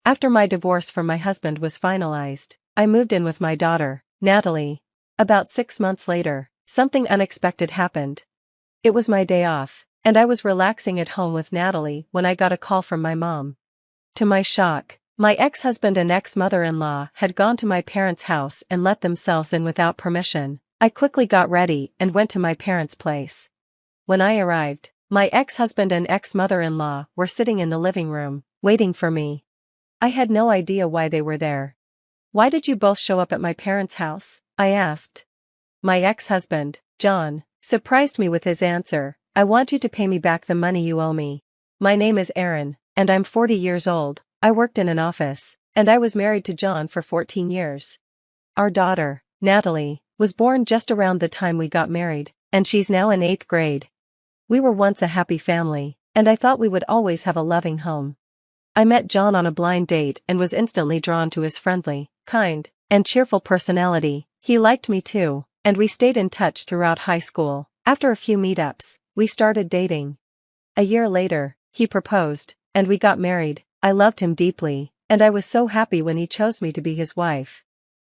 After my divorce from my husband was finalized, I moved in with my daughter, Natalie. About 6 months later, something unexpected happened. It was my day off, and I was relaxing at home with Natalie when I got a call from my mom. To my shock, my ex-husband and ex-mother-in-law had gone to my parents' house and let themselves in without permission. I quickly got ready and went to my parents' place. When I arrived, my ex-husband and ex-mother-in-law were sitting in the living room, waiting for me. I had no idea why they were there. "Why did you both show up at my parents' house?" I asked. My ex-husband, John, surprised me with his answer, "I want you to pay me back the money you owe me. My name is Aaron, and I'm 40 years old. I worked in an office, and I was married to John for 14 years. Our daughter, Natalie, was born just around the time we got married, and she's now in 8th grade. We were once a happy family, and I thought we would always have a loving home." I met John on a blind date and was instantly drawn to his friendly, kind, and cheerful personality. He liked me too, and we stayed in touch throughout high school. After a few meetups, we started dating. A year later, he proposed, and we got married. I loved him deeply, and I was so happy when he chose me to be his wife.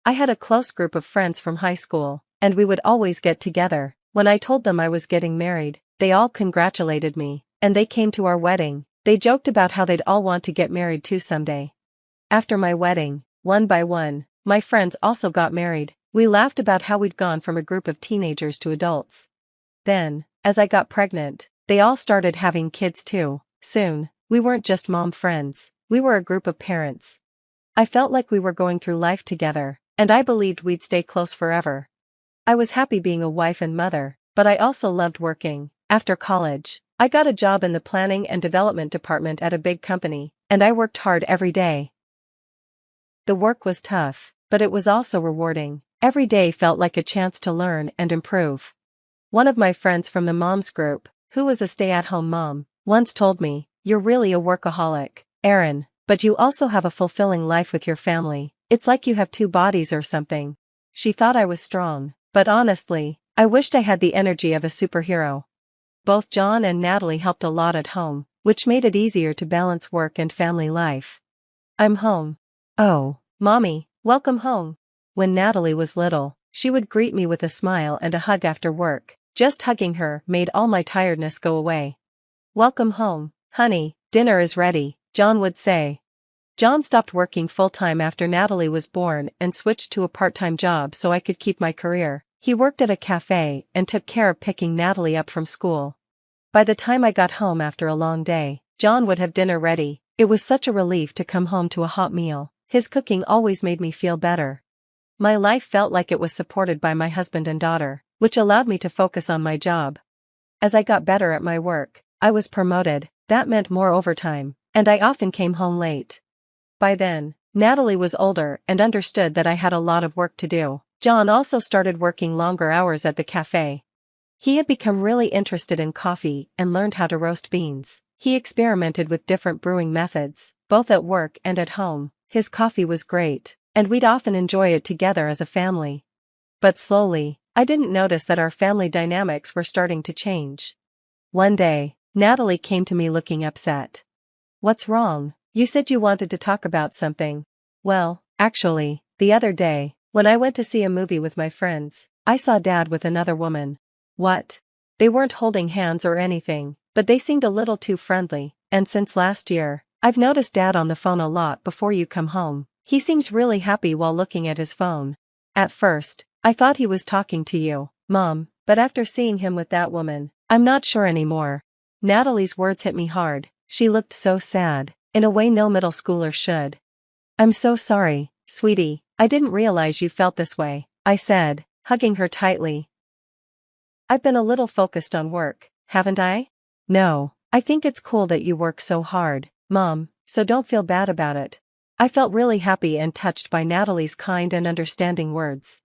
I had a close group of friends from high school, and we would always get together. When I told them I was getting married, they all congratulated me, and they came to our wedding. They joked about how they'd all want to get married too someday. After my wedding, one by one, my friends also got married. We laughed about how we'd gone from a group of teenagers to adults. Then, as I got pregnant, they all started having kids too. Soon, we weren't just mom friends, we were a group of parents. I felt like we were going through life together, and I believed we'd stay close forever. I was happy being a wife and mother, but I also loved working. After college, I got a job in the planning and development department at a big company, and I worked hard every day. The work was tough, but it was also rewarding. Every day felt like a chance to learn and improve. One of my friends from the moms group, who was a stay-at-home mom, once told me, "You're really a workaholic, Aaron, but you also have a fulfilling life with your family. It's like you have two bodies or something." She thought I was strong, but honestly, I wished I had the energy of a superhero. Both John and Natalie helped a lot at home, which made it easier to balance work and family life. "I'm home." "Oh, Mommy, welcome home." When Natalie was little, she would greet me with a smile and a hug after work. Just hugging her made all my tiredness go away. "Welcome home, honey, dinner is ready," John would say. John stopped working full-time after Natalie was born and switched to a part-time job so I could keep my career. He worked at a cafe and took care of picking Natalie up from school. By the time I got home after a long day, John would have dinner ready. It was such a relief to come home to a hot meal. His cooking always made me feel better. My life felt like it was supported by my husband and daughter, which allowed me to focus on my job. As I got better at my work, I was promoted. That meant more overtime, and I often came home late. By then, Natalie was older and understood that I had a lot of work to do. John also started working longer hours at the cafe. He had become really interested in coffee and learned how to roast beans. He experimented with different brewing methods, both at work and at home. His coffee was great, and we'd often enjoy it together as a family. But slowly, I didn't notice that our family dynamics were starting to change. One day, Natalie came to me looking upset. "What's wrong? You said you wanted to talk about something." "Well, actually, the other day, when I went to see a movie with my friends, I saw Dad with another woman." "What?" "They weren't holding hands or anything, but they seemed a little too friendly, and since last year, I've noticed Dad on the phone a lot before you come home. He seems really happy while looking at his phone. At first, I thought he was talking to you, Mom, but after seeing him with that woman, I'm not sure anymore." Natalie's words hit me hard. She looked so sad, in a way no middle schooler should. "I'm so sorry, sweetie, I didn't realize you felt this way," I said, hugging her tightly. "I've been a little focused on work, haven't I?" "No, I think it's cool that you work so hard, Mom, so don't feel bad about it." I felt really happy and touched by Natalie's kind and understanding words.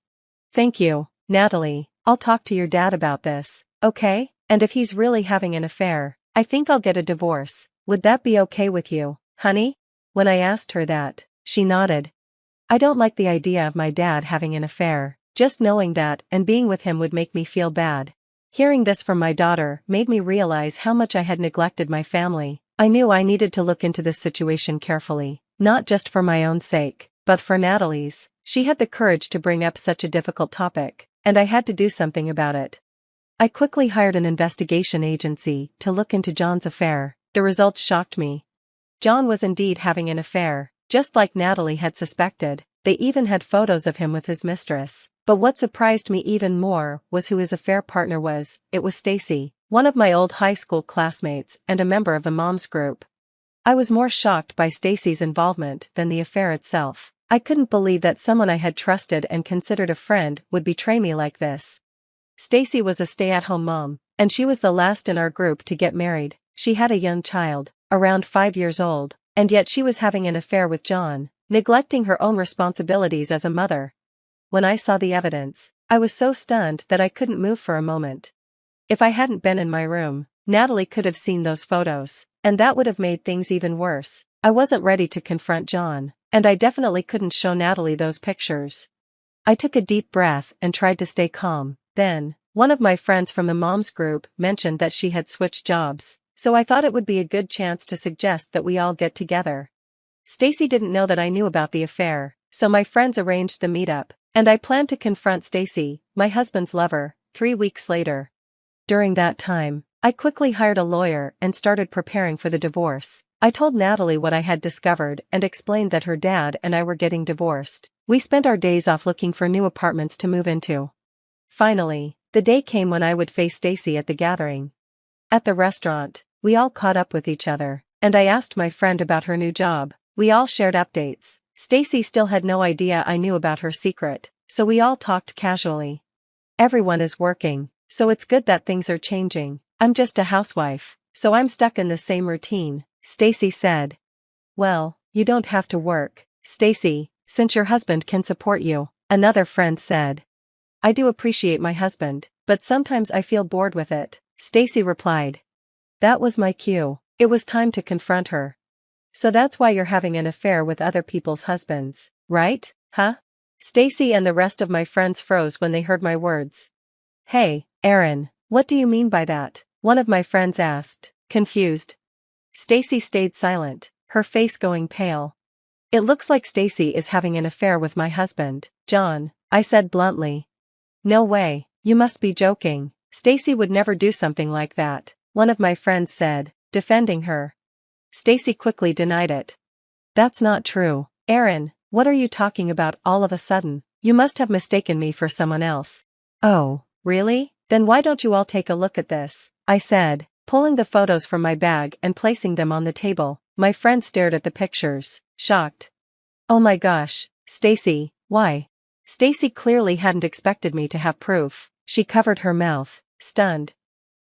"Thank you, Natalie, I'll talk to your dad about this, okay? And if he's really having an affair, I think I'll get a divorce. Would that be okay with you, honey?" When I asked her that, she nodded. I don't like the idea of my dad having an affair. Just knowing that and being with him would make me feel bad. Hearing this from my daughter made me realize how much I had neglected my family. I knew I needed to look into this situation carefully. not just for my own sake, but for Natalie's. She had the courage to bring up such a difficult topic, and I had to do something about it. I quickly hired an investigation agency to look into John's affair. The results shocked me. John was indeed having an affair, just like Natalie had suspected. They even had photos of him with his mistress. But what surprised me even more was who his affair partner was. It was Stacy, one of my old high school classmates and a member of the mom's group. I was more shocked by Stacy's involvement than the affair itself. I couldn't believe that someone I had trusted and considered a friend would betray me like this. Stacy was a stay-at-home mom, and she was the last in our group to get married. She had a young child, around 5 years old, and yet she was having an affair with John, neglecting her own responsibilities as a mother. When I saw the evidence, I was so stunned that I couldn't move for a moment. If I hadn't been in my room, Natalie could have seen those photos, and that would have made things even worse. I wasn't ready to confront John, and I definitely couldn't show Natalie those pictures. I took a deep breath and tried to stay calm. Then, one of my friends from the mom's group mentioned that she had switched jobs, so I thought it would be a good chance to suggest that we all get together. Stacy didn't know that I knew about the affair, so my friends arranged the meetup, and I planned to confront Stacy, my husband's lover, 3 weeks later. During that time, I quickly hired a lawyer and started preparing for the divorce. I told Natalie what I had discovered and explained that her dad and I were getting divorced. We spent our days off looking for new apartments to move into. Finally, the day came when I would face Stacy at the gathering. At the restaurant, we all caught up with each other, and I asked my friend about her new job. We all shared updates. Stacy still had no idea I knew about her secret, so we all talked casually. Everyone is working, so it's good that things are changing. I'm just a housewife, so I'm stuck in the same routine, Stacy said. Well, you don't have to work, Stacy, since your husband can support you, another friend said. I do appreciate my husband, but sometimes I feel bored with it, Stacy replied. That was my cue. It was time to confront her. So that's why you're having an affair with other people's husbands, right? Huh? Stacy and the rest of my friends froze when they heard my words. Hey, Aaron, what do you mean by that? One of my friends asked, confused. Stacy stayed silent, her face going pale. It looks like Stacy is having an affair with my husband, John, I said bluntly. No way, you must be joking. Stacy would never do something like that, one of my friends said, defending her. Stacy quickly denied it. That's not true. Aaron, what are you talking about all of a sudden? You must have mistaken me for someone else. Oh, really? Then why don't you all take a look at this? I said, pulling the photos from my bag and placing them on the table. My friend stared at the pictures, shocked. Oh my gosh, Stacy, why? Stacy clearly hadn't expected me to have proof. She covered her mouth, stunned.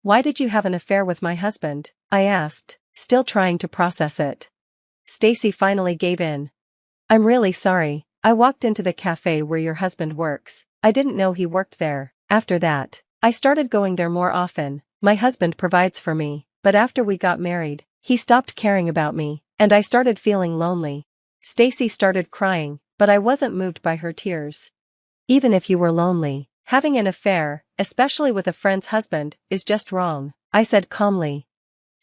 Why did you have an affair with my husband? I asked, still trying to process it. Stacy finally gave in. I'm really sorry. I walked into the cafe where your husband works. I didn't know he worked there. After that, I started going there more often. My husband provides for me, but after we got married, he stopped caring about me, and I started feeling lonely. Stacy started crying, but I wasn't moved by her tears. Even if you were lonely, having an affair, especially with a friend's husband, is just wrong, I said calmly.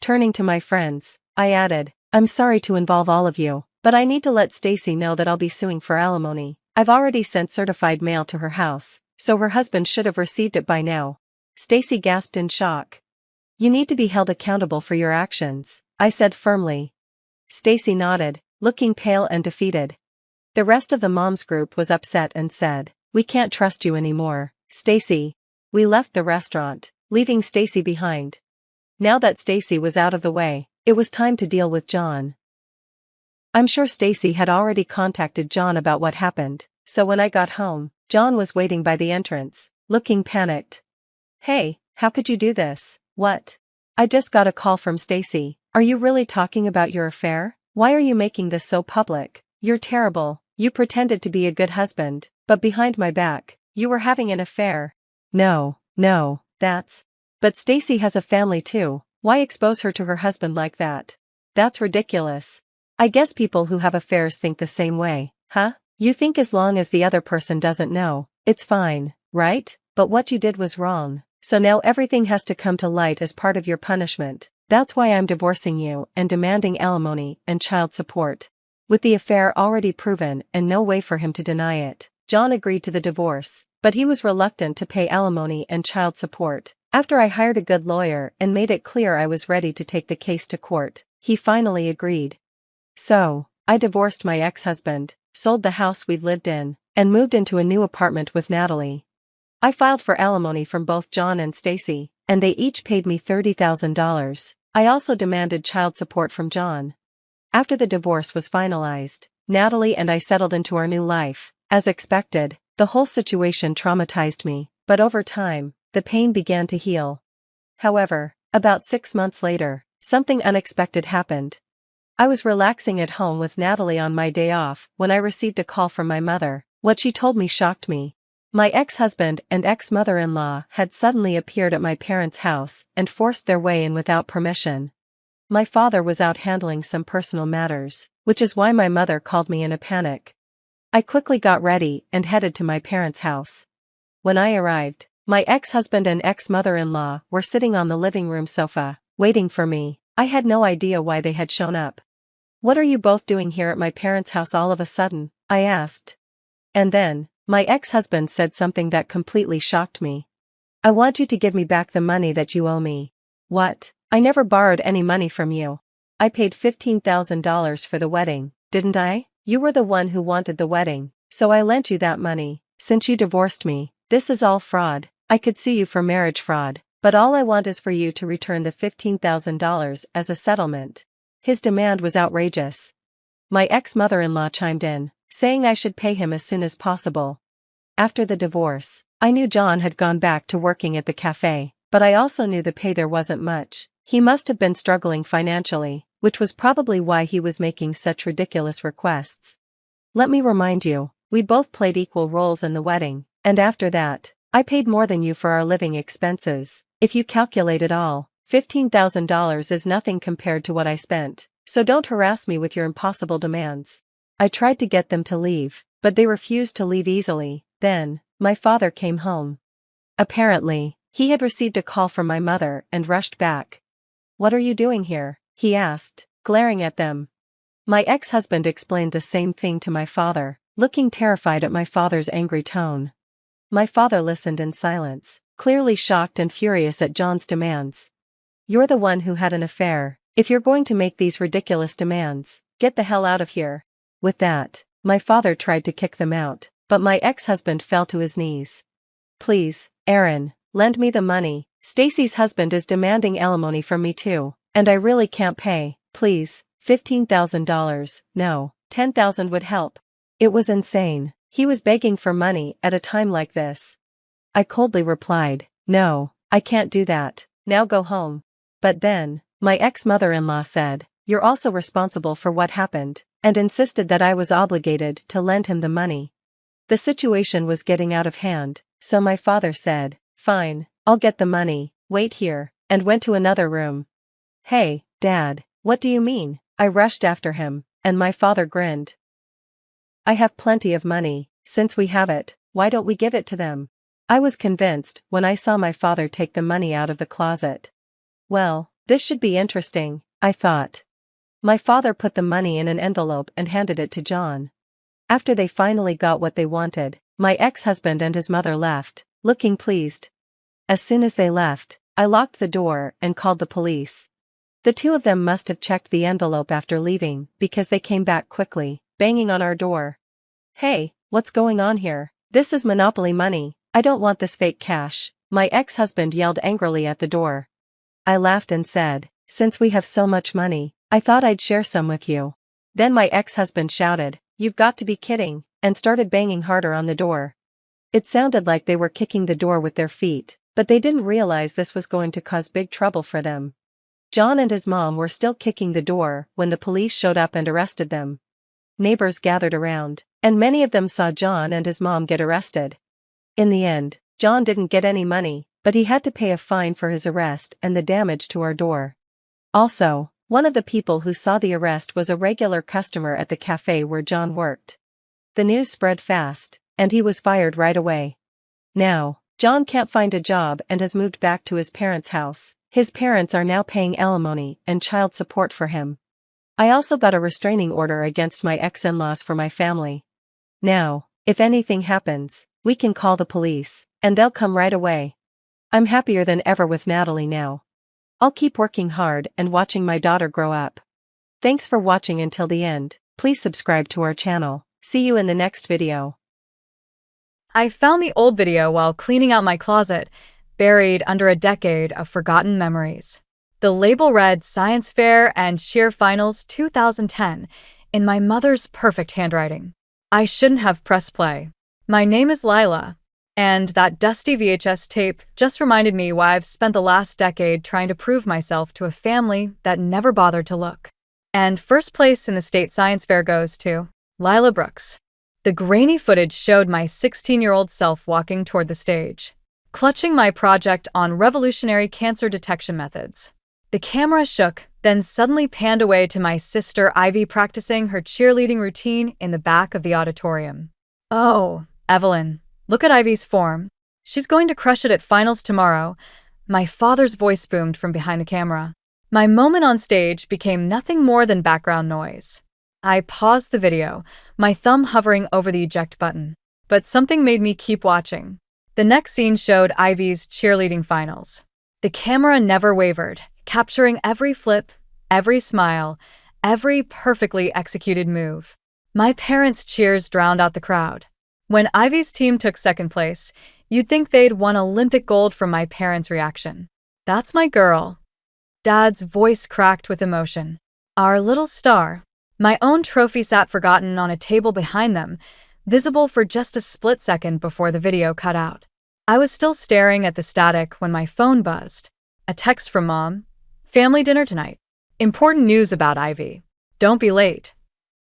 Turning to my friends, I added, I'm sorry to involve all of you, but I need to let Stacy know that I'll be suing for alimony. I've already sent certified mail to her house, so her husband should have received it by now. Stacy gasped in shock. You need to be held accountable for your actions, I said firmly. Stacy nodded, looking pale and defeated. The rest of the mom's group was upset and said, we can't trust you anymore, Stacy. We left the restaurant, leaving Stacy behind. Now that Stacy was out of the way, it was time to deal with John. I'm sure Stacy had already contacted John about what happened, so when I got home, John was waiting by the entrance, looking panicked. Hey, how could you do this? What? I just got a call from Stacy. Are you really talking about your affair? Why are you making this so public? You're terrible. You pretended to be a good husband, but behind my back, you were having an affair. No, that's... But Stacy has a family too. Why expose her to her husband like that? That's ridiculous. I guess people who have affairs think the same way, huh? You think as long as the other person doesn't know, it's fine, right? But what you did was wrong, so now everything has to come to light as part of your punishment. That's why I'm divorcing you and demanding alimony and child support. With the affair already proven and no way for him to deny it, John agreed to the divorce, but he was reluctant to pay alimony and child support. After I hired a good lawyer and made it clear I was ready to take the case to court, he finally agreed. So, I divorced my ex-husband, sold the house we'd lived in, and moved into a new apartment with Natalie. I filed for alimony from both John and Stacy, and they each paid me $30,000. I also demanded child support from John. After the divorce was finalized, Natalie and I settled into our new life. As expected, the whole situation traumatized me, but over time, the pain began to heal. However, about 6 months later, something unexpected happened. I was relaxing at home with Natalie on my day off when I received a call from my mother. What she told me shocked me. My ex-husband and ex-mother-in-law had suddenly appeared at my parents' house and forced their way in without permission. My father was out handling some personal matters, which is why my mother called me in a panic. I quickly got ready and headed to my parents' house. When I arrived, my ex-husband and ex-mother-in-law were sitting on the living room sofa, waiting for me. I had no idea why they had shown up. "What are you both doing here at my parents' house all of a sudden?" I asked. And then, my ex-husband said something that completely shocked me. "I want you to give me back the money that you owe me." "What? I never borrowed any money from you. I paid $15,000 for the wedding, didn't I? You were the one who wanted the wedding, so I lent you that money. Since you divorced me, this is all fraud. I could sue you for marriage fraud, but all I want is for you to return the $15,000 as a settlement." His demand was outrageous. My ex-mother-in-law chimed in, saying I should pay him as soon as possible. After the divorce, I knew John had gone back to working at the cafe, but I also knew the pay there wasn't much. He must have been struggling financially, which was probably why he was making such ridiculous requests. Let me remind you, we both played equal roles in the wedding, and after that, I paid more than you for our living expenses. If you calculate it all, $15,000 is nothing compared to what I spent, so don't harass me with your impossible demands. I tried to get them to leave, but they refused to leave easily. Then, my father came home. Apparently, he had received a call from my mother and rushed back. "What are you doing here?" he asked, glaring at them. My ex-husband explained the same thing to my father, looking terrified at my father's angry tone. My father listened in silence, clearly shocked and furious at John's demands. "You're the one who had an affair. If you're going to make these ridiculous demands, get the hell out of here." With that, my father tried to kick them out, but my ex-husband fell to his knees. "Please, Aaron, lend me the money. Stacy's husband is demanding alimony from me too, and I really can't pay. Please, $15,000, no, $10,000 would help." It was insane. He was begging for money at a time like this. I coldly replied, "No, I can't do that. Now go home." But then, my ex-mother-in-law said, "You're also responsible for what happened," and insisted that I was obligated to lend him the money. The situation was getting out of hand, so my father said, "Fine, I'll get the money, wait here," and went to another room. "Hey, Dad, what do you mean?" I rushed after him, and my father grinned. "I have plenty of money. Since we have it, why don't we give it to them?" I was convinced when I saw my father take the money out of the closet. Well, this should be interesting, I thought. My father put the money in an envelope and handed it to John. After they finally got what they wanted, my ex-husband and his mother left, looking pleased. As soon as they left, I locked the door and called the police. The two of them must have checked the envelope after leaving, because they came back quickly, banging on our door. "Hey, what's going on here? This is Monopoly money. I don't want this fake cash," my ex-husband yelled angrily at the door. I laughed and said, "Since we have so much money, I thought I'd share some with you." Then my ex-husband shouted, "You've got to be kidding," and started banging harder on the door. It sounded like they were kicking the door with their feet, but they didn't realize this was going to cause big trouble for them. John and his mom were still kicking the door when the police showed up and arrested them. Neighbors gathered around, and many of them saw John and his mom get arrested. In the end, John didn't get any money, but he had to pay a fine for his arrest and the damage to our door. Also, one of the people who saw the arrest was a regular customer at the cafe where John worked. The news spread fast, and he was fired right away. Now, John can't find a job and has moved back to his parents' house. His parents are now paying alimony and child support for him. I also got a restraining order against my ex-in-laws for my family. Now, if anything happens, we can call the police, and they'll come right away. I'm happier than ever with Natalie now. I'll keep working hard and watching my daughter grow up. Thanks for watching until the end. Please subscribe to our channel. See you in the next video. I found the old video while cleaning out my closet, buried under a decade of forgotten memories. The label read Science Fair and Cheer Finals 2010 in my mother's perfect handwriting. I shouldn't have pressed play. My name is Lila, and that dusty VHS tape just reminded me why I've spent the last decade trying to prove myself to a family that never bothered to look. And first place in the state science fair goes to Lila Brooks. The grainy footage showed my 16-year-old self walking toward the stage, clutching my project on revolutionary cancer detection methods. The camera shook, then suddenly panned away to my sister Ivy practicing her cheerleading routine in the back of the auditorium. "Oh, Evelyn, look at Ivy's form. She's going to crush it at finals tomorrow." My father's voice boomed from behind the camera. My moment on stage became nothing more than background noise. I paused the video, my thumb hovering over the eject button. But something made me keep watching. The next scene showed Ivy's cheerleading finals. The camera never wavered, capturing every flip, every smile, every perfectly executed move. My parents' cheers drowned out the crowd. When Ivy's team took second place, you'd think they'd won Olympic gold from my parents' reaction. "That's my girl." Dad's voice cracked with emotion. "Our little star." My own trophy sat forgotten on a table behind them, visible for just a split second before the video cut out. I was still staring at the static when my phone buzzed. A text from Mom. "Family dinner tonight. Important news about Ivy. Don't be late."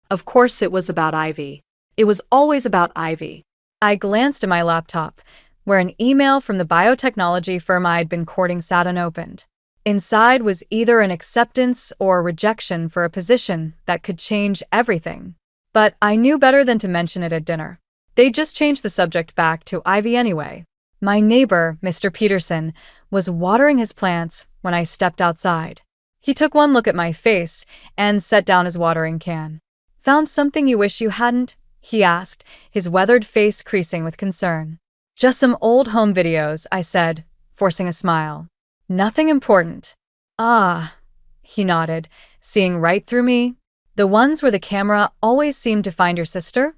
Of course it was about Ivy. It was always about Ivy. I glanced at my laptop, where an email from the biotechnology firm I'd been courting sat unopened. Inside was either an acceptance or rejection for a position that could change everything. But I knew better than to mention it at dinner. They'd just changed the subject back to Ivy anyway. My neighbor, Mr. Peterson, was watering his plants when I stepped outside. He took one look at my face and set down his watering can. "Found something you wish you hadn't?" he asked, his weathered face creasing with concern. "Just some old home videos," I said, forcing a smile. "Nothing important." "Ah," he nodded, seeing right through me. "The ones where the camera always seemed to find your sister?"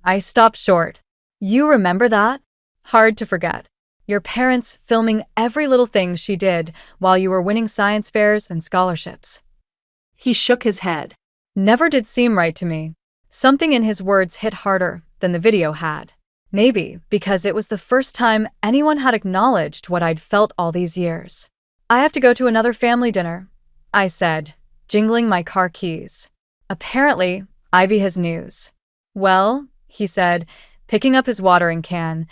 I stopped short. "You remember that?" "Hard to forget. Your parents filming every little thing she did while you were winning science fairs and scholarships." He shook his head. Never did seem right to me. Something in his words hit harder than the video had. Maybe because it was the first time anyone had acknowledged what I'd felt all these years. "I have to go to another family dinner," I said, jingling my car keys. "Apparently, Ivy has news." "Well," he said, picking up his watering can,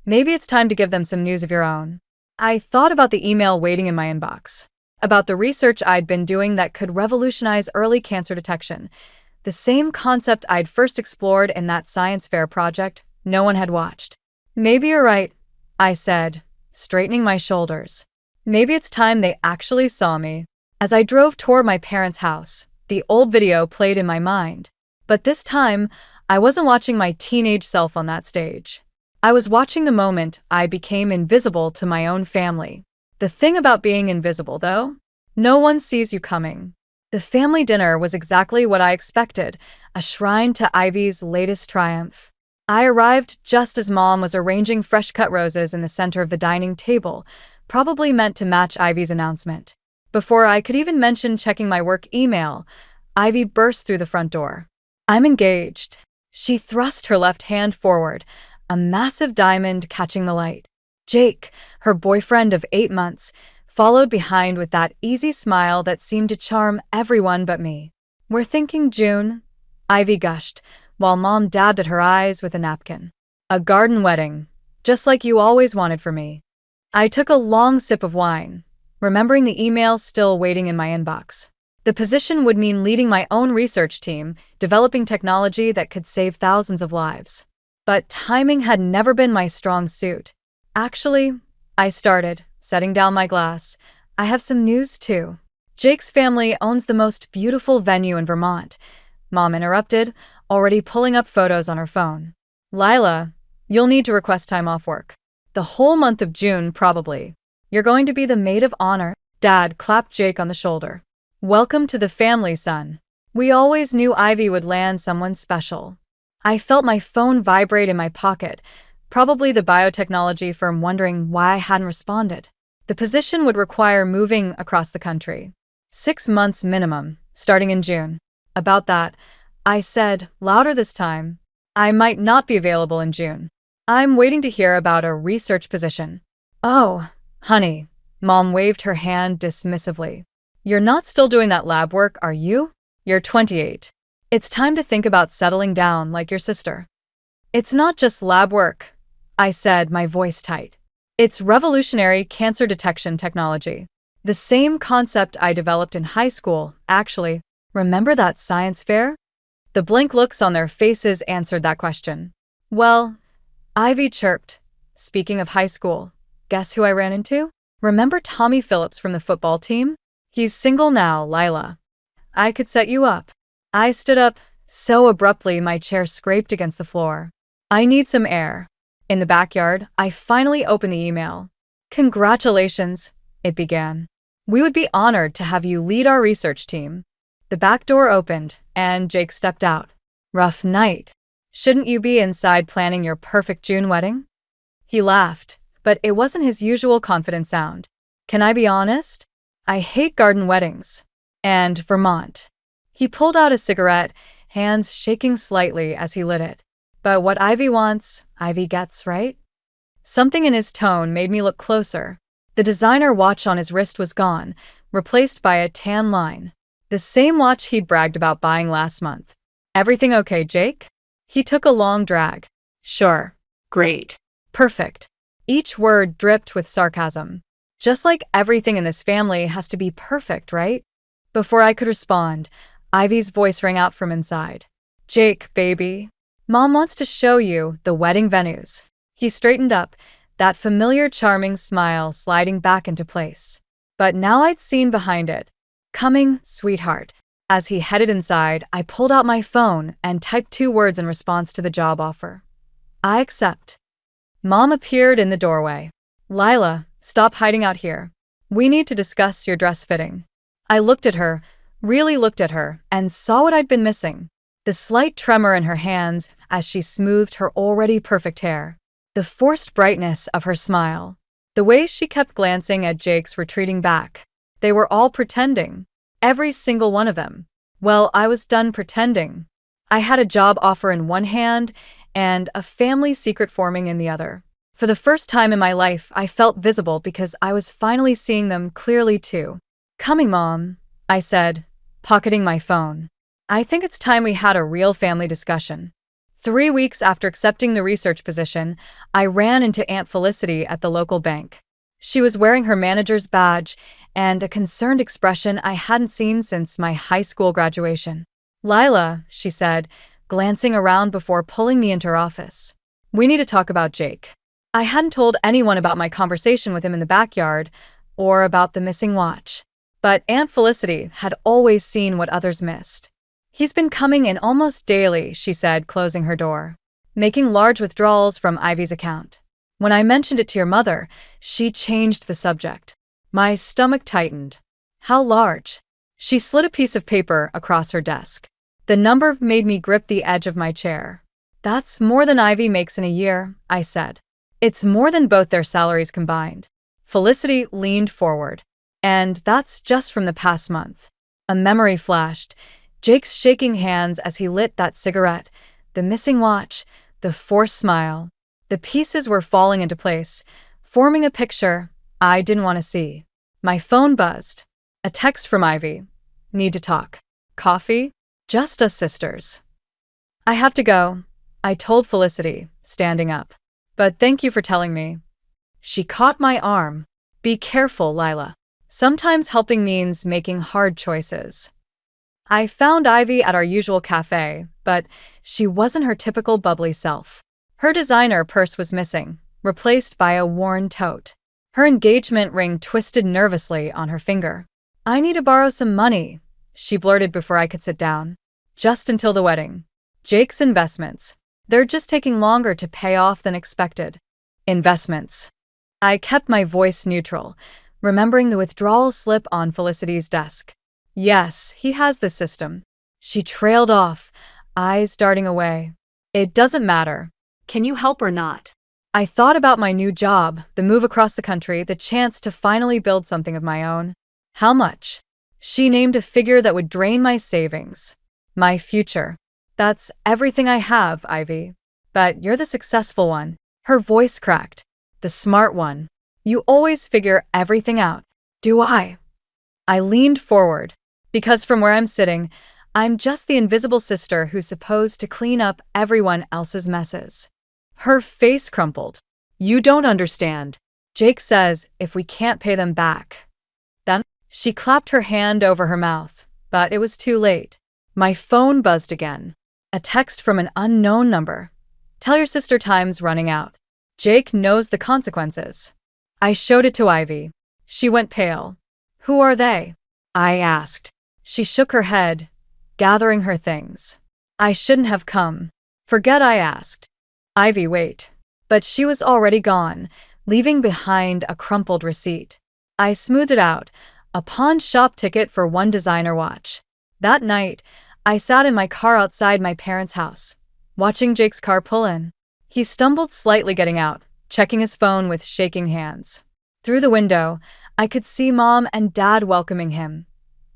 "maybe it's time to give them some news of your own." I thought about the email waiting in my inbox, about the research I'd been doing that could revolutionize early cancer detection, the same concept I'd first explored in that science fair project no one had watched. "Maybe you're right," I said, straightening my shoulders. "Maybe it's time they actually saw me." As I drove toward my parents' house, the old video played in my mind. But this time, I wasn't watching my teenage self on that stage. I was watching the moment I became invisible to my own family. The thing about being invisible, though, no one sees you coming. The family dinner was exactly what I expected, a shrine to Ivy's latest triumph. I arrived just as Mom was arranging fresh-cut roses in the center of the dining table, probably meant to match Ivy's announcement. Before I could even mention checking my work email, Ivy burst through the front door. "I'm engaged." She thrust her left hand forward, a massive diamond catching the light. Jake, her boyfriend of 8 months, followed behind with that easy smile that seemed to charm everyone but me. "We're thinking June," Ivy gushed, while Mom dabbed at her eyes with a napkin. "A garden wedding, just like you always wanted for me." I took a long sip of wine, remembering the emails still waiting in my inbox. The position would mean leading my own research team, developing technology that could save thousands of lives. But timing had never been my strong suit. "Actually," I started, setting down my glass, "I have some news too." Jake's family owns the most beautiful venue in Vermont. Mom interrupted, already pulling up photos on her phone. Lila, you'll need to request time off work. The whole month of June, probably. You're going to be the maid of honor. Dad clapped Jake on the shoulder. Welcome to the family, son. We always knew Ivy would land someone special. I felt my phone vibrate in my pocket, probably the biotechnology firm wondering why I hadn't responded. The position would require moving across the country. 6 months minimum, starting in June. About that, I said, louder this time, I might not be available in June. I'm waiting to hear about a research position. Oh, honey, Mom waved her hand dismissively. You're not still doing that lab work, are you? You're 28. It's time to think about settling down like your sister. It's not just lab work, I said, my voice tight. It's revolutionary cancer detection technology. The same concept I developed in high school, actually. Remember that science fair? The blank looks on their faces answered that question. Well, Ivy chirped. Speaking of high school, guess who I ran into? Remember Tommy Phillips from the football team? He's single now, Lila. I could set you up. I stood up, so abruptly my chair scraped against the floor. I need some air. In the backyard, I finally opened the email. Congratulations, it began. We would be honored to have you lead our research team. The back door opened, and Jake stepped out. Rough night. Shouldn't you be inside planning your perfect June wedding? He laughed, but it wasn't his usual confident sound. Can I be honest? I hate garden weddings. And Vermont. He pulled out a cigarette, hands shaking slightly as he lit it. But what Ivy wants, Ivy gets, right? Something in his tone made me look closer. The designer watch on his wrist was gone, replaced by a tan line. The same watch he'd bragged about buying last month. Everything okay, Jake? He took a long drag. Sure. Great. Perfect. Each word dripped with sarcasm. Just like everything in this family has to be perfect, right? Before I could respond, Ivy's voice rang out from inside. Jake, baby. Mom wants to show you the wedding venues. He straightened up, that familiar charming smile sliding back into place. But now I'd seen behind it. Coming, sweetheart. As he headed inside, I pulled out my phone and typed 2 words in response to the job offer. I accept. Mom appeared in the doorway. Lila, stop hiding out here. We need to discuss your dress fitting. I looked at her, really looked at her, and saw what I'd been missing. The slight tremor in her hands as she smoothed her already perfect hair. The forced brightness of her smile. The way she kept glancing at Jake's retreating back. They were all pretending. Every single one of them. Well, I was done pretending. I had a job offer in one hand and a family secret forming in the other. For the first time in my life, I felt visible because I was finally seeing them clearly too. Coming, Mom, I said, pocketing my phone. I think it's time we had a real family discussion. 3 weeks after accepting the research position, I ran into Aunt Felicity at the local bank. She was wearing her manager's badge and a concerned expression I hadn't seen since my high school graduation. Lila, she said, glancing around before pulling me into her office. We need to talk about Jake. I hadn't told anyone about my conversation with him in the backyard or about the missing watch. But Aunt Felicity had always seen what others missed. He's been coming in almost daily, she said, closing her door, making large withdrawals from Ivy's account. When I mentioned it to your mother, she changed the subject. My stomach tightened. How large? She slid a piece of paper across her desk. The number made me grip the edge of my chair. That's more than Ivy makes in a year, I said. It's more than both their salaries combined. Felicity leaned forward. And that's just from the past month. A memory flashed. Jake's shaking hands as he lit that cigarette, the missing watch, the forced smile. The pieces were falling into place, forming a picture I didn't want to see. My phone buzzed. A text from Ivy. Need to talk. Coffee? Just us sisters. I have to go, I told Felicity, standing up. But thank you for telling me. She caught my arm. Be careful, Lila. Sometimes helping means making hard choices. I found Ivy at our usual cafe, but she wasn't her typical bubbly self. Her designer purse was missing, replaced by a worn tote. Her engagement ring twisted nervously on her finger. I need to borrow some money, she blurted before I could sit down. Just until the wedding. Jake's investments. They're just taking longer to pay off than expected. Investments. I kept my voice neutral, remembering the withdrawal slip on Felicity's desk. Yes, he has the system. She trailed off, eyes darting away. It doesn't matter. Can you help or not? I thought about my new job, the move across the country, the chance to finally build something of my own. How much? She named a figure that would drain my savings. My future. That's everything I have, Ivy. But you're the successful one. Her voice cracked. The smart one. You always figure everything out. Do I? I leaned forward. Because from where I'm sitting, I'm just the invisible sister who's supposed to clean up everyone else's messes. Her face crumpled. You don't understand. Jake says if we can't pay them back. Then she clapped her hand over her mouth, but it was too late. My phone buzzed again. A text from an unknown number. Tell your sister time's running out. Jake knows the consequences. I showed it to Ivy. She went pale. Who are they? I asked. She shook her head, gathering her things. I shouldn't have come. Forget I asked. Ivy, wait. But she was already gone, leaving behind a crumpled receipt. I smoothed it out, a pawn shop ticket for one designer watch. That night, I sat in my car outside my parents' house, watching Jake's car pull in. He stumbled slightly getting out, checking his phone with shaking hands. Through the window, I could see Mom and Dad welcoming him,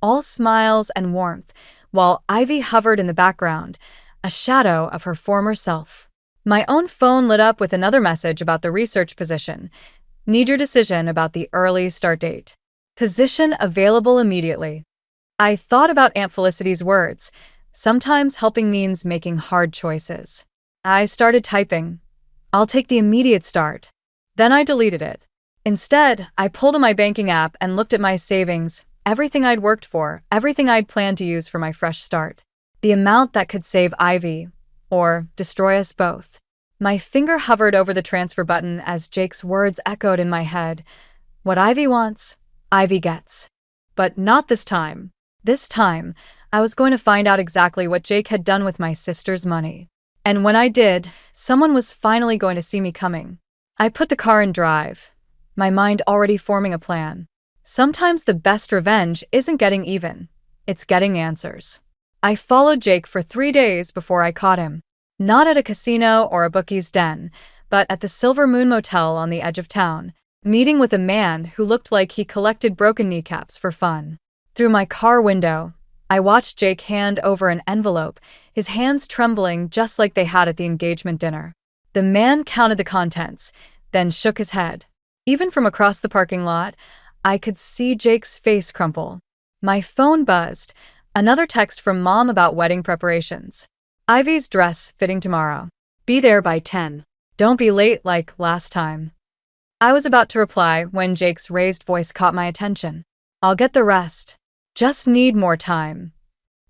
all smiles and warmth, while Ivy hovered in the background, a shadow of her former self. My own phone lit up with another message about the research position. Need your decision about the early start date. Position available immediately. I thought about Aunt Felicity's words. Sometimes helping means making hard choices. I started typing. I'll take the immediate start. Then I deleted it. Instead, I pulled in my banking app and looked at my savings, everything I'd worked for, everything I'd planned to use for my fresh start. The amount that could save Ivy, or destroy us both. My finger hovered over the transfer button as Jake's words echoed in my head. What Ivy wants, Ivy gets. But not this time. This time, I was going to find out exactly what Jake had done with my sister's money. And when I did, someone was finally going to see me coming. I put the car in drive, my mind already forming a plan. Sometimes the best revenge isn't getting even, it's getting answers. I followed Jake for 3 days before I caught him. Not at a casino or a bookie's den, but at the Silver Moon Motel on the edge of town, meeting with a man who looked like he collected broken kneecaps for fun. Through my car window, I watched Jake hand over an envelope, his hands trembling just like they had at the engagement dinner. The man counted the contents, then shook his head. Even from across the parking lot, I could see Jake's face crumple. My phone buzzed. Another text from Mom about wedding preparations. Ivy's dress fitting tomorrow. Be there by 10. Don't be late like last time. I was about to reply when Jake's raised voice caught my attention. I'll get the rest. Just need more time.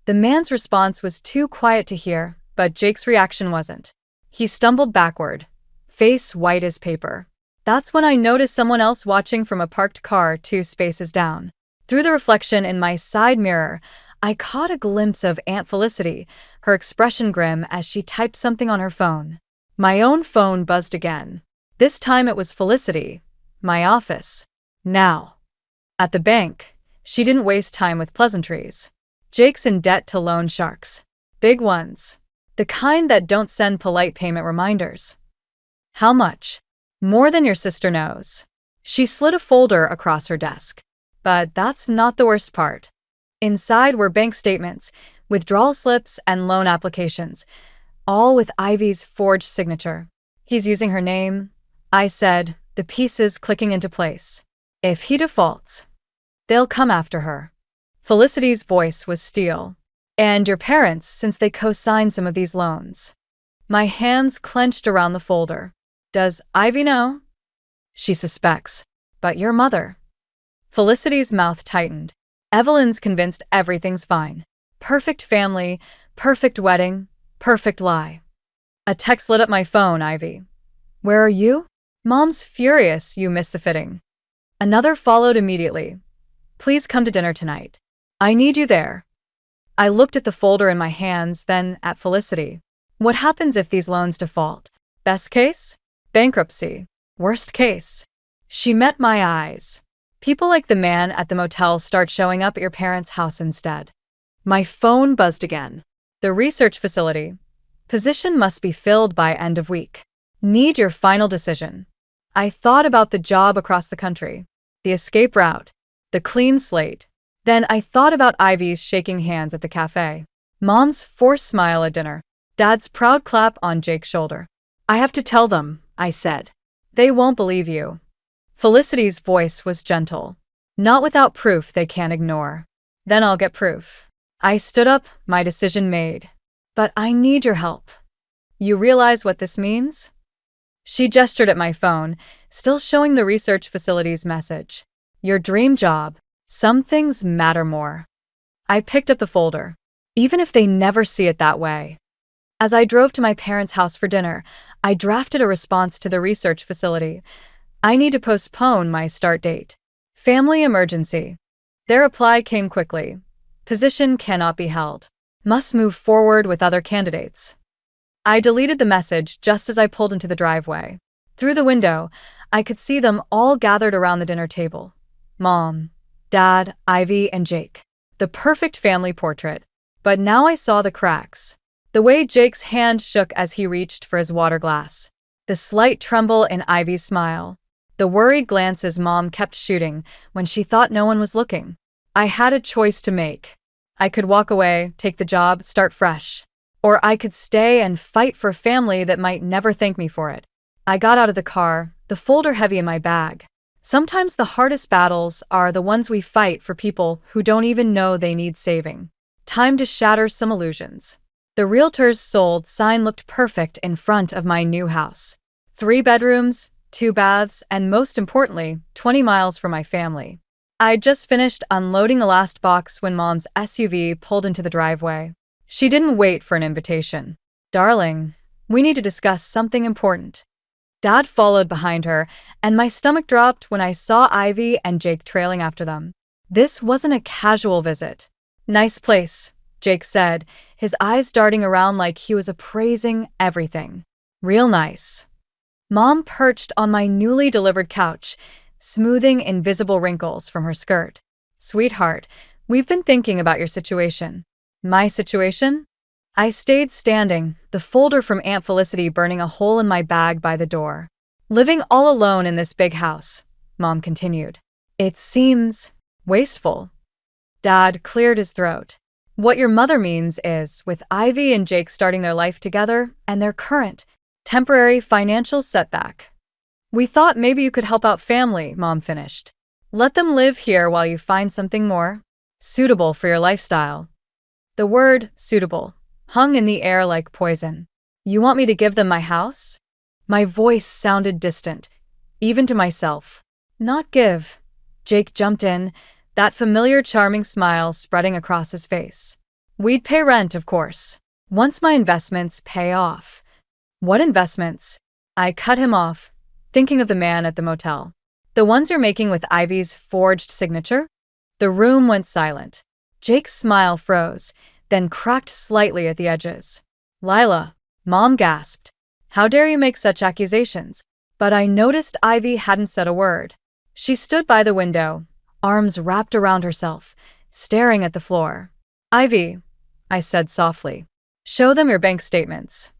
The man's response was too quiet to hear, but Jake's reaction wasn't. He stumbled backward, face white as paper. That's when I noticed someone else watching from a parked car 2 spaces down. Through the reflection in my side mirror, I caught a glimpse of Aunt Felicity, her expression grim as she typed something on her phone. My own phone buzzed again. This time it was Felicity, my office. Now. At the bank, she didn't waste time with pleasantries. Jake's in debt to loan sharks. Big ones. The kind that don't send polite payment reminders. How much? More than your sister knows. She slid a folder across her desk. But that's not the worst part. Inside were bank statements, withdrawal slips, and loan applications, all with Ivy's forged signature. He's using her name, I said, the pieces clicking into place. If he defaults, they'll come after her. Felicity's voice was steel. And your parents, since they co-signed some of these loans. My hands clenched around the folder. Does Ivy know? She suspects. But your mother. Felicity's mouth tightened. Evelyn's convinced everything's fine. Perfect family, perfect wedding, perfect lie. A text lit up my phone, Ivy. Where are you? Mom's furious you missed the fitting. Another followed immediately. Please come to dinner tonight. I need you there. I looked at the folder in my hands, then at Felicity. What happens if these loans default? Best case? Bankruptcy. Worst case? She met my eyes. People like the man at the motel start showing up at your parents' house instead. My phone buzzed again. The research facility. Position must be filled by end of week. Need your final decision. I thought about the job across the country, the escape route, the clean slate. Then I thought about Ivy's shaking hands at the cafe, Mom's forced smile at dinner, Dad's proud clap on Jake's shoulder. I have to tell them, I said. They won't believe you. Felicity's voice was gentle. Not without proof they can't ignore. Then I'll get proof. I stood up, my decision made. But I need your help. You realize what this means? She gestured at my phone, still showing the research facility's message. Your dream job. Some things matter more. I picked up the folder, even if they never see it that way. As I drove to my parents' house for dinner, I drafted a response to the research facility. I need to postpone my start date. Family emergency. Their reply came quickly. Position cannot be held. Must move forward with other candidates. I deleted the message just as I pulled into the driveway. Through the window, I could see them all gathered around the dinner table. Mom, Dad, Ivy, and Jake. The perfect family portrait. But now I saw the cracks. The way Jake's hand shook as he reached for his water glass. The slight tremble in Ivy's smile. The worried glances Mom kept shooting when she thought no one was looking. I had a choice to make. I could walk away, take the job, start fresh. Or I could stay and fight for a family that might never thank me for it. I got out of the car, the folder heavy in my bag. Sometimes the hardest battles are the ones we fight for people who don't even know they need saving. Time to shatter some illusions. The realtor's sold sign looked perfect in front of my new house. 3 bedrooms, 2 baths, and most importantly, 20 miles from my family. I'd just finished unloading the last box when Mom's SUV pulled into the driveway. She didn't wait for an invitation. Darling, we need to discuss something important. Dad followed behind her, and my stomach dropped when I saw Ivy and Jake trailing after them. This wasn't a casual visit. Nice place, Jake said, his eyes darting around like he was appraising everything. Real nice. Mom perched on my newly delivered couch, smoothing invisible wrinkles from her skirt. Sweetheart, we've been thinking about your situation. My situation? I stayed standing, the folder from Aunt Felicity burning a hole in my bag by the door. Living all alone in this big house, Mom continued. It seems wasteful. Dad cleared his throat. What your mother means is, with Ivy and Jake starting their life together and their current, temporary financial setback. We thought maybe you could help out family, Mom finished. Let them live here while you find something more suitable for your lifestyle. The word suitable hung in the air like poison. You want me to give them my house? My voice sounded distant, even to myself. Not give. Jake jumped in, that familiar charming smile spreading across his face. We'd pay rent, of course. Once my investments pay off. What investments? I cut him off, thinking of the man at the motel. The ones you're making with Ivy's forged signature? The room went silent. Jake's smile froze, then cracked slightly at the edges. Lila, Mom gasped. How dare you make such accusations? But I noticed Ivy hadn't said a word. She stood by the window, arms wrapped around herself, staring at the floor. Ivy, I said softly, show them your bank statements.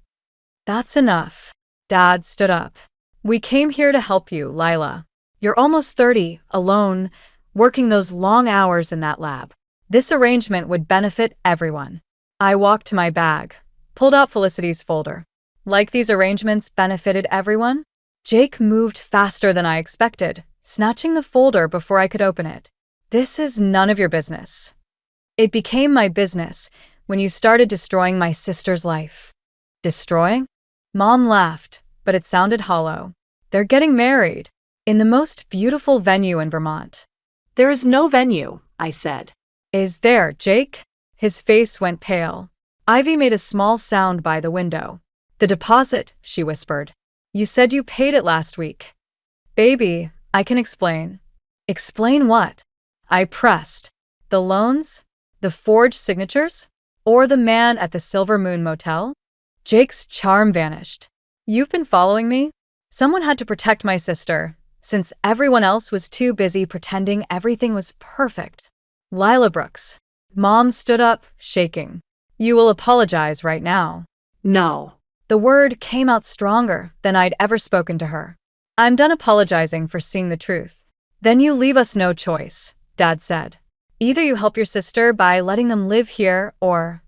That's enough. Dad stood up. We came here to help you, Lila. You're almost 30, alone, working those long hours in that lab. This arrangement would benefit everyone. I walked to my bag, pulled out Felicity's folder. Like these arrangements benefited everyone? Jake moved faster than I expected, snatching the folder before I could open it. This is none of your business. It became my business when you started destroying my sister's life. Destroying? Mom laughed, but it sounded hollow. They're getting married in the most beautiful venue in Vermont. There is no venue, I said. Is there, Jake? His face went pale. Ivy made a small sound by the window. The deposit, she whispered. You said you paid it last week. Baby, I can explain. Explain what? I pressed. The loans? The forged signatures? Or the man at the Silver Moon Motel? Jake's charm vanished. You've been following me? Someone had to protect my sister, since everyone else was too busy pretending everything was perfect. Lila Brooks. Mom stood up, shaking. You will apologize right now. No. The word came out stronger than I'd ever spoken to her. I'm done apologizing for seeing the truth. Then you leave us no choice, Dad said. Either you help your sister by letting them live here or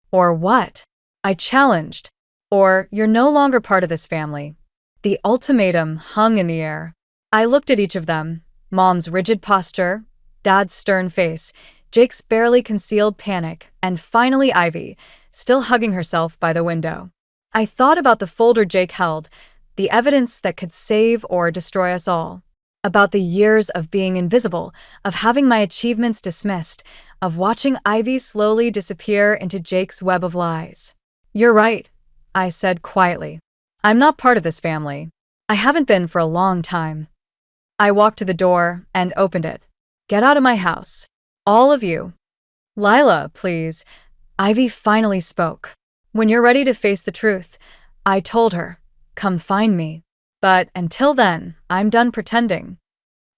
what? I challenged. Or you're no longer part of this family. The ultimatum hung in the air. I looked at each of them, Mom's rigid posture, Dad's stern face, Jake's barely concealed panic, and finally Ivy, still hugging herself by the window. I thought about the folder Jake held, the evidence that could save or destroy us all. About the years of being invisible, of having my achievements dismissed, of watching Ivy slowly disappear into Jake's web of lies. You're right, I said quietly. I'm not part of this family. I haven't been for a long time. I walked to the door and opened it. Get out of my house. All of you. Lila, please. Ivy finally spoke. When you're ready to face the truth, I told her, come find me. But until then, I'm done pretending.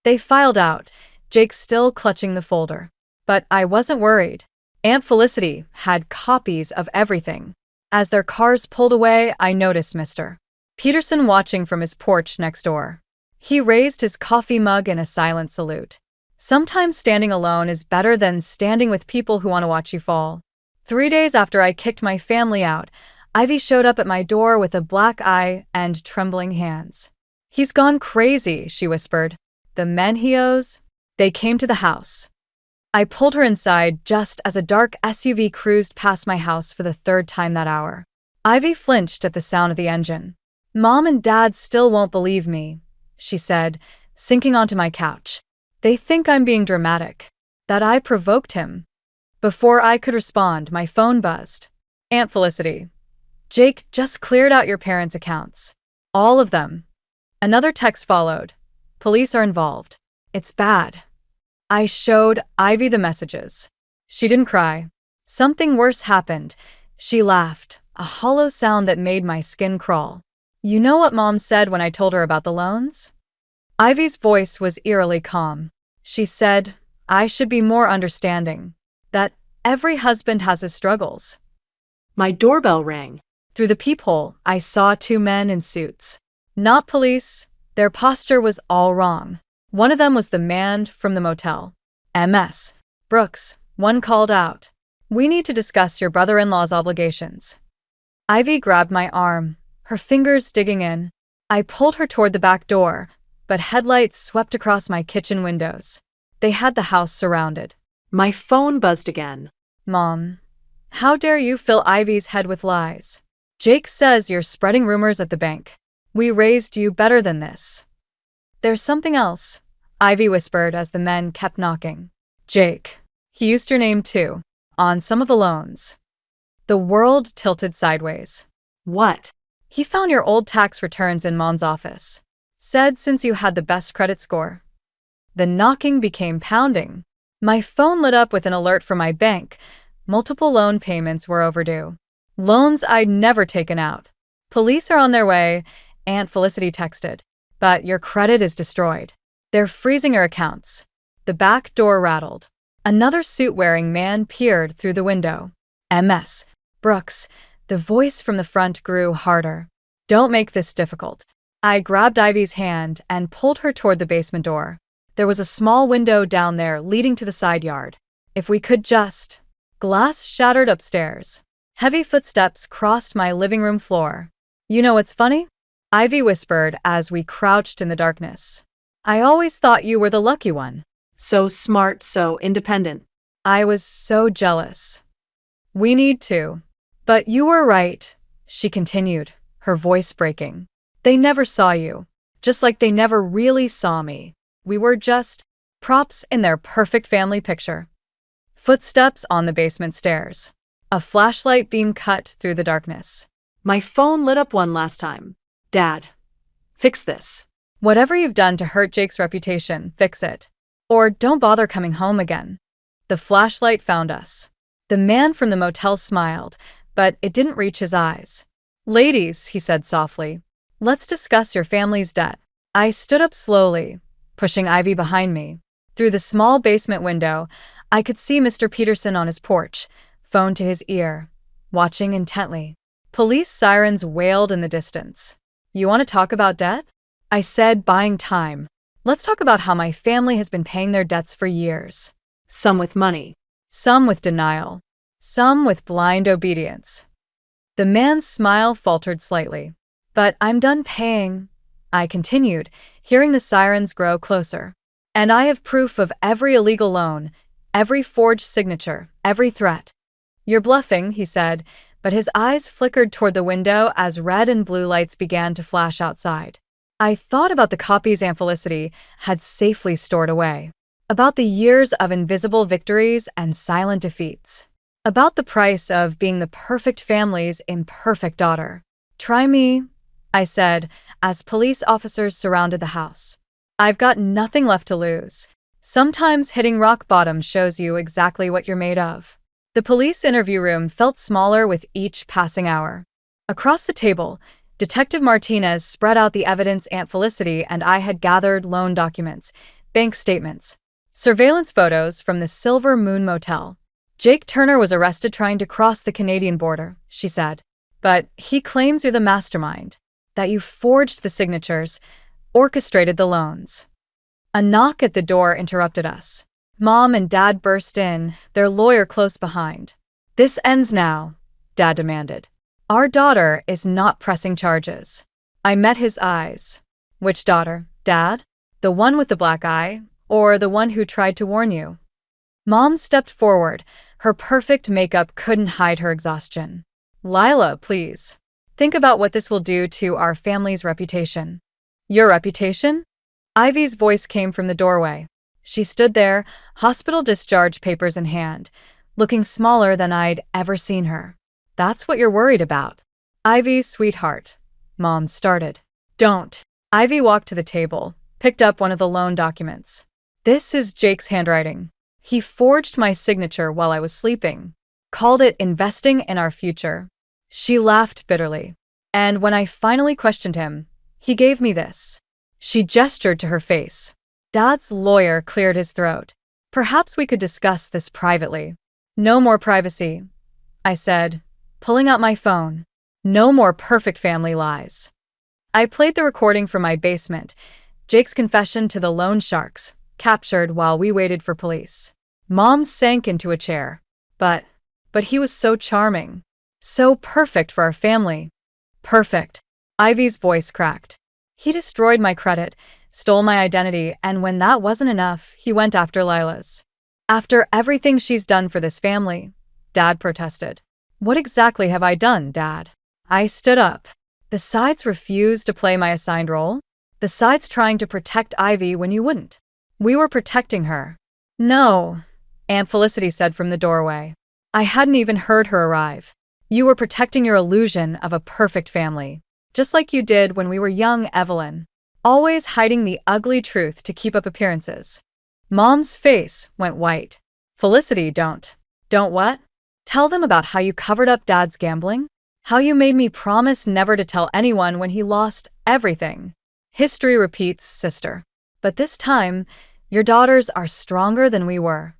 They filed out, Jake still clutching the folder. But I wasn't worried. Aunt Felicity had copies of everything. As their cars pulled away, I noticed Mr. Peterson watching from his porch next door. He raised his coffee mug in a silent salute. Sometimes standing alone is better than standing with people who want to watch you fall. 3 days after I kicked my family out, Ivy showed up at my door with a black eye and trembling hands. He's gone crazy, she whispered. The men he owes? They came to the house. I pulled her inside just as a dark SUV cruised past my house for the 3rd time that hour. Ivy flinched at the sound of the engine. Mom and Dad still won't believe me, she said, sinking onto my couch. They think I'm being dramatic, that I provoked him. Before I could respond, my phone buzzed. Aunt Felicity. Jake just cleared out your parents' accounts. All of them. Another text followed. Police are involved. It's bad. I showed Ivy the messages. She didn't cry. Something worse happened. She laughed, a hollow sound that made my skin crawl. You know what Mom said when I told her about the loans? Ivy's voice was eerily calm. She said, I should be more understanding. That every husband has his struggles. My doorbell rang. Through the peephole, I saw 2 men in suits. Not police. Their posture was all wrong. One of them was the man from the motel. MS. Brooks, one called out. We need to discuss your brother-in-law's obligations. Ivy grabbed my arm, her fingers digging in. I pulled her toward the back door, but headlights swept across my kitchen windows. They had the house surrounded. My phone buzzed again. Mom, how dare you fill Ivy's head with lies? Jake says you're spreading rumors at the bank. We raised you better than this. There's something else, Ivy whispered as the men kept knocking. Jake. He used your name too, on some of the loans. The world tilted sideways. What? He found your old tax returns in Mom's office. Said since you had the best credit score. The knocking became pounding. My phone lit up with an alert from my bank. Multiple loan payments were overdue. Loans I'd never taken out. Police are on their way, Aunt Felicity texted. But your credit is destroyed. They're freezing your accounts. The back door rattled. Another suit-wearing man peered through the window. MS. Brooks. The voice from the front grew harder. Don't make this difficult. I grabbed Ivy's hand and pulled her toward the basement door. There was a small window down there leading to the side yard. If we could just... Glass shattered upstairs. Heavy footsteps crossed my living room floor. You know what's funny? Ivy whispered as we crouched in the darkness. I always thought you were the lucky one. So smart, so independent. I was so jealous. We need to. But you were right, she continued, her voice breaking. They never saw you, just like they never really saw me. We were just props in their perfect family picture. Footsteps on the basement stairs. A flashlight beam cut through the darkness. My phone lit up one last time. Dad, fix this. Whatever you've done to hurt Jake's reputation, fix it. Or don't bother coming home again. The flashlight found us. The man from the motel smiled, but it didn't reach his eyes. "Ladies," he said softly, "let's discuss your family's debt." I stood up slowly, pushing Ivy behind me. Through the small basement window, I could see Mr. Peterson on his porch, phone to his ear, watching intently. Police sirens wailed in the distance. "You want to talk about debt?" I said, buying time. "Let's talk about how my family has been paying their debts for years. Some with money. Some with denial. Some with blind obedience." The man's smile faltered slightly. "But I'm done paying," I continued, hearing the sirens grow closer. "And I have proof of every illegal loan, every forged signature, every threat." "You're bluffing," he said, but his eyes flickered toward the window as red and blue lights began to flash outside. I thought about the copies Aunt Felicity had safely stored away, about the years of invisible victories and silent defeats, about the price of being the perfect family's imperfect daughter. "Try me," I said, as police officers surrounded the house. "I've got nothing left to lose." Sometimes hitting rock bottom shows you exactly what you're made of. The police interview room felt smaller with each passing hour. Across the table, Detective Martinez spread out the evidence Aunt Felicity and I had gathered: loan documents, bank statements, surveillance photos from the Silver Moon Motel. "Jake Turner was arrested trying to cross the Canadian border," she said. "But he claims you're the mastermind, that you forged the signatures, orchestrated the loans." A knock at the door interrupted us. Mom and Dad burst in, their lawyer close behind. "This ends now," Dad demanded. "Our daughter is not pressing charges." I met his eyes. "Which daughter, Dad? The one with the black eye, or the one who tried to warn you?" Mom stepped forward. Her perfect makeup couldn't hide her exhaustion. "Lila, please. Think about what this will do to our family's reputation." "Your reputation?" Ivy's voice came from the doorway. She stood there, hospital discharge papers in hand, looking smaller than I'd ever seen her. "That's what you're worried about." "Ivy, sweetheart," Mom started. "Don't." Ivy walked to the table, picked up one of the loan documents. "This is Jake's handwriting. He forged my signature while I was sleeping. Called it investing in our future." She laughed bitterly. "And when I finally questioned him, he gave me this." She gestured to her face. Dad's lawyer cleared his throat. "Perhaps we could discuss this privately." "No more privacy," I said, pulling out my phone. "No more perfect family lies." I played the recording from my basement, Jake's confession to the loan sharks, captured while we waited for police. Mom sank into a chair. But he was so charming. So perfect for our family. Perfect. Ivy's voice cracked. He destroyed my credit, stole my identity, and when that wasn't enough, he went after Lila's. "After everything she's done for this family," Dad protested. "What exactly have I done, Dad?" I stood up. "Besides refuse to play my assigned role? Besides trying to protect Ivy when you wouldn't? We were protecting her." "No," Aunt Felicity said from the doorway. I hadn't even heard her arrive. "You were protecting your illusion of a perfect family. Just like you did when we were young, Evelyn. Always hiding the ugly truth to keep up appearances." Mom's face went white. "Felicity, don't." "Don't what?" "Tell them about how you covered up Dad's gambling? How you made me promise never to tell anyone when he lost everything. History repeats, sister. But this time, your daughters are stronger than we were."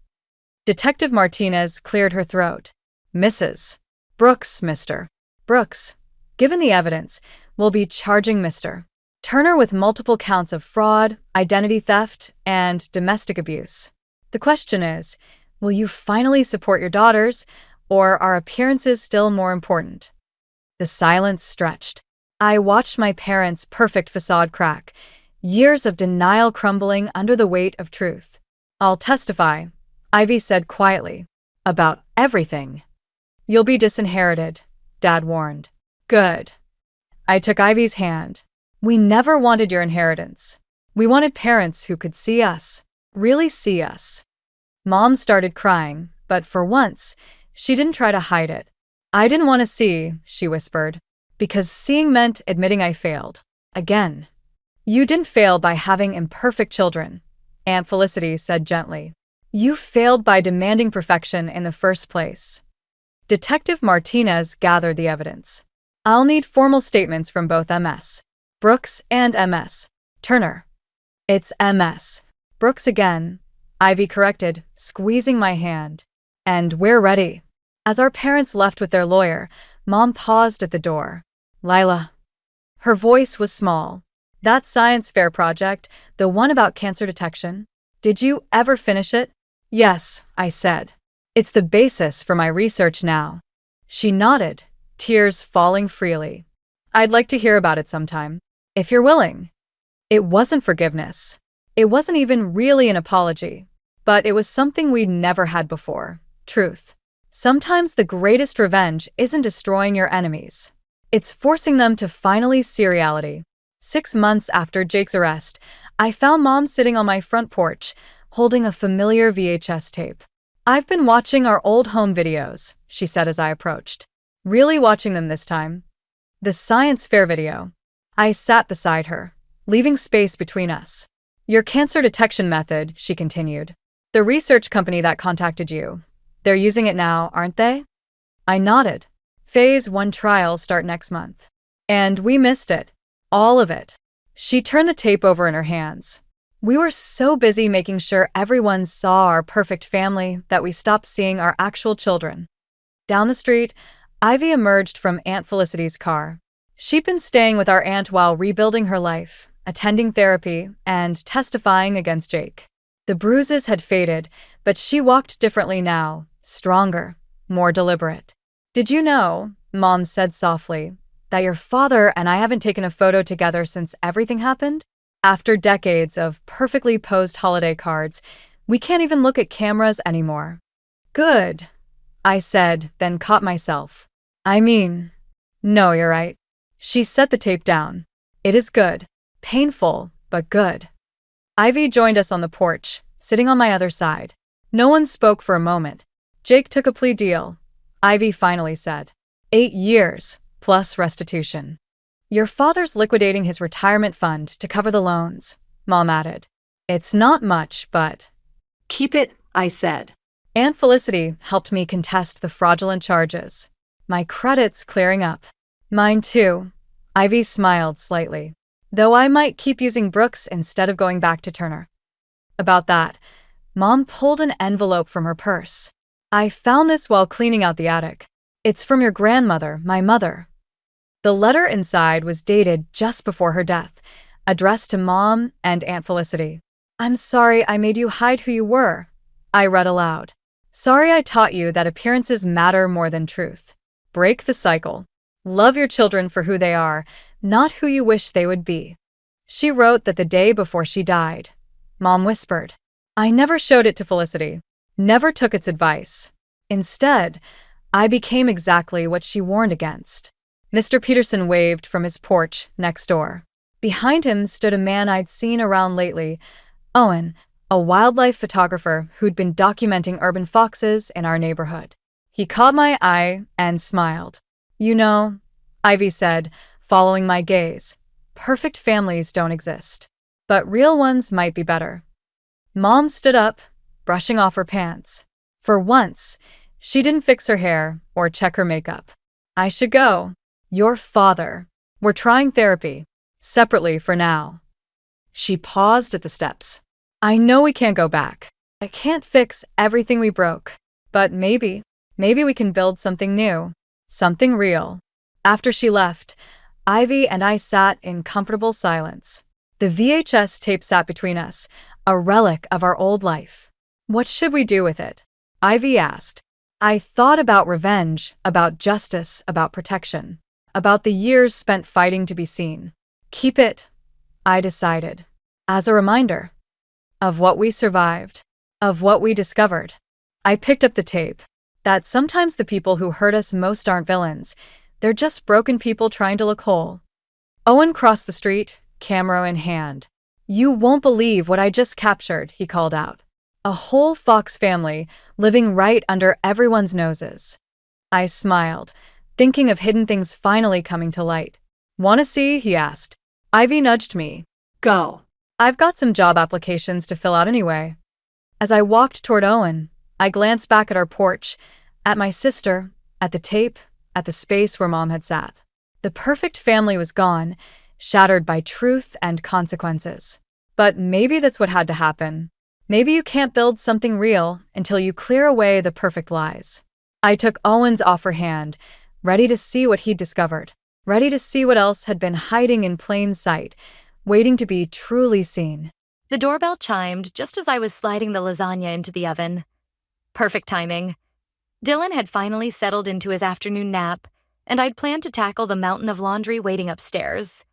Detective Martinez cleared her throat. "Mrs. Brooks, Mr. Brooks. Given the evidence, we'll be charging Mr. Turner with multiple counts of fraud, identity theft, and domestic abuse. The question is, will you finally support your daughters, or are appearances still more important?" The silence stretched. I watched my parents' perfect facade crack, years of denial crumbling under the weight of truth. "I'll testify," Ivy said quietly, "about everything." "You'll be disinherited," Dad warned. "Good." I took Ivy's hand. "We never wanted your inheritance. We wanted parents who could see us, really see us." Mom started crying, but for once, she didn't try to hide it. "I didn't want to see," she whispered, "because seeing meant admitting I failed. Again." "You didn't fail by having imperfect children," Aunt Felicity said gently. You failed by demanding perfection in the first place. Detective Martinez gathered the evidence. I'll need formal statements from both MS. Brooks and MS. Turner. It's MS. Brooks again, Ivy corrected, squeezing my hand. And we're ready. As our parents left with their lawyer, Mom paused at the door. Lila. Her voice was small. That science fair project, the one about cancer detection, did you ever finish it? Yes, I said. It's the basis for my research now. She nodded, tears falling freely. I'd like to hear about it sometime, if you're willing. It wasn't forgiveness. It wasn't even really an apology. But it was something we'd never had before. Truth. Sometimes the greatest revenge isn't destroying your enemies. It's forcing them to finally see reality. 6 months after Jake's arrest, I found Mom sitting on my front porch, holding a familiar VHS tape. I've been watching our old home videos, she said as I approached. Really watching them this time. The science fair video. I sat beside her, leaving space between us. Your cancer detection method, she continued. The research company that contacted you. They're using it now, aren't they? I nodded. Phase 1 trials start next month. And we missed it. All of it. She turned the tape over in her hands. We were so busy making sure everyone saw our perfect family that we stopped seeing our actual children. Down the street, Ivy emerged from Aunt Felicity's car. She'd been staying with our aunt while rebuilding her life, attending therapy, and testifying against Jake. The bruises had faded, but she walked differently now, stronger, more deliberate. Did you know, Mom said softly, that your father and I haven't taken a photo together since everything happened? After decades of perfectly posed holiday cards, we can't even look at cameras anymore. Good, I said, then caught myself. No, you're right. She set the tape down. It is good. Painful, but good. Ivy joined us on the porch, sitting on my other side. No one spoke for a moment. Jake took a plea deal, Ivy finally said. 8 years, plus restitution. Your father's liquidating his retirement fund to cover the loans, Mom added. It's not much, but... Keep it, I said. Aunt Felicity helped me contest the fraudulent charges. My credit's clearing up. Mine too. Ivy smiled slightly. Though I might keep using Brooks instead of going back to Turner. About that, Mom pulled an envelope from her purse. I found this while cleaning out the attic. It's from your grandmother, my mother. The letter inside was dated just before her death, addressed to Mom and Aunt Felicity. I'm sorry I made you hide who you were, I read aloud. Sorry I taught you that appearances matter more than truth. Break the cycle. Love your children for who they are, not who you wish they would be. She wrote that the day before she died. Mom whispered. I never showed it to Felicity, never took its advice. Instead, I became exactly what she warned against. Mr. Peterson waved from his porch next door. Behind him stood a man I'd seen around lately, Owen, a wildlife photographer who'd been documenting urban foxes in our neighborhood. He caught my eye and smiled. You know, Ivy said, following my gaze, perfect families don't exist, but real ones might be better. Mom stood up, brushing off her pants. For once, she didn't fix her hair or check her makeup. I should go. Your father. We're trying therapy. Separately for now. She paused at the steps. I know we can't go back. I can't fix everything we broke. But maybe we can build something new. Something real. After she left, Ivy and I sat in comfortable silence. The VHS tape sat between us, a relic of our old life. What should we do with it? Ivy asked. I thought about revenge, about justice, about protection. About the years spent fighting to be seen. Keep it, I decided, as a reminder of what we survived, of what we discovered. I picked up the tape, that sometimes the people who hurt us most aren't villains, they're just broken people trying to look whole. Owen crossed the street, camera in hand. You won't believe what I just captured, he called out. A whole fox family living right under everyone's noses. I smiled, thinking of hidden things finally coming to light. Want to see? He asked. Ivy nudged me. Go. I've got some job applications to fill out anyway. As I walked toward Owen, I glanced back at our porch, at my sister, at the tape, at the space where Mom had sat. The perfect family was gone, shattered by truth and consequences. But maybe that's what had to happen. Maybe you can't build something real until you clear away the perfect lies. I took Owen's offer hand, ready to see what he'd discovered, ready to see what else had been hiding in plain sight, waiting to be truly seen. The doorbell chimed just as I was sliding the lasagna into the oven. Perfect timing. Dylan had finally settled into his afternoon nap, and I'd planned to tackle the mountain of laundry waiting upstairs.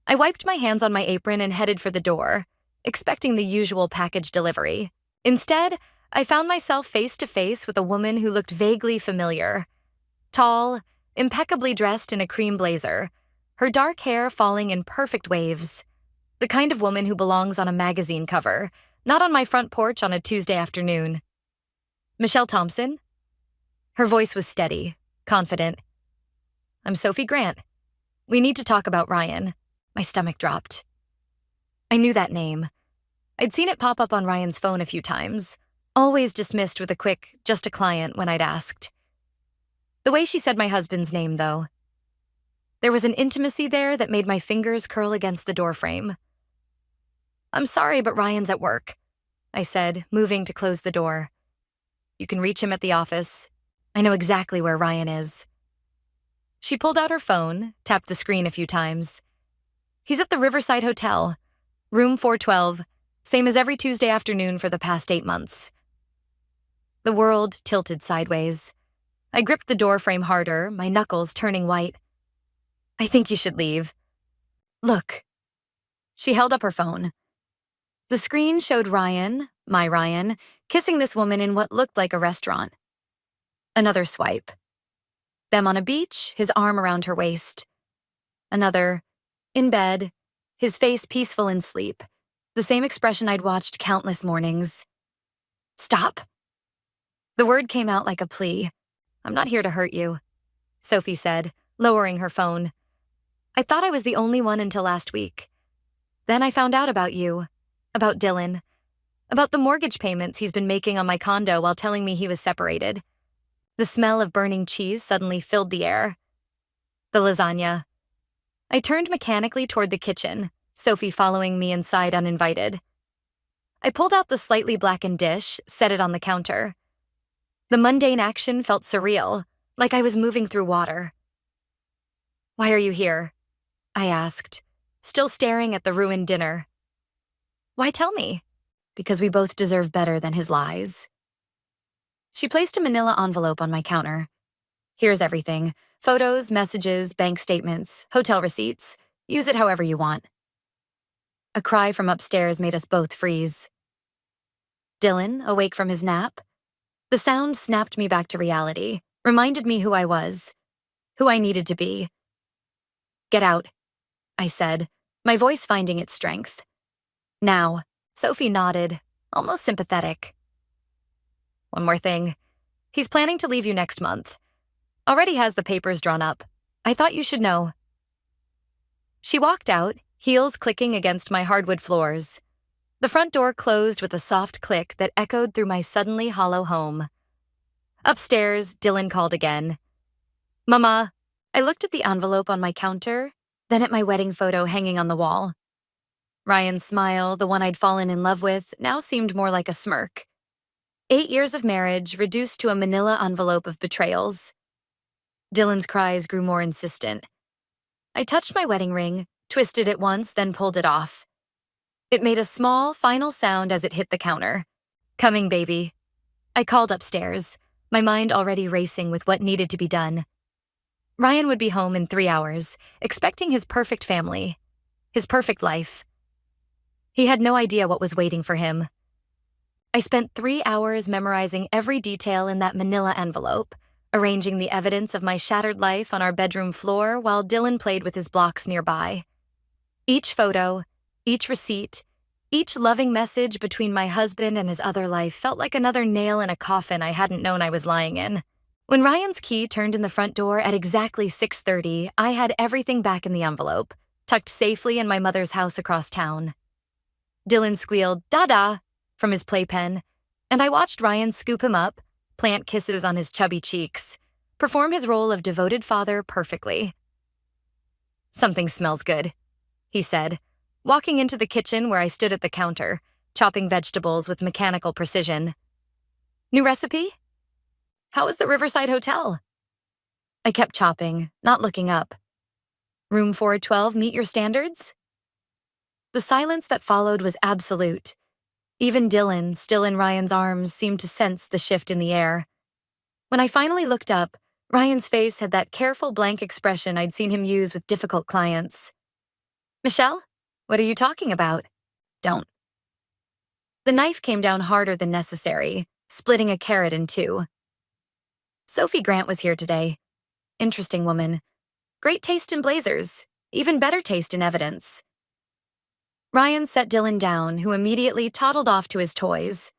I wiped my hands on my apron and headed for the door, expecting the usual package delivery. Instead, I found myself face to face with a woman who looked vaguely familiar. Tall, impeccably dressed in a cream blazer, her dark hair falling in perfect waves. The kind of woman who belongs on a magazine cover, not on my front porch on a Tuesday afternoon. Michelle Thompson? Her voice was steady, confident. I'm Sophie Grant. We need to talk about Ryan. My stomach dropped. I knew that name. I'd seen it pop up on Ryan's phone a few times, always dismissed with a quick, just a client when I'd asked. The way she said my husband's name, though. There was an intimacy there that made my fingers curl against the doorframe. I'm sorry, but Ryan's at work, I said, moving to close the door. You can reach him at the office. I know exactly where Ryan is. She pulled out her phone, tapped the screen a few times. He's at the Riverside Hotel, room 412, same as every Tuesday afternoon for the past 8 months. The world tilted sideways. I gripped the doorframe harder, my knuckles turning white. I think you should leave. Look. She held up her phone. The screen showed Ryan, my Ryan, kissing this woman in what looked like a restaurant. Another swipe. Them on a beach, his arm around her waist. Another, in bed, his face peaceful in sleep, the same expression I'd watched countless mornings. Stop. The word came out like a plea. I'm not here to hurt you, Sophie said, lowering her phone. I thought I was the only one until last week. Then I found out about you, about Dylan, about the mortgage payments he's been making on my condo while telling me he was separated. The smell of burning cheese suddenly filled the air. The lasagna. I turned mechanically toward the kitchen, Sophie following me inside uninvited. I pulled out the slightly blackened dish, set it on the counter. The mundane action felt surreal, like I was moving through water. Why are you here? I asked, still staring at the ruined dinner. Why tell me? Because we both deserve better than his lies. She placed a manila envelope on my counter. Here's everything. Photos, messages, bank statements, hotel receipts. Use it however you want. A cry from upstairs made us both freeze. Dylan, awake from his nap? The sound snapped me back to reality, reminded me who I was, who I needed to be. Get out, I said, my voice finding its strength. Now, Sophie nodded, almost sympathetic. One more thing. He's planning to leave you next month. Already has the papers drawn up. I thought you should know. She walked out, heels clicking against my hardwood floors. The front door closed with a soft click that echoed through my suddenly hollow home. Upstairs, Dylan called again. Mama. I looked at the envelope on my counter, then at my wedding photo hanging on the wall. Ryan's smile, the one I'd fallen in love with, now seemed more like a smirk. 8 years of marriage reduced to a manila envelope of betrayals. Dylan's cries grew more insistent. I touched my wedding ring, twisted it once, then pulled it off. It made a small, final sound as it hit the counter. Coming, baby. I called upstairs, my mind already racing with what needed to be done. Ryan would be home in 3 hours, expecting his perfect family, his perfect life. He had no idea what was waiting for him. I spent 3 hours memorizing every detail in that manila envelope, arranging the evidence of my shattered life on our bedroom floor while Dylan played with his blocks nearby. Each photo, each receipt, each loving message between my husband and his other life felt like another nail in a coffin I hadn't known I was lying in. When Ryan's key turned in the front door at exactly 6:30, I had everything back in the envelope, tucked safely in my mother's house across town. Dylan squealed, "Da-da," from his playpen, and I watched Ryan scoop him up, plant kisses on his chubby cheeks, perform his role of devoted father perfectly. "Something smells good," he said, walking into the kitchen where I stood at the counter, chopping vegetables with mechanical precision. "New recipe? How was the Riverside Hotel?" I kept chopping, not looking up. "Room 412 meet your standards?" The silence that followed was absolute. Even Dylan, still in Ryan's arms, seemed to sense the shift in the air. When I finally looked up, Ryan's face had that careful blank expression I'd seen him use with difficult clients. "Michelle, what are you talking about?" "Don't." The knife came down harder than necessary, splitting a carrot in two. "Sophie Grant was here today. Interesting woman. Great taste in blazers, even better taste in evidence." Ryan set Dylan down, who immediately toddled off to his toys.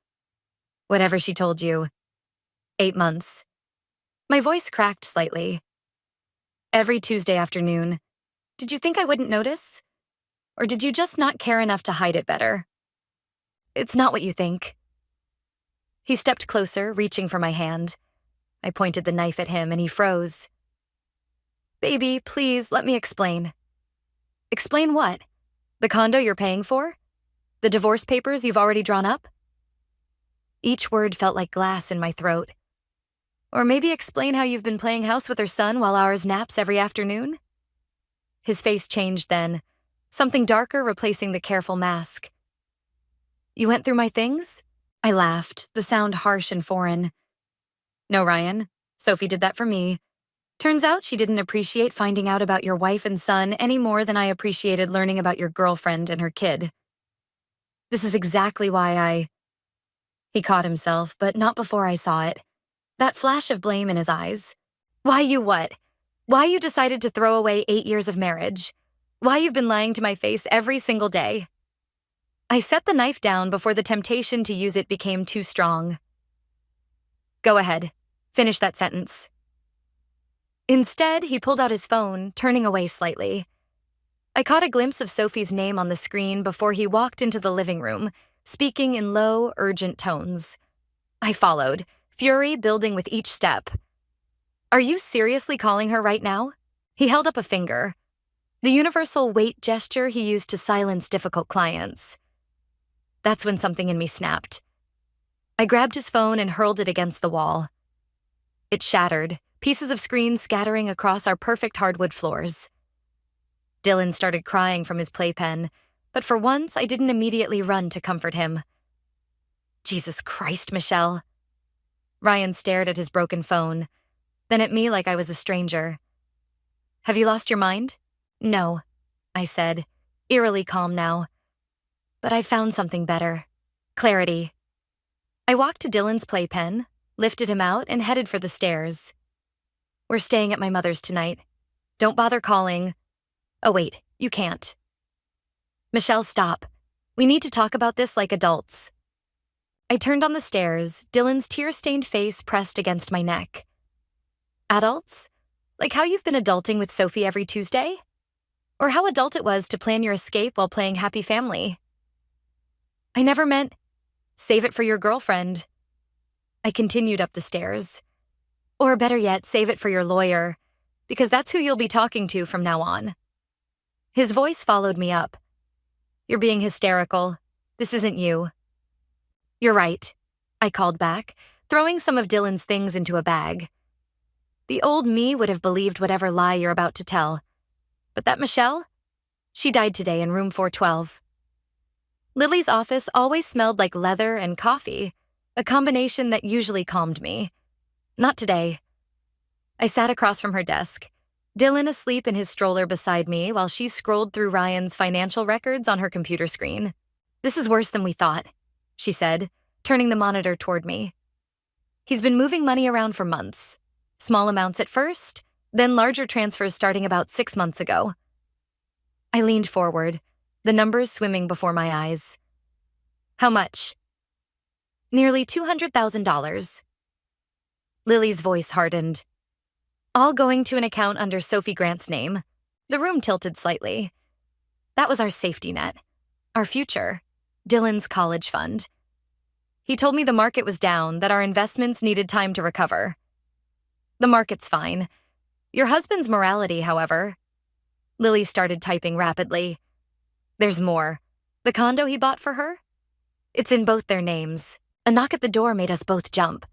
"Whatever she told you." 8 months. My voice cracked slightly. "Every Tuesday afternoon. Did you think I wouldn't notice? Or did you just not care enough to hide it better?" "It's not what you think." He stepped closer, reaching for my hand. I pointed the knife at him and he froze. "Baby, please, let me explain." "Explain what? The condo you're paying for? The divorce papers you've already drawn up?" Each word felt like glass in my throat. "Or maybe explain how you've been playing house with her son while ours naps every afternoon?" His face changed then, something darker replacing the careful mask. "You went through my things?" I laughed, the sound harsh and foreign. "No, Ryan. Sophie did that for me. Turns out she didn't appreciate finding out about your wife and son any more than I appreciated learning about your girlfriend and her kid. This is exactly why I—" He caught himself, but not before I saw it. That flash of blame in his eyes. "Why you what? Why you decided to throw away 8 years of marriage? Why you've been lying to my face every single day?" I set the knife down before the temptation to use it became too strong. "Go ahead. Finish that sentence." Instead, he pulled out his phone, turning away slightly. I caught a glimpse of Sophie's name on the screen before he walked into the living room, speaking in low, urgent tones. I followed, fury building with each step. "Are you seriously calling her right now?" He held up a finger, the universal wait gesture he used to silence difficult clients. That's when something in me snapped. I grabbed his phone and hurled it against the wall. It shattered, pieces of screen scattering across our perfect hardwood floors. Dylan started crying from his playpen, but for once I didn't immediately run to comfort him. "Jesus Christ, Michelle." Ryan stared at his broken phone, then at me like I was a stranger. "Have you lost your mind?" "No," I said, eerily calm now. "But I found something better. Clarity." I walked to Dylan's playpen, lifted him out, and headed for the stairs. "We're staying at my mother's tonight. Don't bother calling." "Oh wait, you can't." "Michelle, stop. We need to talk about this like adults." I turned on the stairs, Dylan's tear-stained face pressed against my neck. "Adults? Like how you've been adulting with Sophie every Tuesday? Or how adult it was to plan your escape while playing Happy Family?" "I never meant—" "Save it for your girlfriend." I continued up the stairs. "Or better yet, save it for your lawyer, because that's who you'll be talking to from now on." His voice followed me up. "You're being hysterical. This isn't you." "You're right," I called back, throwing some of Dylan's things into a bag. The old me would have believed whatever lie you're about to tell. But that Michelle? She died today in room 412. Lily's office always smelled like leather and coffee, a combination that usually calmed me. Not today. I sat across from her desk, Dylan asleep in his stroller beside me while she scrolled through Ryan's financial records on her computer screen. "This is worse than we thought," she said, turning the monitor toward me. "He's been moving money around for months. Small amounts at first, then larger transfers starting about 6 months ago." I leaned forward, the numbers swimming before my eyes. "How much?" "Nearly $200,000. Lily's voice hardened. "All going to an account under Sophie Grant's name." The room tilted slightly. "That was our safety net. Our future. Dylan's college fund. He told me the market was down, that our investments needed time to recover. The market's fine. Your husband's morality, however. Lily started typing rapidly. There's more. The condo he bought for her? It's in both their names. A knock at the door made us both jump.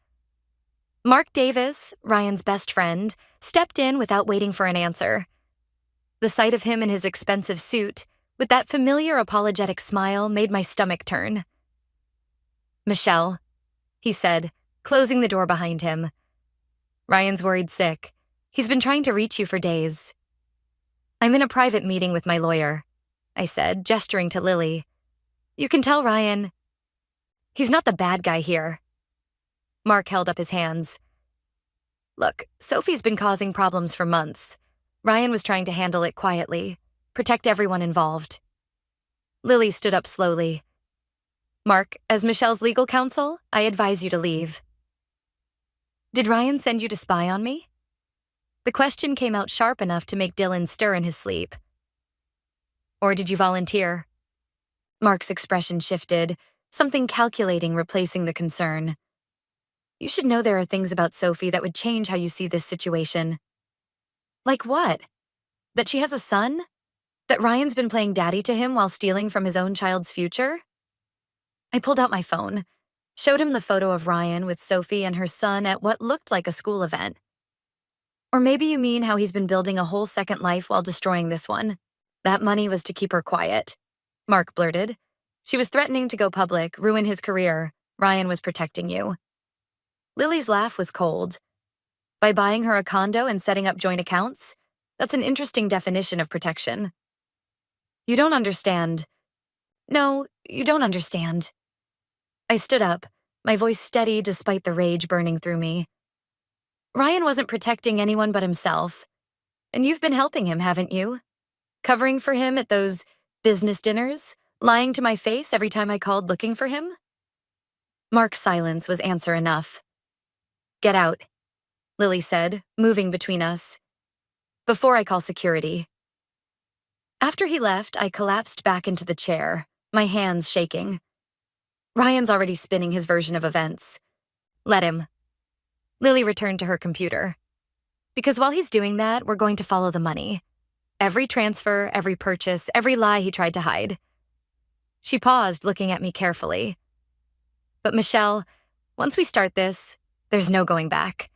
Mark Davis, Ryan's best friend, stepped in without waiting for an answer. The sight of him in his expensive suit, with that familiar apologetic smile, made my stomach turn. Michelle, he said, closing the door behind him. Ryan's worried sick. He's been trying to reach you for days. I'm in a private meeting with my lawyer, I said, gesturing to Lily. You can tell Ryan. He's not the bad guy here. Mark held up his hands. Look, Sophie's been causing problems for months. Ryan was trying to handle it quietly, protect everyone involved. Lily stood up slowly. Mark, as Michelle's legal counsel, I advise you to leave. Did Ryan send you to spy on me? The question came out sharp enough to make Dylan stir in his sleep. Or did you volunteer? Mark's expression shifted, something calculating replacing the concern. You should know there are things about Sophie that would change how you see this situation. Like what? That she has a son? That Ryan's been playing daddy to him while stealing from his own child's future? I pulled out my phone, showed him the photo of Ryan with Sophie and her son at what looked like a school event. Or maybe you mean how he's been building a whole second life while destroying this one. That money was to keep her quiet. Mark blurted. She was threatening to go public, ruin his career. Ryan was protecting you. Lily's laugh was cold. By buying her a condo and setting up joint accounts? That's an interesting definition of protection. You don't understand. No, you don't understand. I stood up, my voice steady despite the rage burning through me. Ryan wasn't protecting anyone but himself. And you've been helping him, haven't you? Covering for him at those business dinners? Lying to my face every time I called looking for him? Mark's silence was answer enough. Get out, Lily said, moving between us. Before I call security. After he left, I collapsed back into the chair, my hands shaking. Ryan's already spinning his version of events. Let him. Lily returned to her computer. Because while he's doing that, we're going to follow the money. Every transfer, every purchase, every lie he tried to hide. She paused, looking at me carefully. But Michelle, once we start this, there's no going back.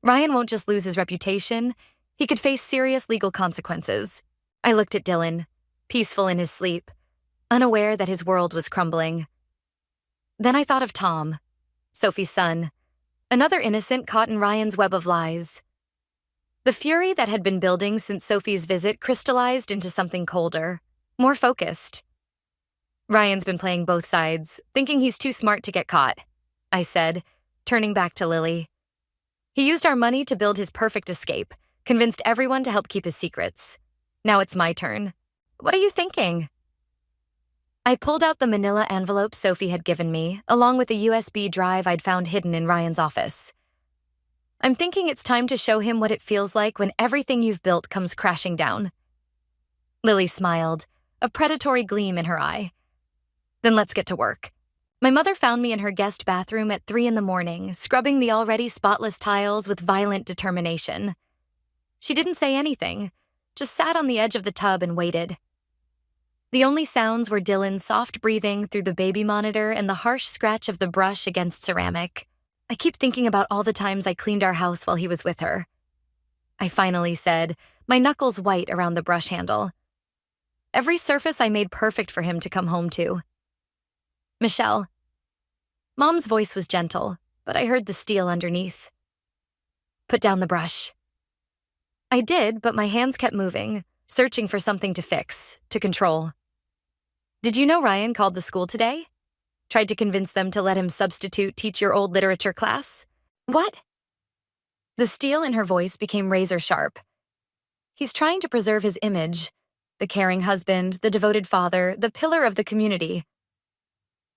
Ryan won't just lose his reputation. He could face serious legal consequences. I looked at Dylan, peaceful in his sleep, unaware that his world was crumbling. Then I thought of Tham, Sophie's son, another innocent caught in Ryan's web of lies. The fury that had been building since Sophie's visit crystallized into something colder, more focused. Ryan's been playing both sides, thinking he's too smart to get caught, I said, turning back to Lily. He used our money to build his perfect escape, convinced everyone to help keep his secrets. Now it's my turn. What are you thinking? I pulled out the manila envelope Sophie had given me, along with a USB drive I'd found hidden in Ryan's office. I'm thinking it's time to show him what it feels like when everything you've built comes crashing down. Lily smiled, a predatory gleam in her eye. Then let's get to work. My mother found me in her guest bathroom at 3 a.m, scrubbing the already spotless tiles with violent determination. She didn't say anything, just sat on the edge of the tub and waited. The only sounds were Dylan's soft breathing through the baby monitor and the harsh scratch of the brush against ceramic. I keep thinking about all the times I cleaned our house while he was with her. I finally said, my knuckles white around the brush handle. Every surface I made perfect for him to come home to. Michelle. Mom's voice was gentle, but I heard the steel underneath. Put down the brush. I did, but my hands kept moving, searching for something to fix, to control. Did you know Ryan called the school today? Tried to convince them to let him substitute teach your old literature class? What? The steel in her voice became razor sharp. He's trying to preserve his image, the caring husband, the devoted father, the pillar of the community.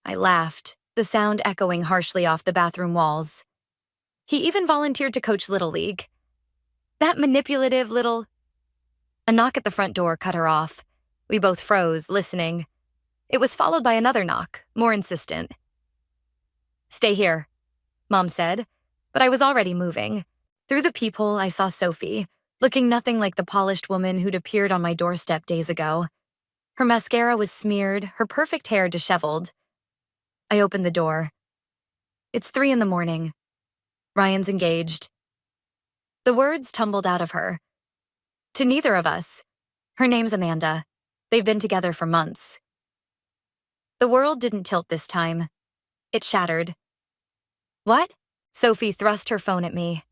I laughed, the sound echoing harshly off the bathroom walls. He even volunteered to coach Little League. That manipulative little... A knock at the front door cut her off. We both froze, listening. It was followed by another knock, more insistent. "Stay here," Mom said, but I was already moving. Through the peephole, I saw Sophie, looking nothing like the polished woman who'd appeared on my doorstep days ago. Her mascara was smeared, her perfect hair disheveled. I opened the door. "It's 3 in the morning. Ryan's engaged." The words tumbled out of her. "To neither of us. Her name's Amanda. They've been together for months." The world didn't tilt this time. It shattered. "What?" Sophie thrust her phone at me.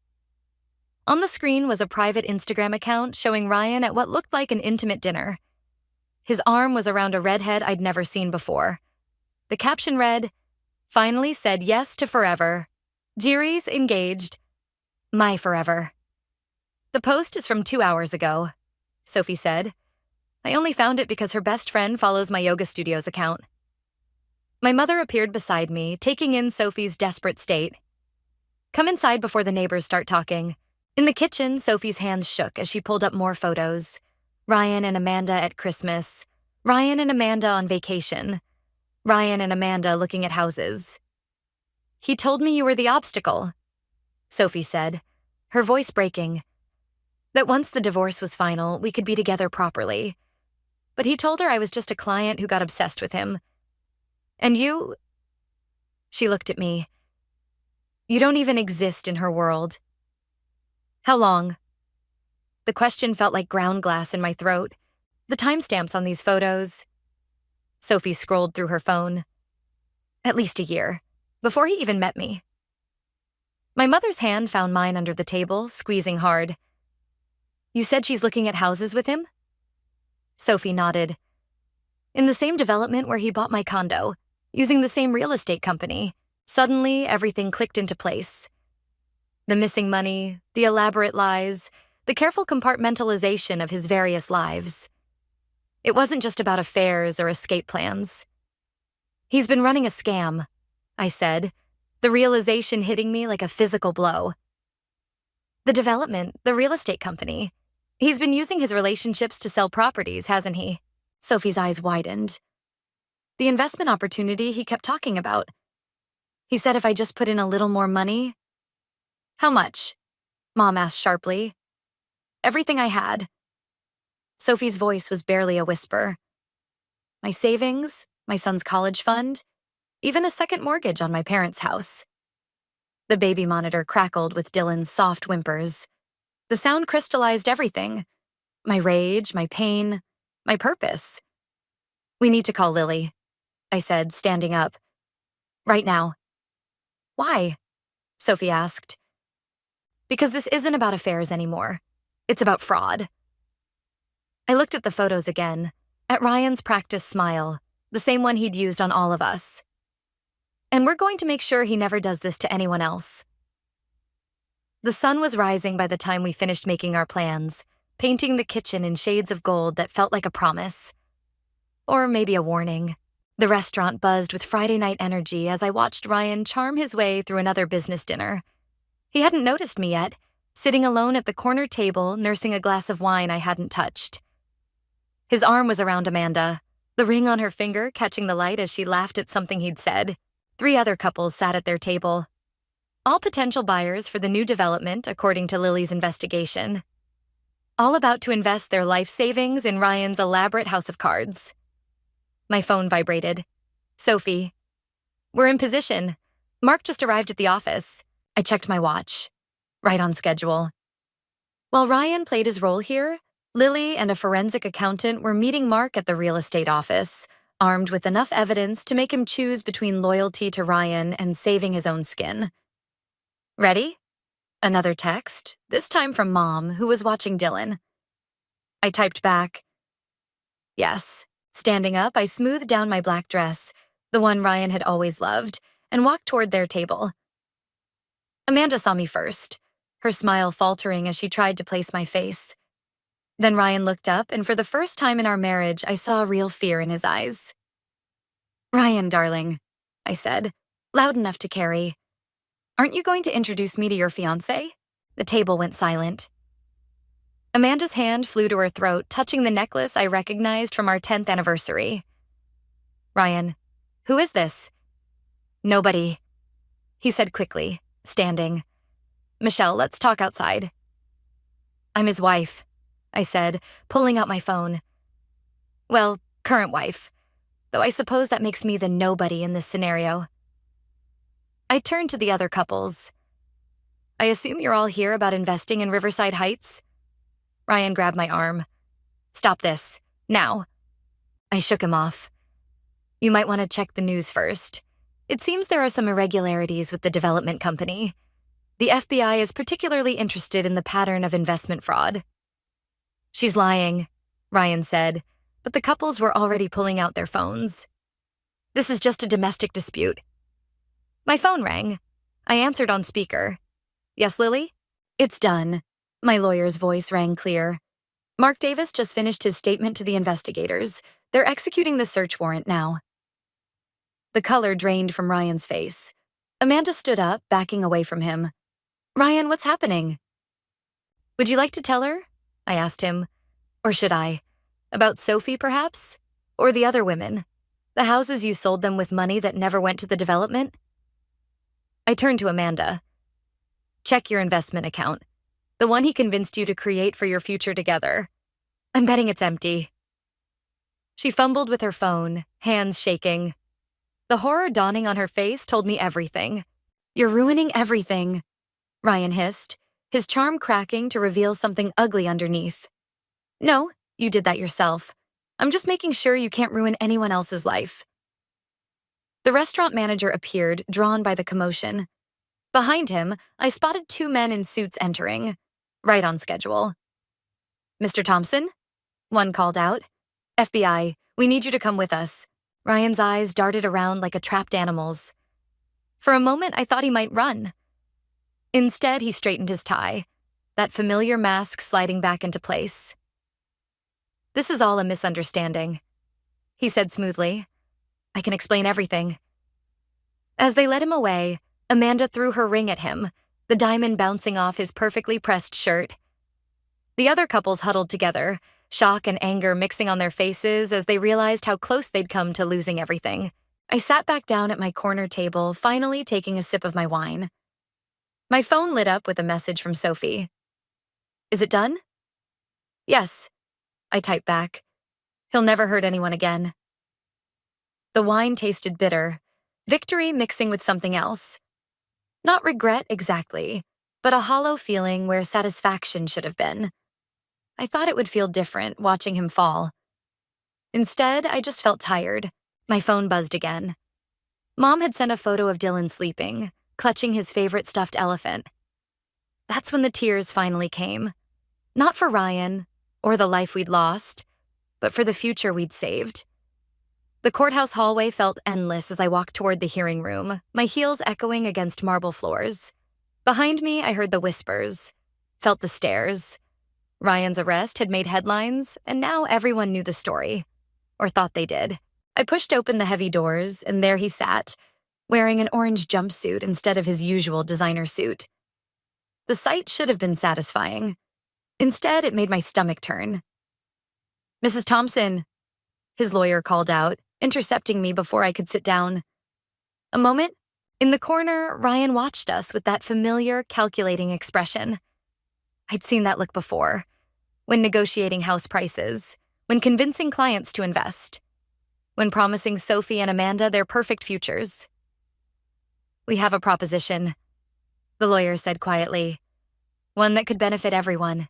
On the screen was a private Instagram account showing Ryan at what looked like an intimate dinner. His arm was around a redhead I'd never seen before. The caption read, "Finally said yes to forever. Jiri's engaged. My forever." "The post is from 2 hours ago," Sophie said. "I only found it because her best friend follows my yoga studio's account." My mother appeared beside me, taking in Sophie's desperate state. "Come inside before the neighbors start talking." In the kitchen, Sophie's hands shook as she pulled up more photos. Ryan and Amanda at Christmas. Ryan and Amanda on vacation. Ryan and Amanda looking at houses. "He told me you were the obstacle," Sophie said, her voice breaking. "That once the divorce was final, we could be together properly. But he told her I was just a client who got obsessed with him. And you..." She looked at me. "You don't even exist in her world." "How long?" The question felt like ground glass in my throat. The timestamps on these photos. Sophie scrolled through her phone. "At least a year, before he even met me." My mother's hand found mine under the table, squeezing hard. "You said she's looking at houses with him?" Sophie nodded. "In the same development where he bought my condo, using the same real estate company." Suddenly, everything clicked into place. The missing money, the elaborate lies, the careful compartmentalization of his various lives. It wasn't just about affairs or escape plans. "He's been running a scam," I said, the realization hitting me like a physical blow. "The development, the real estate company. He's been using his relationships to sell properties, hasn't he?" Sophie's eyes widened. "The investment opportunity he kept talking about. He said if I just put in a little more money..." "How much?" Mom asked sharply. "Everything I had." Sophie's voice was barely a whisper. "My savings, my son's college fund, even a second mortgage on my parents' house." The baby monitor crackled with Dylan's soft whimpers. The sound crystallized everything. My rage, my pain, my purpose. "We need to call Lily," I said, standing up. "Right now." "Why?" Sophie asked. "Because this isn't about affairs anymore. It's about fraud." I looked at the photos again, at Ryan's practice smile, the same one he'd used on all of us. "And we're going to make sure he never does this to anyone else." The sun was rising by the time we finished making our plans, painting the kitchen in shades of gold that felt like a promise. Or maybe a warning. The restaurant buzzed with Friday night energy as I watched Ryan charm his way through another business dinner. He hadn't noticed me yet, sitting alone at the corner table, nursing a glass of wine I hadn't touched. His arm was around Amanda, the ring on her finger catching the light as she laughed at something he'd said. 3 other couples sat at their table. All potential buyers for the new development, according to Lily's investigation. All about to invest their life savings in Ryan's elaborate house of cards. My phone vibrated. "Sophie." "We're in position. Mark just arrived at the office." I checked my watch. Right on schedule. While Ryan played his role here, Lily and a forensic accountant were meeting Mark at the real estate office, armed with enough evidence to make him choose between loyalty to Ryan and saving his own skin. "Ready?" Another text, this time from Mom, who was watching Dylan. I typed back, "Yes." Standing up, I smoothed down my black dress, the one Ryan had always loved, and walked toward their table. Amanda saw me first, her smile faltering as she tried to place my face. Then Ryan looked up, and for the first time in our marriage, I saw real fear in his eyes. "Ryan, darling," I said, loud enough to carry. "Aren't you going to introduce me to your fiancé?" The table went silent. Amanda's hand flew to her throat, touching the necklace I recognized from our 10th anniversary. Ryan, who is this? Nobody, he said quickly, standing. Michelle, let's talk outside. I'm his wife, I said, pulling out my phone. Well, current wife, though I suppose that makes me the nobody in this scenario. I turned to the other couples. I assume you're all here about investing in Riverside Heights? Ryan grabbed my arm. Stop this, now. I shook him off. You might want to check the news first. It seems there are some irregularities with the development company. The FBI is particularly interested in the pattern of investment fraud. She's lying, Ryan said, but the couples were already pulling out their phones. This is just a domestic dispute. My phone rang. I answered on speaker. Yes, Lily? It's done. My lawyer's voice rang clear. Mark Davis just finished his statement to the investigators. They're executing the search warrant now. The color drained from Ryan's face. Amanda stood up, backing away from him. Ryan, what's happening? Would you like to tell her? I asked him. Or should I? About Sophie, perhaps? Or the other women? The houses you sold them with money that never went to the development? I turned to Amanda. Check your investment account. The one he convinced you to create for your future together. I'm betting it's empty. She fumbled with her phone, hands shaking. The horror dawning on her face told me everything. You're ruining everything, Ryan hissed, his charm cracking to reveal something ugly underneath. No, you did that yourself. I'm just making sure you can't ruin anyone else's life. The restaurant manager appeared, drawn by the commotion. Behind him, I spotted 2 men in suits entering, right on schedule. Mr. Thompson? One called out. FBI, we need you to come with us. Ryan's eyes darted around like a trapped animal's. For a moment, I thought he might run. Instead, he straightened his tie, that familiar mask sliding back into place. This is all a misunderstanding, he said smoothly. I can explain everything. As they led him away, Amanda threw her ring at him, the diamond bouncing off his perfectly pressed shirt. The other couples huddled together, shock and anger mixing on their faces as they realized how close they'd come to losing everything. I sat back down at my corner table, finally taking a sip of my wine. My phone lit up with a message from Sophie. Is it done? Yes, I typed back. He'll never hurt anyone again. The wine tasted bitter, victory mixing with something else. Not regret exactly, but a hollow feeling where satisfaction should have been. I thought it would feel different watching him fall. Instead, I just felt tired. My phone buzzed again. Mom had sent a photo of Dylan sleeping, clutching his favorite stuffed elephant. That's when the tears finally came. Not for Ryan, or the life we'd lost, but for the future we'd saved. The courthouse hallway felt endless as I walked toward the hearing room, my heels echoing against marble floors. Behind me, I heard the whispers, felt the stares. Ryan's arrest had made headlines, and now everyone knew the story, or thought they did. I pushed open the heavy doors, and there he sat, wearing an orange jumpsuit instead of his usual designer suit. The sight should have been satisfying. Instead, it made my stomach turn. Mrs. Thompson, his lawyer called out, intercepting me before I could sit down. A moment, in the corner, Ryan watched us with that familiar, calculating expression. I'd seen that look before, when negotiating house prices, when convincing clients to invest, when promising Sophie and Amanda their perfect futures. We have a proposition, the lawyer said quietly, one that could benefit everyone.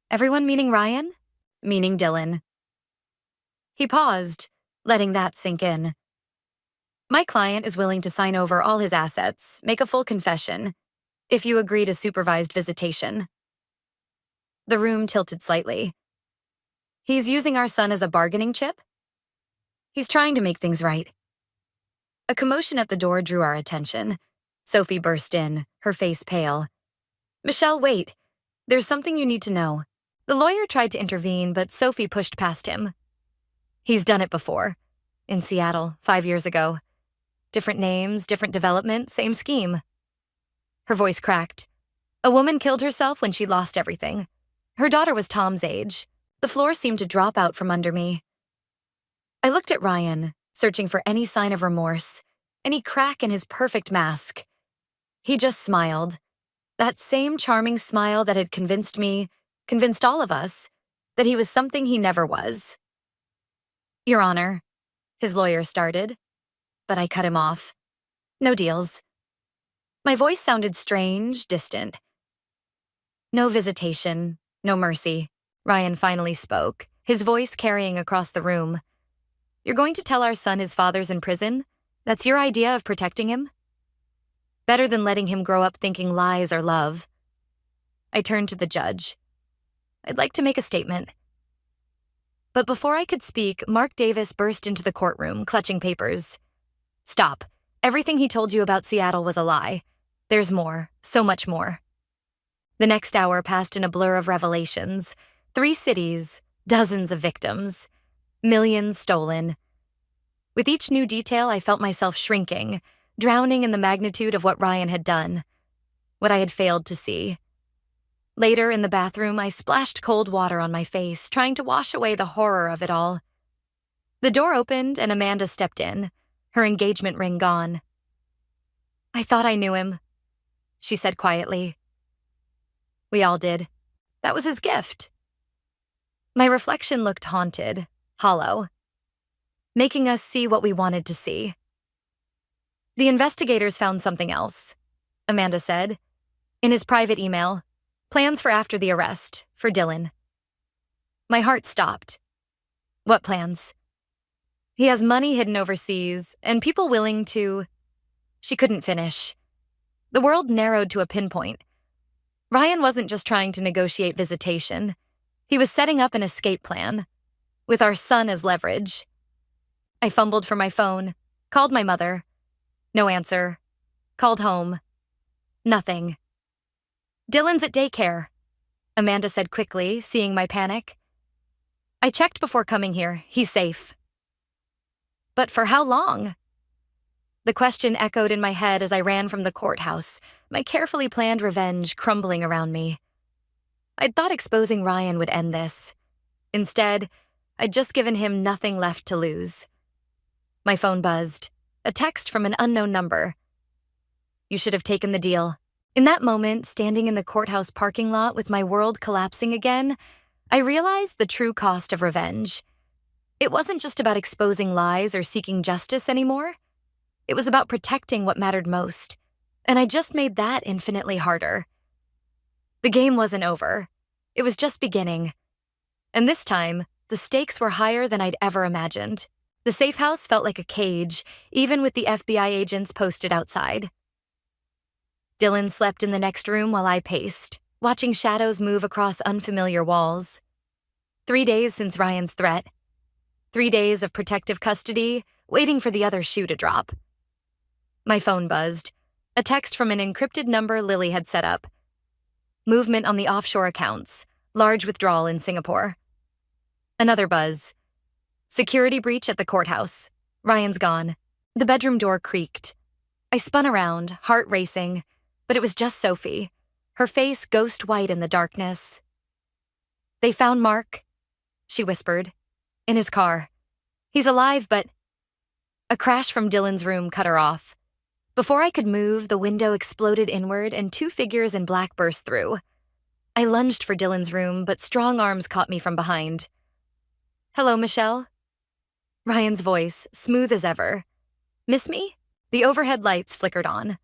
Everyone meaning Ryan? Meaning Dylan. He paused, letting that sink in. My client is willing to sign over all his assets, make a full confession, if you agree to supervised visitation. The room tilted slightly. He's using our son as a bargaining chip? He's trying to make things right. A commotion at the door drew our attention. Sophie burst in, her face pale. Michelle, wait. There's something you need to know. The lawyer tried to intervene, but Sophie pushed past him. He's done it before. In Seattle, 5 years ago. Different names, different development, same scheme. Her voice cracked. A woman killed herself when she lost everything. Her daughter was Tom's age. The floor seemed to drop out from under me. I looked at Ryan, searching for any sign of remorse, any crack in his perfect mask. He just smiled. That same charming smile that had convinced me, convinced all of us, that he was something he never was. Your Honor, his lawyer started, but I cut him off. No deals. My voice sounded strange, distant. No visitation, no mercy. Ryan finally spoke, his voice carrying across the room. You're going to tell our son his father's in prison? That's your idea of protecting him? Better than letting him grow up thinking lies are love. I turned to the judge. I'd like to make a statement. But before I could speak, Mark Davis burst into the courtroom, clutching papers. Stop. Everything he told you about Seattle was a lie. There's more, so much more. The next hour passed in a blur of revelations. 3 cities, dozens of victims, millions stolen. With each new detail, I felt myself shrinking, drowning in the magnitude of what Ryan had done, what I had failed to see. Later, in the bathroom, I splashed cold water on my face, trying to wash away the horror of it all. The door opened and Amanda stepped in, her engagement ring gone. I thought I knew him, she said quietly. We all did. That was his gift. My reflection looked haunted, hollow, making us see what we wanted to see. The investigators found something else, Amanda said. In his private email, plans for after the arrest, for Dylan. My heart stopped. What plans? He has money hidden overseas, and people willing to... She couldn't finish. The world narrowed to a pinpoint. Ryan wasn't just trying to negotiate visitation. He was setting up an escape plan, with our son as leverage. I fumbled for my phone, called my mother. No answer. Called home. Nothing. Dylan's at daycare, Amanda said quickly, seeing my panic. I checked before coming here. He's safe. But for how long? The question echoed in my head as I ran from the courthouse, my carefully planned revenge crumbling around me. I'd thought exposing Ryan would end this. Instead, I'd just given him nothing left to lose. My phone buzzed. A text from an unknown number. You should have taken the deal. In that moment, standing in the courthouse parking lot with my world collapsing again, I realized the true cost of revenge. It wasn't just about exposing lies or seeking justice anymore. It was about protecting what mattered most, and I just made that infinitely harder. The game wasn't over. It was just beginning. And this time, the stakes were higher than I'd ever imagined. The safe house felt like a cage, even with the FBI agents posted outside. Dylan slept in the next room while I paced, watching shadows move across unfamiliar walls. 3 days since Ryan's threat. 3 days of protective custody, waiting for the other shoe to drop. My phone buzzed. A text from an encrypted number Lily had set up. Movement on the offshore accounts. Large withdrawal in Singapore. Another buzz. Security breach at the courthouse. Ryan's gone. The bedroom door creaked. I spun around, heart racing, but it was just Sophie, her face ghost white in the darkness. They found Mark, she whispered, in his car. He's alive, but... A crash from Dylan's room cut her off. Before I could move, the window exploded inward and 2 figures in black burst through. I lunged for Dylan's room, but strong arms caught me from behind. Hello, Michelle? Ryan's voice, smooth as ever. Miss me? The overhead lights flickered on.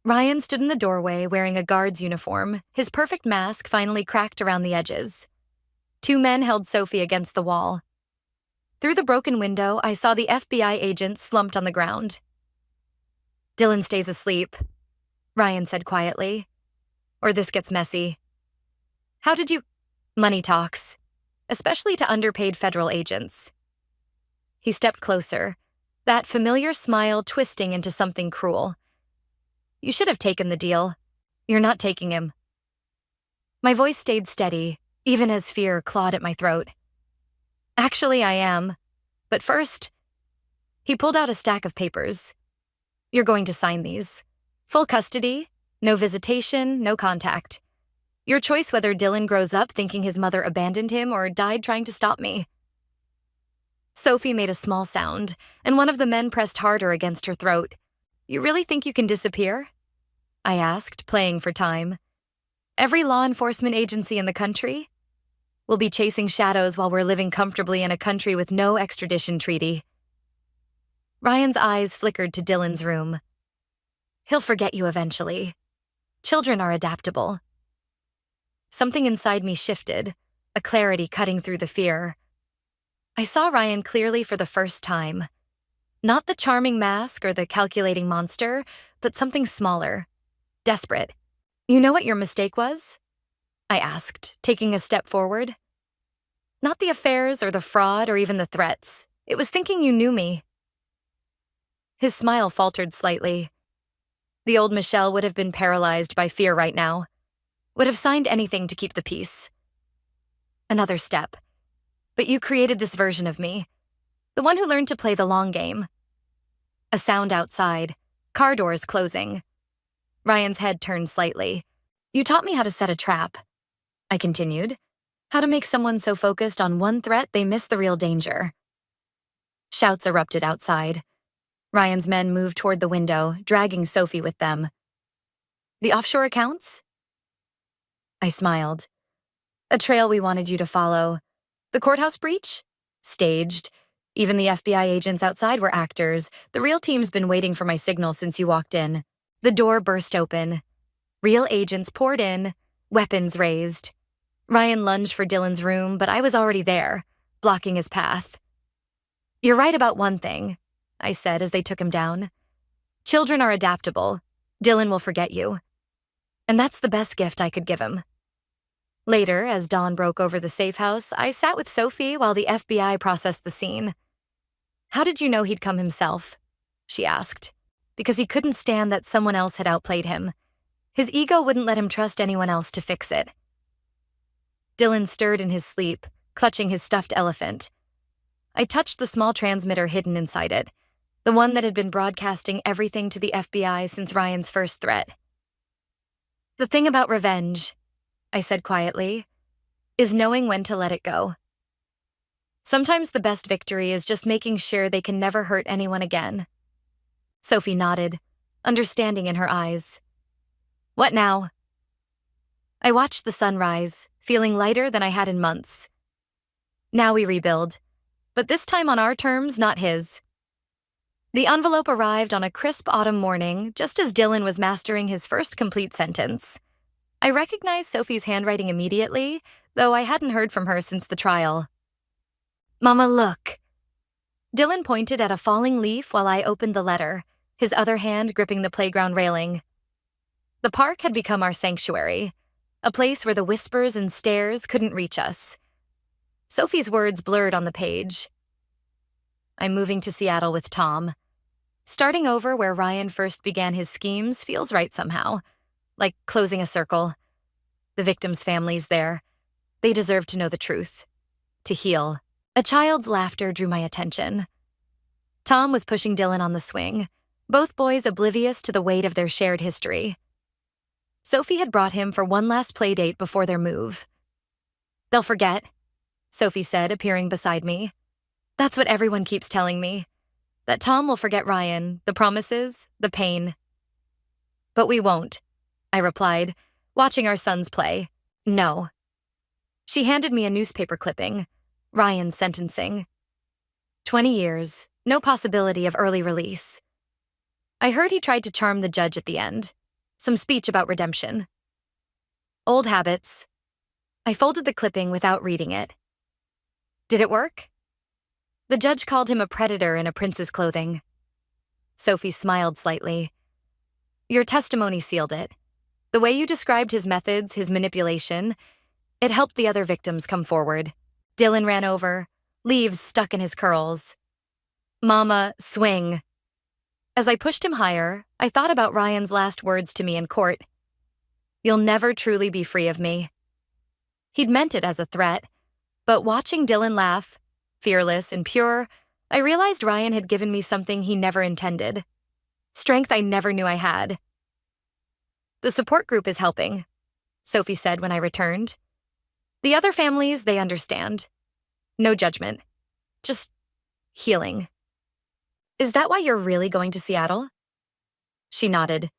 Ryan stood in the doorway wearing a guard's uniform, his perfect mask finally cracked around the edges. 2 men held Sophie against the wall. Through the broken window, I saw the FBI agent slumped on the ground. Dylan stays asleep, Ryan said quietly. Or this gets messy. How did you... Money talks, especially to underpaid federal agents. He stepped closer, that familiar smile twisting into something cruel. You should have taken the deal. You're not taking him. My voice stayed steady, even as fear clawed at my throat. Actually, I am. But first, he pulled out a stack of papers. You're going to sign these. Full custody, no visitation, no contact. Your choice whether Dylan grows up thinking his mother abandoned him or died trying to stop me. Sophie made a small sound, and one of the men pressed harder against her throat. You really think you can disappear? I asked, playing for time. Every law enforcement agency in the country? We'll be chasing shadows while we're living comfortably in a country with no extradition treaty. Ryan's eyes flickered to Dylan's room. He'll forget you eventually. Children are adaptable. Something inside me shifted, a clarity cutting through the fear. I saw Ryan clearly for the first time. Not the charming mask or the calculating monster, but something smaller, desperate. You know what your mistake was? I asked, taking a step forward. Not the affairs or the fraud or even the threats. It was thinking you knew me. His smile faltered slightly. The old Michelle would have been paralyzed by fear right now. Would have signed anything to keep the peace. Another step. But you created this version of me. The one who learned to play the long game. A sound outside. Car doors closing. Ryan's head turned slightly. You taught me how to set a trap. I continued. How to make someone so focused on one threat they miss the real danger. Shouts erupted outside. Ryan's men moved toward the window, dragging Sophie with them. The offshore accounts? I smiled. A trail we wanted you to follow. The courthouse breach? Staged. Even the FBI agents outside were actors. The real team's been waiting for my signal since you walked in. The door burst open. Real agents poured in, weapons raised. Ryan lunged for Dylan's room, but I was already there, blocking his path. You're right about one thing, I said as they took him down. Children are adaptable. Dylan will forget you. And that's the best gift I could give him. Later, as dawn broke over the safe house, I sat with Sophie while the FBI processed the scene. How did you know he'd come himself? She asked. Because he couldn't stand that someone else had outplayed him. His ego wouldn't let him trust anyone else to fix it. Dylan stirred in his sleep, clutching his stuffed elephant. I touched the small transmitter hidden inside it, the one that had been broadcasting everything to the FBI since Ryan's first threat. The thing about revenge, I said quietly, is knowing when to let it go. Sometimes the best victory is just making sure they can never hurt anyone again. Sophie nodded, understanding in her eyes. What now? I watched the sun rise, feeling lighter than I had in months. Now we rebuild, but this time on our terms, not his. The envelope arrived on a crisp autumn morning, just as Dylan was mastering his first complete sentence. I recognized Sophie's handwriting immediately, though I hadn't heard from her since the trial. Mama, look. Dylan pointed at a falling leaf while I opened the letter, his other hand gripping the playground railing. The park had become our sanctuary, a place where the whispers and stares couldn't reach us. Sophie's words blurred on the page. I'm moving to Seattle with Tom. Starting over where Ryan first began his schemes feels right somehow, like closing a circle. The victims' families there. They deserve to know the truth, to heal. A child's laughter drew my attention. Tom was pushing Dylan on the swing, both boys oblivious to the weight of their shared history. Sophie had brought him for one last play date before their move. They'll forget, Sophie said, appearing beside me. That's what everyone keeps telling me, that Tom will forget Ryan, the promises, the pain. But we won't, I replied, watching our sons play. No. She handed me a newspaper clipping, Ryan's sentencing. 20 years, no possibility of early release. I heard he tried to charm the judge at the end. Some speech about redemption. Old habits. I folded the clipping without reading it. Did it work? The judge called him a predator in a prince's clothing. Sophie smiled slightly. Your testimony sealed it. The way you described his methods, his manipulation, it helped the other victims come forward. Dylan ran over, leaves stuck in his curls. Mama, swing. As I pushed him higher, I thought about Ryan's last words to me in court. You'll never truly be free of me. He'd meant it as a threat, but watching Dylan laugh, fearless and pure, I realized Ryan had given me something he never intended. Strength I never knew I had. The support group is helping, Sophie said when I returned. The other families, they understand. No judgment. Just Healing. Is that why you're really going to Seattle? She nodded.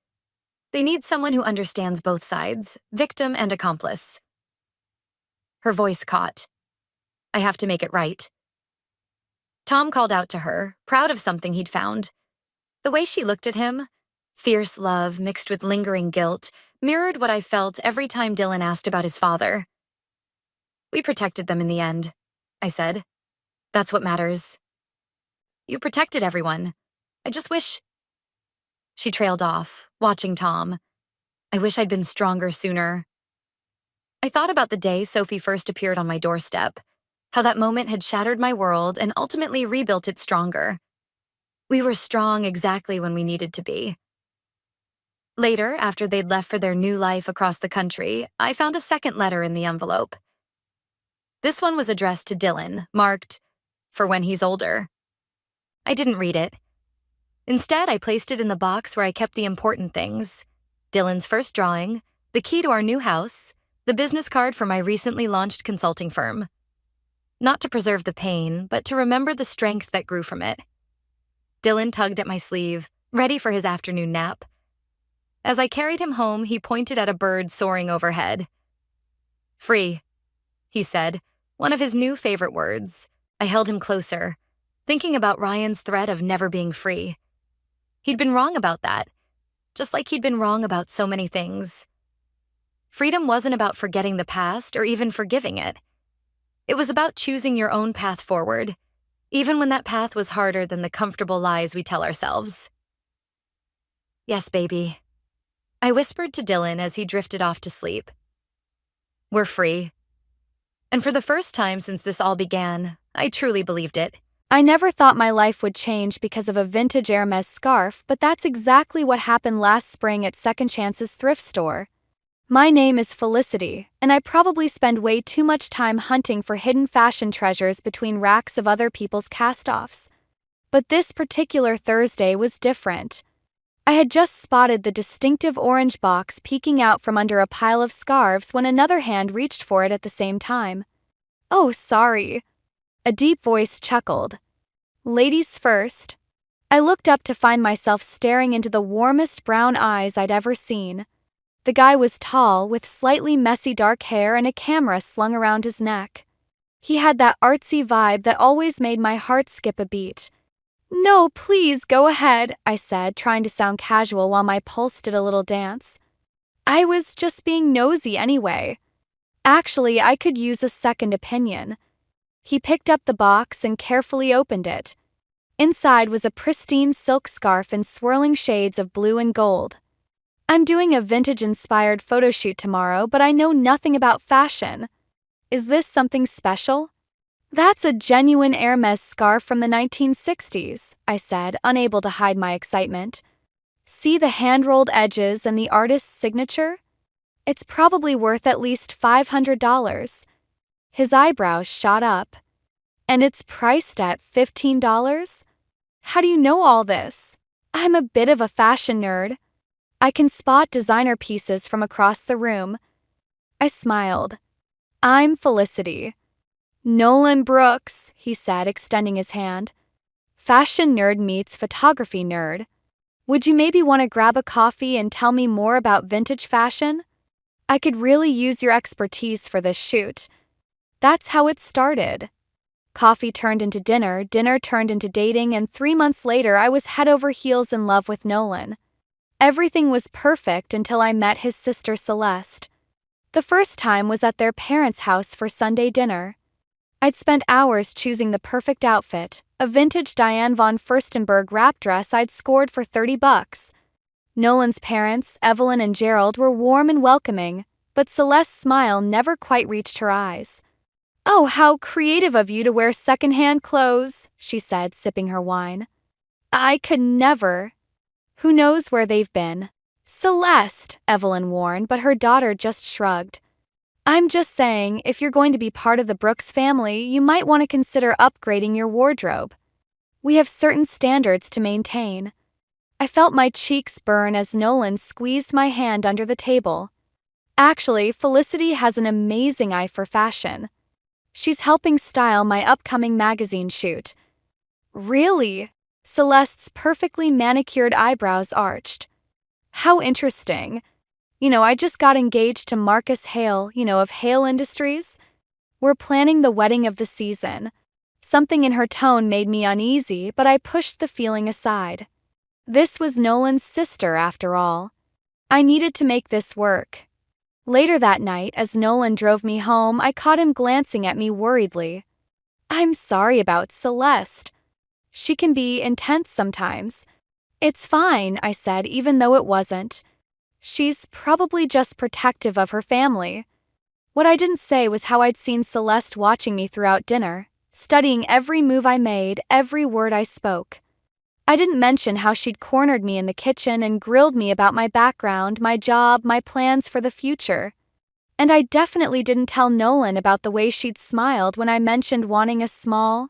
They need someone who understands both sides, victim and accomplice. Her voice caught. I have to make it right. Tom called out to her, proud of something he'd found. The way she looked at him, fierce love mixed with lingering guilt, mirrored what I felt every time Dylan asked about his father. We protected them in the end, I said. That's what matters. You protected everyone. I just wish... She trailed off, watching Tom. I wish I'd been stronger sooner. I thought about the day Sophie first appeared on my doorstep, how that moment had shattered my world and ultimately rebuilt it stronger. We were strong exactly when we needed to be. Later, after they'd left for their new life across the country, I found a second letter in the envelope. This one was addressed to Dylan, marked, "For when he's older." I didn't read it. Instead, I placed it in the box where I kept the important things: Dylan's first drawing, the key to our new house, the business card for my recently launched consulting firm. Not to preserve the pain, but to remember the strength that grew from it. Dylan tugged at my sleeve, ready for his afternoon nap. As I carried him home, he pointed at a bird soaring overhead. Free, he said, one of his new favorite words. I held him closer, thinking about Ryan's threat of never being free. He'd been wrong about that, just like he'd been wrong about so many things. Freedom wasn't about forgetting the past or even forgiving it. It was about choosing your own path forward, even when that path was harder than the comfortable lies we tell ourselves. Yes, baby, I whispered to Dylan as he drifted off to sleep. We're free. And for the first time since this all began, I truly believed it. I never thought my life would change because of a vintage Hermes scarf, but that's exactly what happened last spring at Second Chance's thrift store. My name is Felicity, and I probably spend way too much time hunting for hidden fashion treasures between racks of other people's cast-offs. But this particular Thursday was different. I had just spotted the distinctive orange box peeking out from under a pile of scarves when another hand reached for it at the same time. Oh, sorry. A deep voice chuckled. Ladies first. I looked up to find myself staring into the warmest brown eyes I'd ever seen. The guy was tall, with slightly messy dark hair and a camera slung around his neck. He had that artsy vibe that always made my heart skip a beat. No, please, go ahead, I said, trying to sound casual while my pulse did a little dance. I was just being nosy anyway. Actually, I could use a second opinion. He picked up the box and carefully opened it. Inside was a pristine silk scarf in swirling shades of blue and gold. I'm doing a vintage-inspired photo shoot tomorrow, but I know nothing about fashion. Is this something special? That's a genuine Hermes scarf from the 1960s, I said, unable to hide my excitement. See the hand-rolled edges and the artist's signature? It's probably worth at least $500. His eyebrows shot up. And it's priced at $15? How do you know all this? I'm a bit of a fashion nerd. I can spot designer pieces from across the room. I smiled. I'm Felicity. Nolan Brooks, he said, extending his hand. Fashion nerd meets photography nerd. Would you maybe want to grab a coffee and tell me more about vintage fashion? I could really use your expertise for this shoot. That's how it started. Coffee turned into dinner, dinner turned into dating, and 3 months later I was head over heels in love with Nolan. Everything was perfect until I met his sister Celeste. The first time was at their parents' house for Sunday dinner. I'd spent hours choosing the perfect outfit, a vintage Diane von Furstenberg wrap dress I'd scored for $30. Nolan's parents, Evelyn and Gerald, were warm and welcoming, but Celeste's smile never quite reached her eyes. Oh, how creative of you to wear secondhand clothes, she said, sipping her wine. I could never. Who knows where they've been? Celeste, Evelyn warned, but her daughter just shrugged. I'm just saying, if you're going to be part of the Brooks family, you might want to consider upgrading your wardrobe. We have certain standards to maintain. I felt my cheeks burn as Nolan squeezed my hand under the table. Actually, Felicity has an amazing eye for fashion. She's helping style my upcoming magazine shoot. Really? Celeste's perfectly manicured eyebrows arched. How interesting. I just got engaged to Marcus Hale, of Hale Industries. We're planning the wedding of the season. Something in her tone made me uneasy, but I pushed the feeling aside. This was Nolan's sister, after all. I needed to make this work. Later that night, as Nolan drove me home, I caught him glancing at me worriedly. I'm sorry about Celeste. She can be intense sometimes. It's fine, I said, even though it wasn't. She's probably just protective of her family. What I didn't say was how I'd seen Celeste watching me throughout dinner, studying every move I made, every word I spoke. I didn't mention how she'd cornered me in the kitchen and grilled me about my background, my job, my plans for the future. And I definitely didn't tell Nolan about the way she'd smiled when I mentioned wanting a small,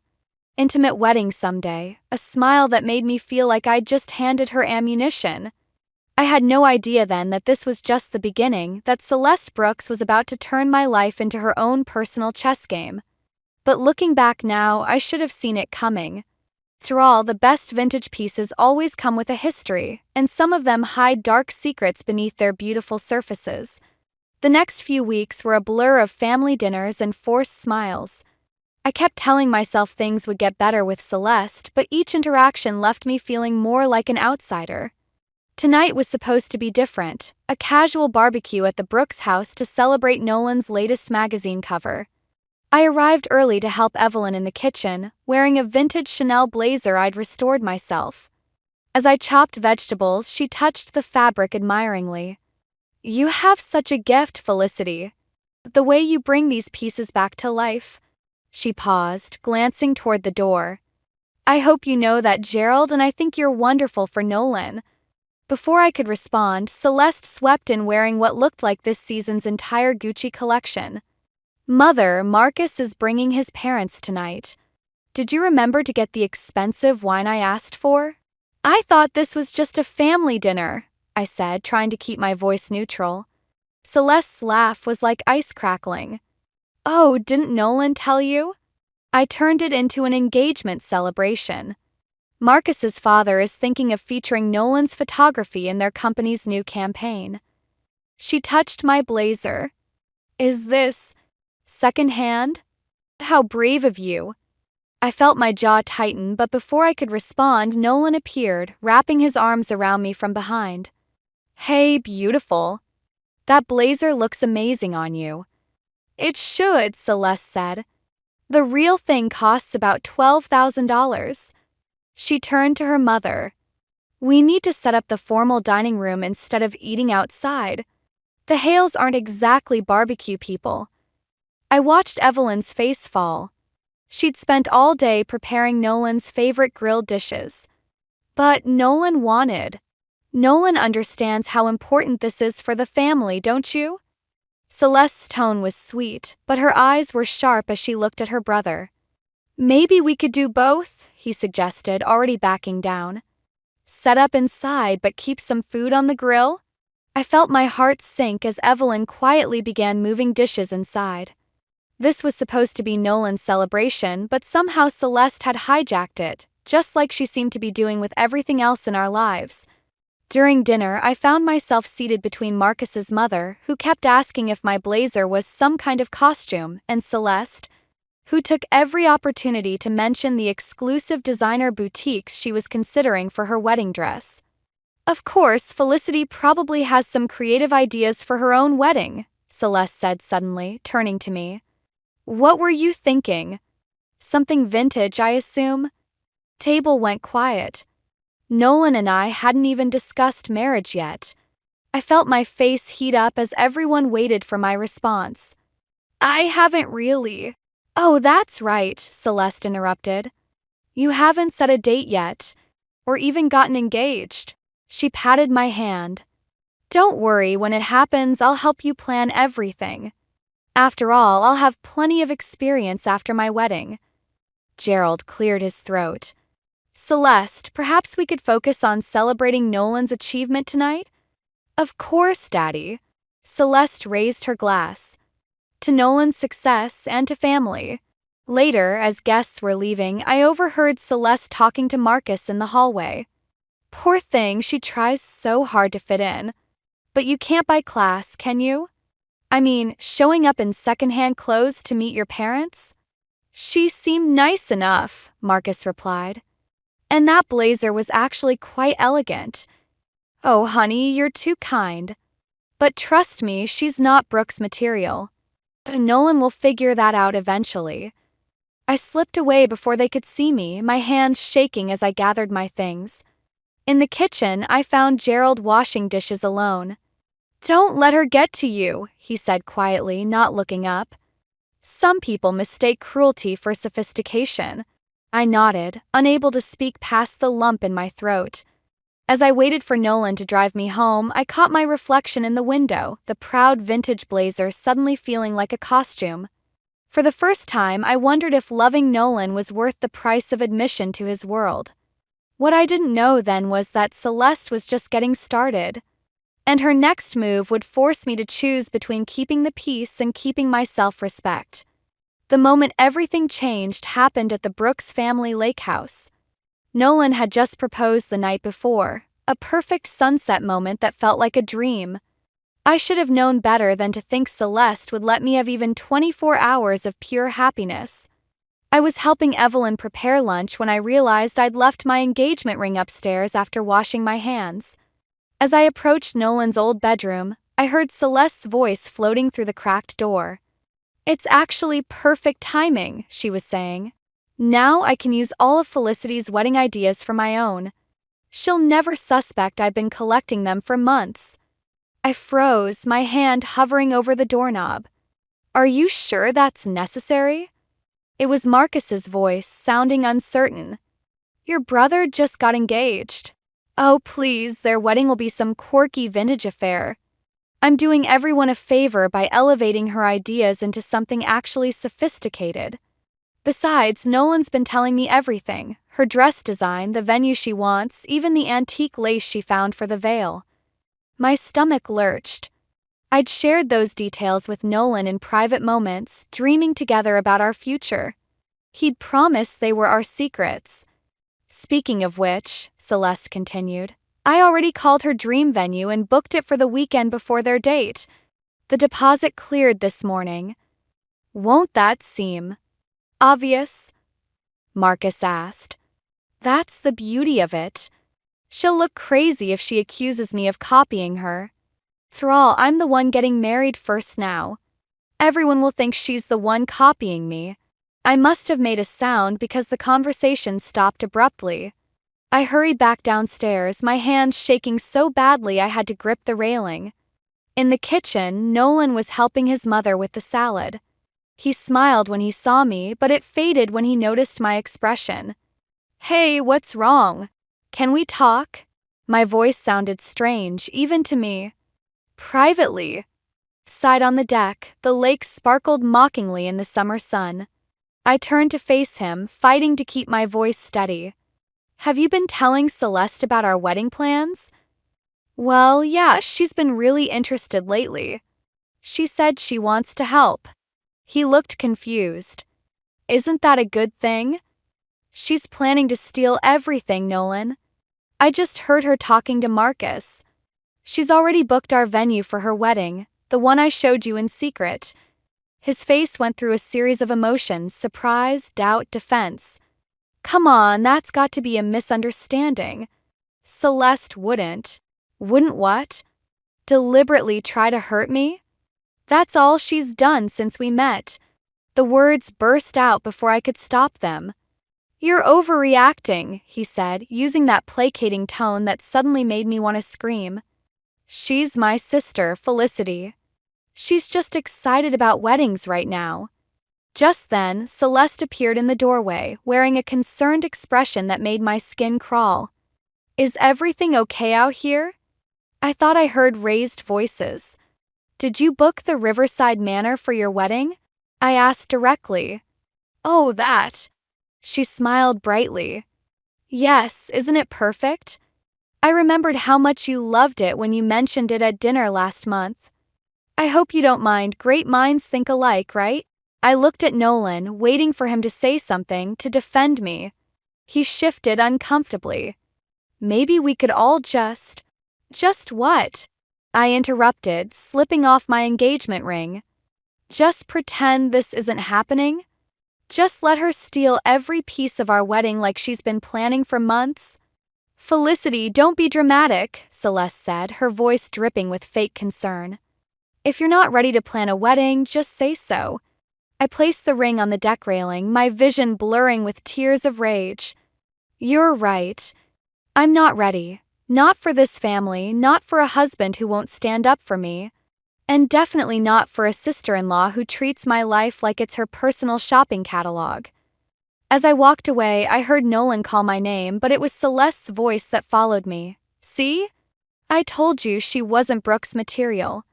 intimate wedding someday, a smile that made me feel like I'd just handed her ammunition. I had no idea then that this was just the beginning, that Celeste Brooks was about to turn my life into her own personal chess game. But looking back now, I should have seen it coming. After all, the best vintage pieces always come with a history, and some of them hide dark secrets beneath their beautiful surfaces. The next few weeks were a blur of family dinners and forced smiles. I kept telling myself things would get better with Celeste, but each interaction left me feeling more like an outsider. Tonight was supposed to be different, a casual barbecue at the Brooks house to celebrate Nolan's latest magazine cover. I arrived early to help Evelyn in the kitchen, wearing a vintage Chanel blazer I'd restored myself. As I chopped vegetables, she touched the fabric admiringly. You have such a gift, Felicity. The way you bring these pieces back to life. She paused, glancing toward the door. I hope you know that, Gerald, and I think you're wonderful for Nolan. Before I could respond, Celeste swept in wearing what looked like this season's entire Gucci collection. Mother, Marcus is bringing his parents tonight. Did you remember to get the expensive wine I asked for? I thought this was just a family dinner, I said, trying to keep my voice neutral. Celeste's laugh was like ice crackling. Oh, didn't Nolan tell you? I turned it into an engagement celebration. Marcus's father is thinking of featuring Nolan's photography in their company's new campaign. She touched my blazer. Is this secondhand? How brave of you. I felt my jaw tighten, but before I could respond, Nolan appeared, wrapping his arms around me from behind. Hey, beautiful. That blazer looks amazing on you. It should, Celeste said. The real thing costs about $12,000. She turned to her mother. We need to set up the formal dining room instead of eating outside. The Hales aren't exactly barbecue people. I watched Evelyn's face fall. She'd spent all day preparing Nolan's favorite grilled dishes. But Nolan understands how important this is for the family, don't you? Celeste's tone was sweet, but her eyes were sharp as she looked at her brother. Maybe we could do both, he suggested, already backing down. Set up inside but keep some food on the grill? I felt my heart sink as Evelyn quietly began moving dishes inside. This was supposed to be Nolan's celebration, but somehow Celeste had hijacked it, just like she seemed to be doing with everything else in our lives. During dinner, I found myself seated between Marcus's mother, who kept asking if my blazer was some kind of costume, and Celeste, who took every opportunity to mention the exclusive designer boutiques she was considering for her wedding dress. Of course, Felicity probably has some creative ideas for her own wedding, Celeste said suddenly, turning to me. What were you thinking? Something vintage, I assume? Table went quiet. Nolan and I hadn't even discussed marriage yet. I felt my face heat up as everyone waited for my response. I haven't really. Oh, that's right, Celeste interrupted. You haven't set a date yet, or even gotten engaged. She patted my hand. Don't worry, when it happens, I'll help you plan everything. After all, I'll have plenty of experience after my wedding. Gerald cleared his throat. Celeste, perhaps we could focus on celebrating Nolan's achievement tonight? Of course, Daddy. Celeste raised her glass. To Nolan's success and to family. Later, as guests were leaving, I overheard Celeste talking to Marcus in the hallway. Poor thing, she tries so hard to fit in. But you can't buy class, can you? I mean, showing up in secondhand clothes to meet your parents? She seemed nice enough, Marcus replied. And that blazer was actually quite elegant. Oh, honey, you're too kind. But trust me, she's not Brooke's material. Nolan will figure that out eventually. I slipped away before they could see me, my hands shaking as I gathered my things. In the kitchen, I found Gerald washing dishes alone. Don't let her get to you, he said quietly, not looking up. Some people mistake cruelty for sophistication. I nodded, unable to speak past the lump in my throat. As I waited for Nolan to drive me home, I caught my reflection in the window, the proud vintage blazer suddenly feeling like a costume. For the first time, I wondered if loving Nolan was worth the price of admission to his world. What I didn't know then was that Celeste was just getting started. And her next move would force me to choose between keeping the peace and keeping my self-respect. The moment everything changed happened at the Brooks family lake house. Nolan had just proposed the night before, a perfect sunset moment that felt like a dream. I should have known better than to think Celeste would let me have even 24 hours of pure happiness. I was helping Evelyn prepare lunch when I realized I'd left my engagement ring upstairs after washing my hands. As I approached Nolan's old bedroom, I heard Celeste's voice floating through the cracked door. It's actually perfect timing, she was saying. Now I can use all of Felicity's wedding ideas for my own. She'll never suspect I've been collecting them for months. I froze, my hand hovering over the doorknob. Are you sure that's necessary? It was Marcus's voice, sounding uncertain. Your brother just got engaged. Oh, please, their wedding will be some quirky vintage affair. I'm doing everyone a favor by elevating her ideas into something actually sophisticated. Besides, Nolan's been telling me everything. Her dress design, the venue she wants, even the antique lace she found for the veil. My stomach lurched. I'd shared those details with Nolan in private moments, dreaming together about our future. He'd promised they were our secrets. Speaking of which, Celeste continued, I already called her dream venue and booked it for the weekend before their date. The deposit cleared this morning. Won't that seem obvious? Marcus asked. That's the beauty of it. She'll look crazy if she accuses me of copying her. After all, I'm the one getting married first now. Everyone will think she's the one copying me. I must have made a sound because the conversation stopped abruptly. I hurried back downstairs, my hands shaking so badly I had to grip the railing. In the kitchen, Nolan was helping his mother with the salad. He smiled when he saw me, but it faded when he noticed my expression. Hey, what's wrong? Can we talk? My voice sounded strange, even to me. Privately. Side on the deck, the lake sparkled mockingly in the summer sun. I turned to face him, fighting to keep my voice steady. Have you been telling Celeste about our wedding plans? Well, yeah, she's been really interested lately. She said she wants to help. He looked confused. Isn't that a good thing? She's planning to steal everything, Nolan. I just heard her talking to Marcus. She's already booked our venue for her wedding, the one I showed you in secret. His face went through a series of emotions, surprise, doubt, defense. Come on, that's got to be a misunderstanding. Celeste wouldn't. Wouldn't what? Deliberately try to hurt me? That's all she's done since we met. The words burst out before I could stop them. You're overreacting, he said, using that placating tone that suddenly made me want to scream. She's my sister, Felicity. She's just excited about weddings right now. Just then, Celeste appeared in the doorway, wearing a concerned expression that made my skin crawl. Is everything okay out here? I thought I heard raised voices. Did you book the Riverside Manor for your wedding? I asked directly. Oh, that. She smiled brightly. Yes, isn't it perfect? I remembered how much you loved it when you mentioned it at dinner last month. I hope you don't mind, great minds think alike, right? I looked at Nolan, waiting for him to say something to defend me. He shifted uncomfortably. Maybe we could all just what? I interrupted, slipping off my engagement ring. Just pretend this isn't happening? Just let her steal every piece of our wedding like she's been planning for months? Felicity, don't be dramatic, Celeste said, her voice dripping with fake concern. If you're not ready to plan a wedding, just say so. I placed the ring on the deck railing, my vision blurring with tears of rage. You're right. I'm not ready. Not for this family, not for a husband who won't stand up for me. And definitely not for a sister-in-law who treats my life like it's her personal shopping catalog. As I walked away, I heard Nolan call my name, but it was Celeste's voice that followed me. See? I told you she wasn't Brooke's material.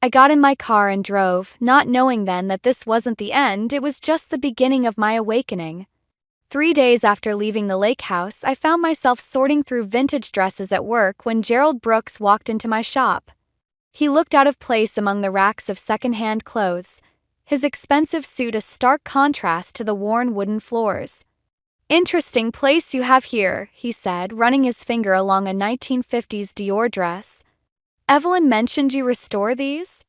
I got in my car and drove, not knowing then that this wasn't the end, it was just the beginning of my awakening. 3 days after leaving the lake house, I found myself sorting through vintage dresses at work when Gerald Brooks walked into my shop. He looked out of place among the racks of second-hand clothes, his expensive suit a stark contrast to the worn wooden floors. Interesting place you have here, he said, running his finger along a 1950s Dior dress. Evelyn mentioned you restore these?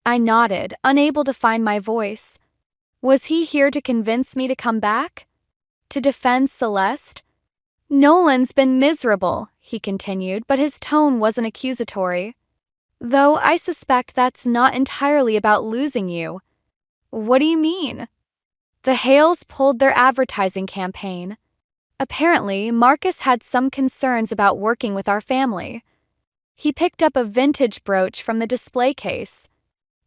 I nodded, unable to find my voice. Was he here to convince me to come back? To defend Celeste? Nolan's been miserable, he continued, but his tone wasn't accusatory. Though I suspect that's not entirely about losing you. What do you mean? The Hales pulled their advertising campaign. Apparently, Marcus had some concerns about working with our family. He picked up a vintage brooch from the display case.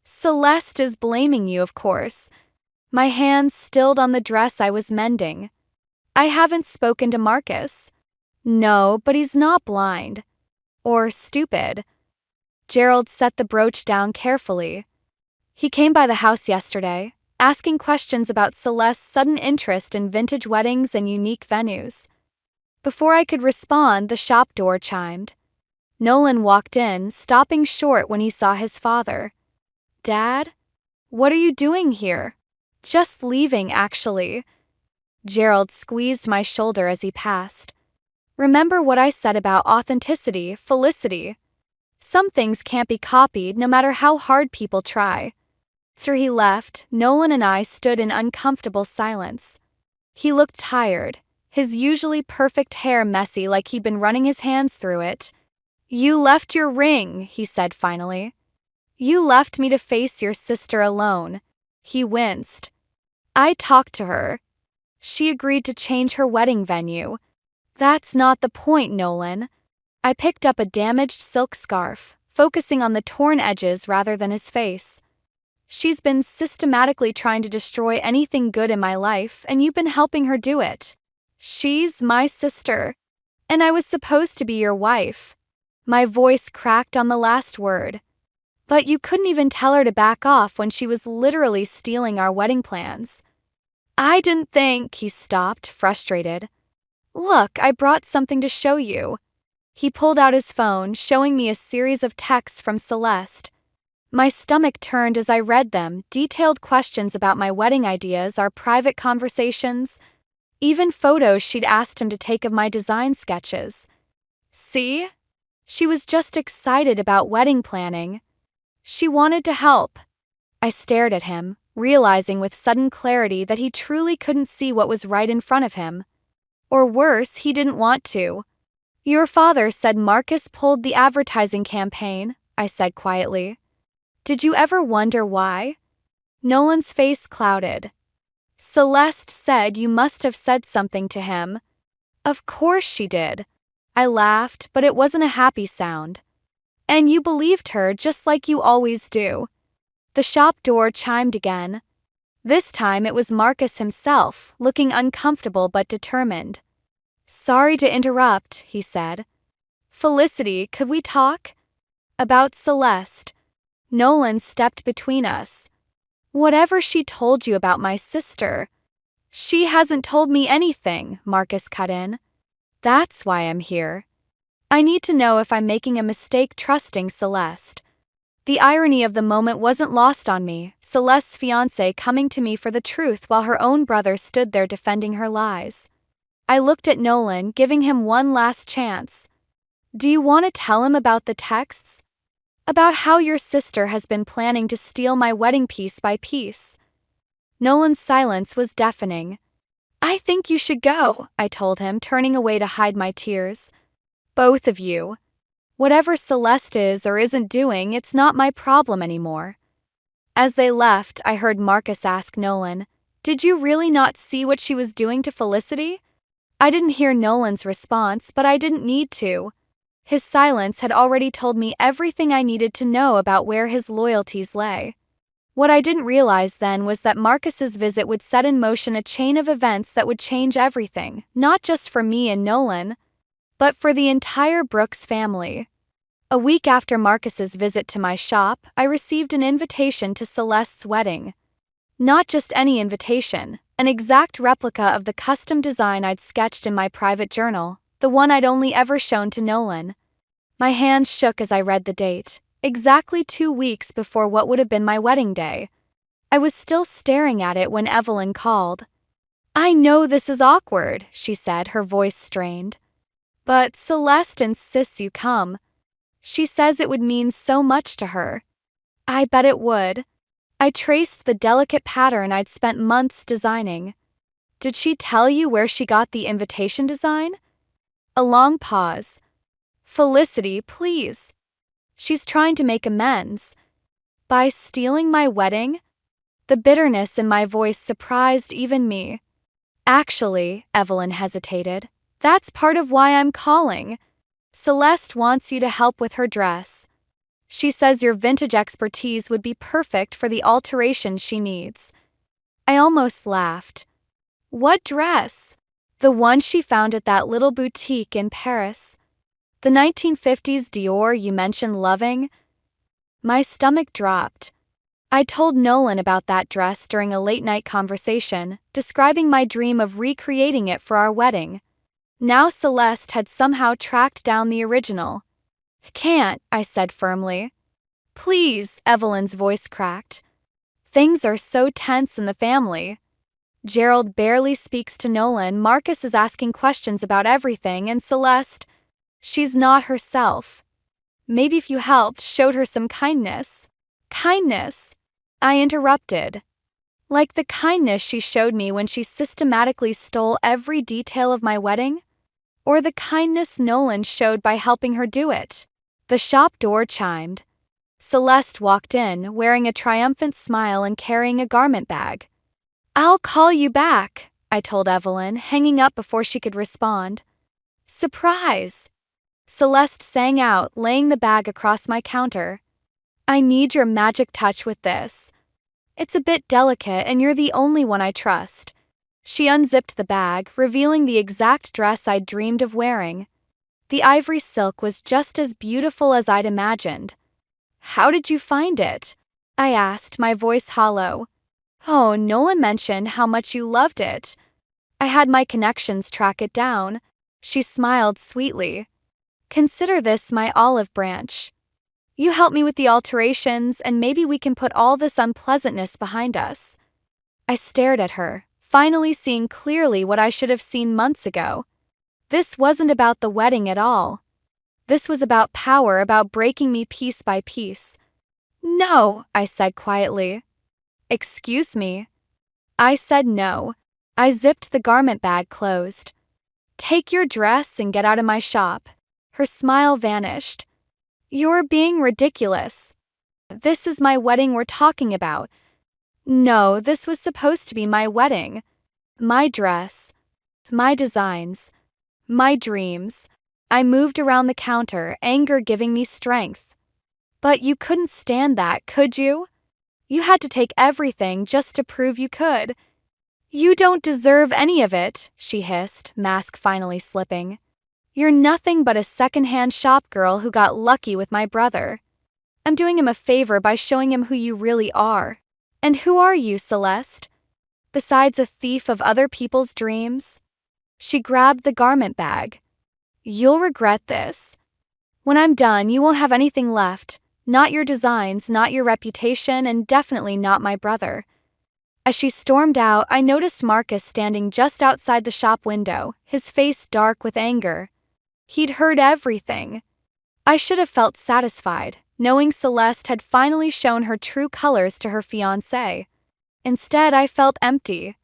Celeste is blaming you, of course. My hands stilled on the dress I was mending. I haven't spoken to Marcus. No, but he's not blind. Or stupid. Gerald set the brooch down carefully. He came by the house yesterday, asking questions about Celeste's sudden interest in vintage weddings and unique venues. Before I could respond, the shop door chimed. Nolan walked in, stopping short when he saw his father. Dad? What are you doing here? Just leaving, actually. Gerald squeezed my shoulder as he passed. Remember what I said about authenticity, Felicity. Some things can't be copied no matter how hard people try. After he left, Nolan and I stood in uncomfortable silence. He looked tired, his usually perfect hair messy like he'd been running his hands through it. You left your ring, he said finally. You left me to face your sister alone. He winced. I talked to her. She agreed to change her wedding venue. That's not the point, Nolan. I picked up a damaged silk scarf, focusing on the torn edges rather than his face. She's been systematically trying to destroy anything good in my life, and you've been helping her do it. She's my sister, and I was supposed to be your wife. My voice cracked on the last word. But you couldn't even tell her to back off when she was literally stealing our wedding plans. I didn't think, he stopped, frustrated. Look, I brought something to show you. He pulled out his phone, showing me a series of texts from Celeste. My stomach turned as I read them, detailed questions about my wedding ideas, our private conversations, even photos she'd asked him to take of my design sketches. See? She was just excited about wedding planning. She wanted to help. I stared at him, realizing with sudden clarity that he truly couldn't see what was right in front of him. Or worse, he didn't want to. Your father said Marcus pulled the advertising campaign, I said quietly. Did you ever wonder why? Nolan's face clouded. Celeste said you must have said something to him. Of course she did. I laughed, but it wasn't a happy sound. And you believed her just like you always do. The shop door chimed again. This time it was Marcus himself, looking uncomfortable but determined. Sorry to interrupt, he said. Felicity, could we talk? About Celeste. Nolan stepped between us. Whatever she told you about my sister. She hasn't told me anything, Marcus cut in. That's why I'm here. I need to know if I'm making a mistake trusting Celeste. The irony of the moment wasn't lost on me, Celeste's fiancé coming to me for the truth while her own brother stood there defending her lies. I looked at Nolan, giving him one last chance. Do you want to tell him about the texts? About how your sister has been planning to steal my wedding piece by piece? Nolan's silence was deafening. I think you should go, I told him, turning away to hide my tears. Both of you. Whatever Celeste is or isn't doing, it's not my problem anymore. As they left, I heard Marcus ask Nolan, Did you really not see what she was doing to Felicity? I didn't hear Nolan's response, but I didn't need to. His silence had already told me everything I needed to know about where his loyalties lay. What I didn't realize then was that Marcus's visit would set in motion a chain of events that would change everything, not just for me and Nolan, but for the entire Brooks family. A week after Marcus's visit to my shop, I received an invitation to Celeste's wedding. Not just any invitation, an exact replica of the custom design I'd sketched in my private journal, the one I'd only ever shown to Nolan. My hands shook as I read the date, exactly 2 weeks before what would have been my wedding day. I was still staring at it when Evelyn called. I know this is awkward, she said, her voice strained. But Celeste insists you come. She says it would mean so much to her. I bet it would. I traced the delicate pattern I'd spent months designing. Did she tell you where she got the invitation design? A long pause. Felicity, please. She's trying to make amends. By stealing my wedding? The bitterness in my voice surprised even me. Actually, Evelyn hesitated. That's part of why I'm calling. Celeste wants you to help with her dress. She says your vintage expertise would be perfect for the alteration she needs. I almost laughed. What dress? The one she found at that little boutique in Paris. The 1950s Dior you mentioned loving? My stomach dropped. I told Nolan about that dress during a late-night conversation, describing my dream of recreating it for our wedding. Now Celeste had somehow tracked down the original. Can't, I said firmly. Please, Evelyn's voice cracked. Things are so tense in the family. Gerald barely speaks to Nolan, Marcus is asking questions about everything, and Celeste, she's not herself. Maybe if you helped, showed her some kindness. Kindness? I interrupted. Like the kindness she showed me when she systematically stole every detail of my wedding? Or the kindness Nolan showed by helping her do it? The shop door chimed. Celeste walked in, wearing a triumphant smile and carrying a garment bag. I'll call you back, I told Evelyn, hanging up before she could respond. Surprise! Celeste sang out, laying the bag across my counter. I need your magic touch with this. It's a bit delicate and you're the only one I trust. She unzipped the bag, revealing the exact dress I'd dreamed of wearing. The ivory silk was just as beautiful as I'd imagined. How did you find it? I asked, my voice hollow. Oh, Nolan mentioned how much you loved it. I had my connections track it down. She smiled sweetly. Consider this my olive branch. You help me with the alterations, and maybe we can put all this unpleasantness behind us. I stared at her, finally seeing clearly what I should have seen months ago. This wasn't about the wedding at all. This was about power, about breaking me piece by piece. No, I said quietly. Excuse me. I said no. I zipped the garment bag closed. Take your dress and get out of my shop. Her smile vanished. You're being ridiculous. This is my wedding we're talking about. No, this was supposed to be my wedding. My dress. My designs. My dreams. I moved around the counter, anger giving me strength. But you couldn't stand that, could you? You had to take everything just to prove you could. You don't deserve any of it, she hissed, mask finally slipping. You're nothing but a second-hand shop girl who got lucky with my brother. I'm doing him a favor by showing him who you really are. And who are you, Celeste? Besides a thief of other people's dreams? She grabbed the garment bag. You'll regret this. When I'm done, you won't have anything left. Not your designs, not your reputation, and definitely not my brother. As she stormed out, I noticed Marcus standing just outside the shop window, his face dark with anger. He'd heard everything. I should have felt satisfied, knowing Celeste had finally shown her true colors to her fiancé. Instead, I felt empty,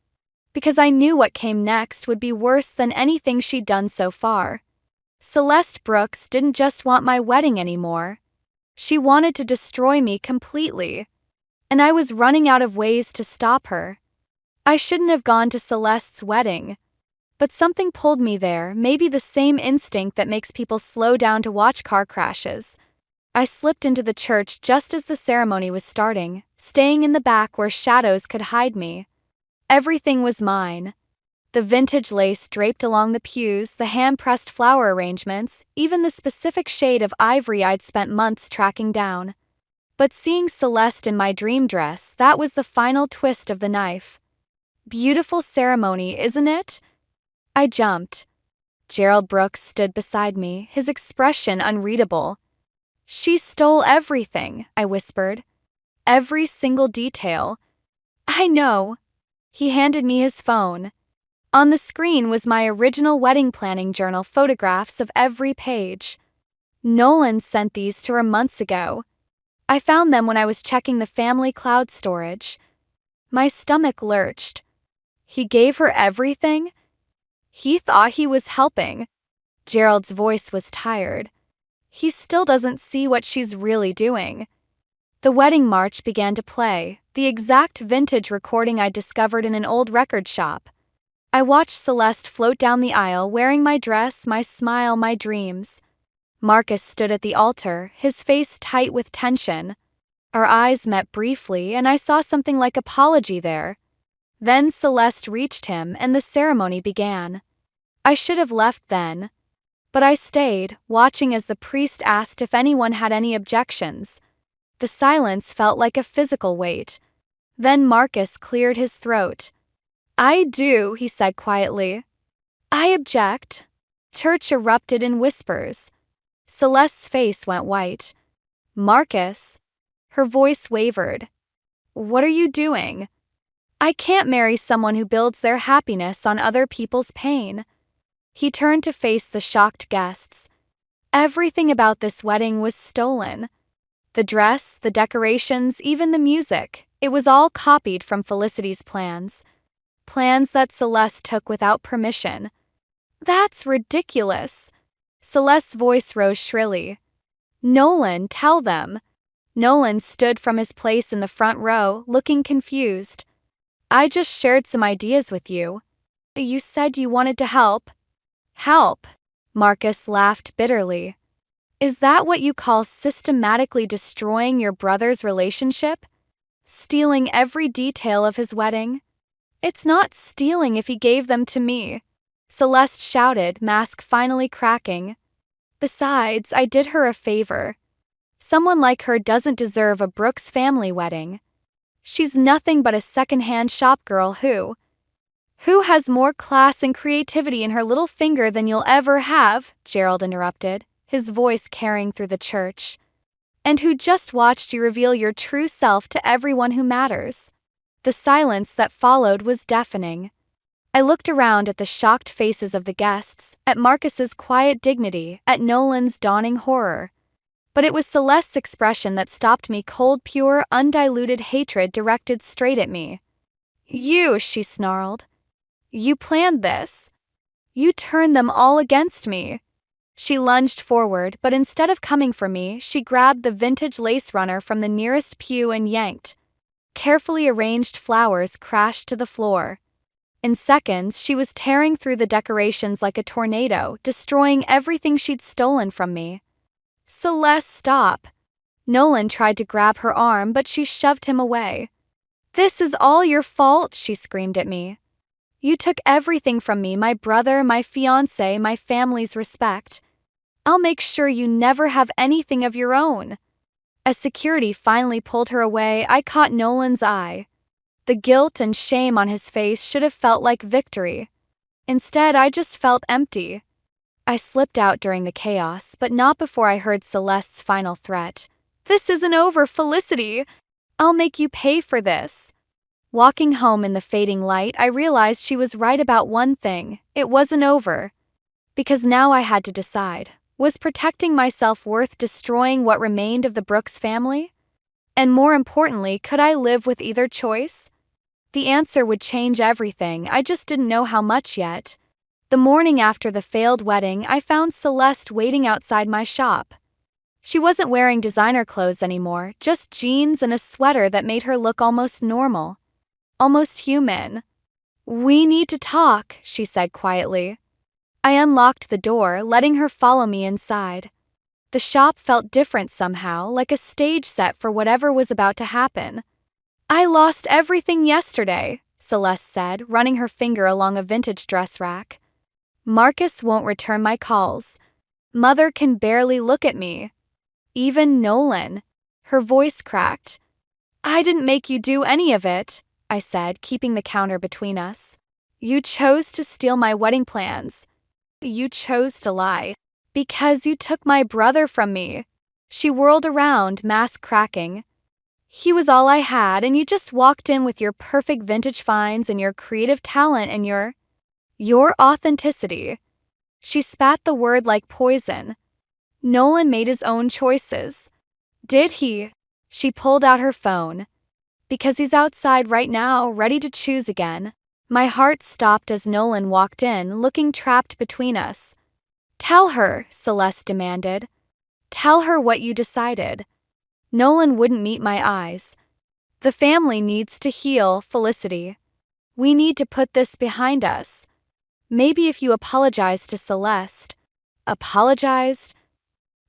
because I knew what came next would be worse than anything she'd done so far. Celeste Brooks didn't just want my wedding anymore. She wanted to destroy me completely, and I was running out of ways to stop her. I shouldn't have gone to Celeste's wedding, but something pulled me there, maybe the same instinct that makes people slow down to watch car crashes. I slipped into the church just as the ceremony was starting, staying in the back where shadows could hide me. Everything was mine. The vintage lace draped along the pews, the hand-pressed flower arrangements, even the specific shade of ivory I'd spent months tracking down. But seeing Celeste in my dream dress, that was the final twist of the knife. Beautiful ceremony, isn't it? I jumped. Gerald Brooks stood beside me, his expression unreadable. She stole everything, I whispered. Every single detail. I know. He handed me his phone. On the screen was my original wedding planning journal, photographs of every page. Nolan sent these to her months ago. I found them when I was checking the family cloud storage. My stomach lurched. He gave her everything? He thought he was helping. Gerald's voice was tired. He still doesn't see what she's really doing. The wedding march began to play, the exact vintage recording I discovered in an old record shop. I watched Celeste float down the aisle, wearing my dress, my smile, my dreams. Marcus stood at the altar, his face tight with tension. Our eyes met briefly, and I saw something like apology there. Then Celeste reached him, and the ceremony began. I should have left then, but I stayed, watching as the priest asked if anyone had any objections. The silence felt like a physical weight. Then Marcus cleared his throat. I do, he said quietly. I object. Church erupted in whispers. Celeste's face went white. Marcus. Her voice wavered. What are you doing? I can't marry someone who builds their happiness on other people's pain. He turned to face the shocked guests. Everything about this wedding was stolen. The dress, the decorations, even the music. It was all copied from Felicity's plans. Plans that Celeste took without permission. That's ridiculous. Celeste's voice rose shrilly. Nolan, tell them. Nolan stood from his place in the front row, looking confused. I just shared some ideas with you. You said you wanted to help. Help? Marcus laughed bitterly. Is that what you call systematically destroying your brother's relationship? Stealing every detail of his wedding? It's not stealing if he gave them to me, Celeste shouted, mask finally cracking. Besides, I did her a favor. Someone like her doesn't deserve a Brooks family wedding. She's nothing but a second-hand shop girl who has more class and creativity in her little finger than you'll ever have, Gerald interrupted, his voice carrying through the church. And who just watched you reveal your true self to everyone who matters. The silence that followed was deafening. I looked around at the shocked faces of the guests, at Marcus's quiet dignity, at Nolan's dawning horror. But it was Celeste's expression that stopped me, cold, pure, undiluted hatred directed straight at me. You, she snarled. You planned this. You turned them all against me. She lunged forward, but instead of coming for me, she grabbed the vintage lace runner from the nearest pew and yanked. Carefully arranged flowers crashed to the floor. In seconds, she was tearing through the decorations like a tornado, destroying everything she'd stolen from me. Celeste, stop. Nolan tried to grab her arm, but she shoved him away. This is all your fault, she screamed at me. You took everything from me, my brother, my fiancé, my family's respect. I'll make sure you never have anything of your own. As security finally pulled her away, I caught Nolan's eye. The guilt and shame on his face should have felt like victory. Instead, I just felt empty. I slipped out during the chaos, but not before I heard Celeste's final threat. This isn't over, Felicity. I'll make you pay for this. Walking home in the fading light, I realized she was right about one thing. It wasn't over. Because now I had to decide. Was protecting myself worth destroying what remained of the Brooks family? And more importantly, could I live with either choice? The answer would change everything, I just didn't know how much yet. The morning after the failed wedding, I found Celeste waiting outside my shop. She wasn't wearing designer clothes anymore, just jeans and a sweater that made her look almost normal. Almost human. "We need to talk," she said quietly. I unlocked the door, letting her follow me inside. The shop felt different somehow, like a stage set for whatever was about to happen. "I lost everything yesterday," Celeste said, running her finger along a vintage dress rack. "Marcus won't return my calls. Mother can barely look at me. Even Nolan." Her voice cracked. "I didn't make you do any of it," I said, keeping the counter between us. "You chose to steal my wedding plans. You chose to lie. Because you took my brother from me." She whirled around, mask cracking. "He was all I had, and you just walked in with your perfect vintage finds and your creative talent and your authenticity." She spat the word like poison. "Nolan made his own choices." "Did he?" She pulled out her phone. "Because he's outside right now, ready to choose again." My heart stopped as Nolan walked in, looking trapped between us. "Tell her," Celeste demanded. "Tell her what you decided." Nolan wouldn't meet my eyes. "The family needs to heal, Felicity. We need to put this behind us. Maybe if you apologize to Celeste." Apologized?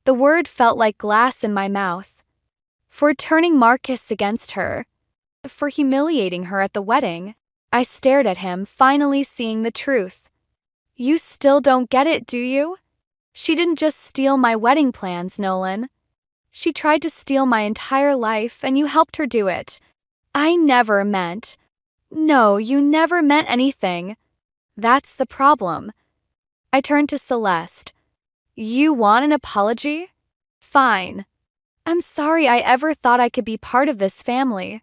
The word felt like glass in my mouth. For turning Marcus against her. For humiliating her at the wedding. I stared at him, finally seeing the truth. "You still don't get it, do you? She didn't just steal my wedding plans, Nolan. She tried to steal my entire life, and you helped her do it. I never meant." "No, you never meant anything." "That's the problem." I turned to Celeste. "You want an apology? Fine. I'm sorry I ever thought I could be part of this family.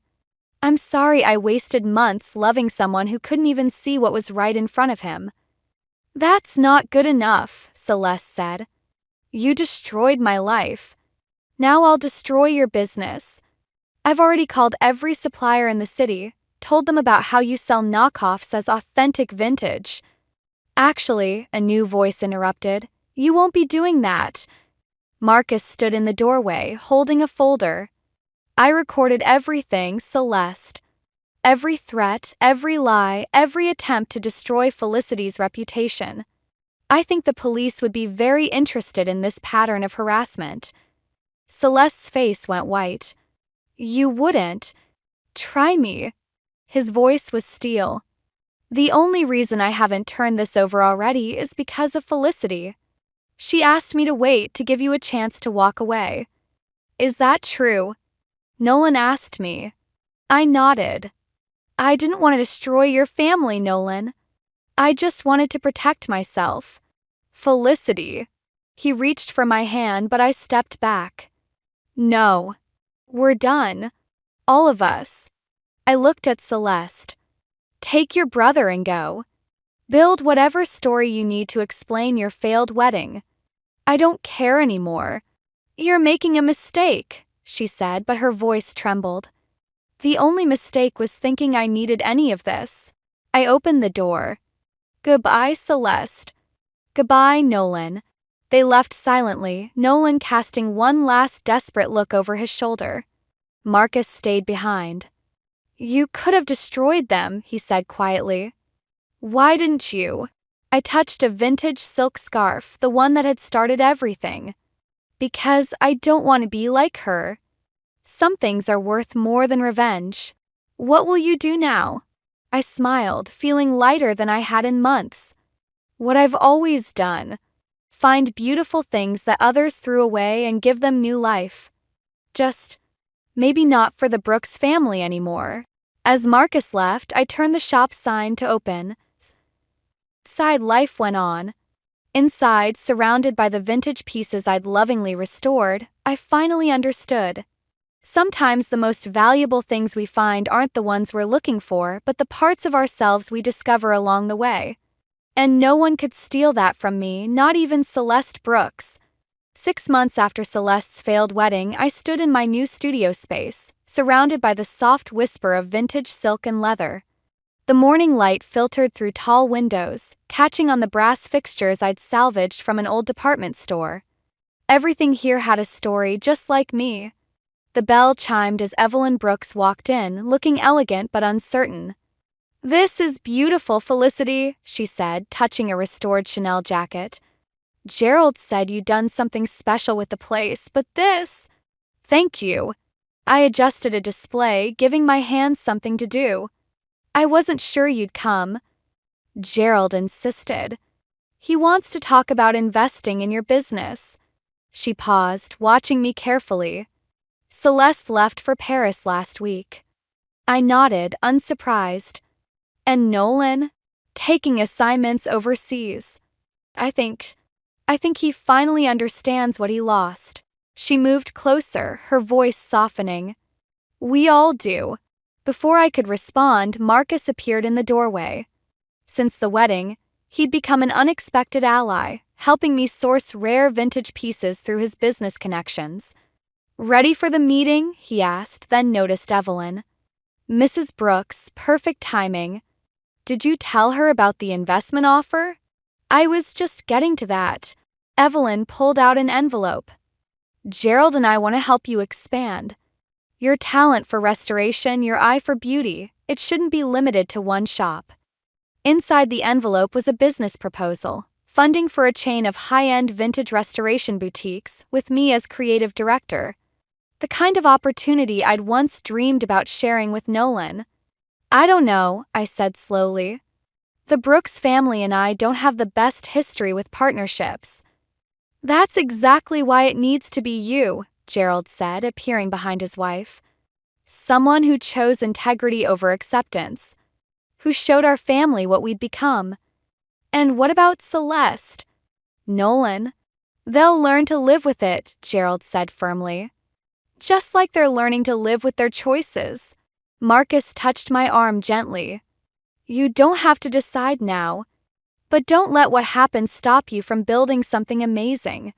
I'm sorry I wasted months loving someone who couldn't even see what was right in front of him." "That's not good enough," Celeste said. "You destroyed my life. Now I'll destroy your business. I've already called every supplier in the city, told them about how you sell knockoffs as authentic vintage." "Actually," a new voice interrupted, "you won't be doing that." Marcus stood in the doorway, holding a folder. "I recorded everything, Celeste. Every threat, every lie, every attempt to destroy Felicity's reputation. I think the police would be very interested in this pattern of harassment." Celeste's face went white. "You wouldn't. Try me." His voice was steel. "The only reason I haven't turned this over already is because of Felicity. She asked me to wait to give you a chance to walk away." "Is that true?" Nolan asked me. I nodded. "I didn't want to destroy your family, Nolan. I just wanted to protect myself." "Felicity." He reached for my hand, but I stepped back. "No. We're done. All of us." I looked at Celeste. "Take your brother and go. Build whatever story you need to explain your failed wedding. I don't care anymore." "You're making a mistake," she said, but her voice trembled. "The only mistake was thinking I needed any of this." I opened the door. "Goodbye, Celeste." "Goodbye, Nolan." They left silently, Nolan casting one last desperate look over his shoulder. Marcus stayed behind. "You could have destroyed them," he said quietly. "Why didn't you?" I touched a vintage silk scarf, the one that had started everything. "Because I don't want to be like her. Some things are worth more than revenge." "What will you do now?" I smiled, feeling lighter than I had in months. "What I've always done. Find beautiful things that others threw away and give them new life. Just, maybe not for the Brooks family anymore." As Marcus left, I turned the shop sign to open. Inside, life went on. Inside, surrounded by the vintage pieces I'd lovingly restored, I finally understood. Sometimes the most valuable things we find aren't the ones we're looking for, but the parts of ourselves we discover along the way. And no one could steal that from me, not even Celeste Brooks. 6 months after Celeste's failed wedding, I stood in my new studio space, surrounded by the soft whisper of vintage silk and leather. The morning light filtered through tall windows, catching on the brass fixtures I'd salvaged from an old department store. Everything here had a story just like me. The bell chimed as Evelyn Brooks walked in, looking elegant but uncertain. "This is beautiful, Felicity," she said, touching a restored Chanel jacket. "Gerald said you'd done something special with the place, but this—" "Thank you." I adjusted a display, giving my hands something to do. "I wasn't sure you'd come." Gerald insisted. "He wants to talk about investing in your business." She paused, watching me carefully. "Celeste left for Paris last week." I nodded, unsurprised. "And Nolan? Taking assignments overseas. I think he finally understands what he lost." She moved closer, her voice softening. "We all do." Before I could respond, Marcus appeared in the doorway. Since the wedding, he'd become an unexpected ally, helping me source rare vintage pieces through his business connections. "Ready for the meeting?" he asked, then noticed Evelyn. "Mrs. Brooks, perfect timing. Did you tell her about the investment offer?" "I was just getting to that." Evelyn pulled out an envelope. "Gerald and I want to help you expand. Your talent for restoration, your eye for beauty, it shouldn't be limited to one shop." Inside the envelope was a business proposal, funding for a chain of high-end vintage restoration boutiques, with me as creative director. The kind of opportunity I'd once dreamed about sharing with Nolan. "I don't know," I said slowly. "The Brooks family and I don't have the best history with partnerships." "That's exactly why it needs to be you," Gerald said, appearing behind his wife. "Someone who chose integrity over acceptance. Who showed our family what we'd become." "And what about Celeste?" "Nolan. They'll learn to live with it," Gerald said firmly. "Just like they're learning to live with their choices." Marcus touched my arm gently. "You don't have to decide now. But don't let what happened stop you from building something amazing."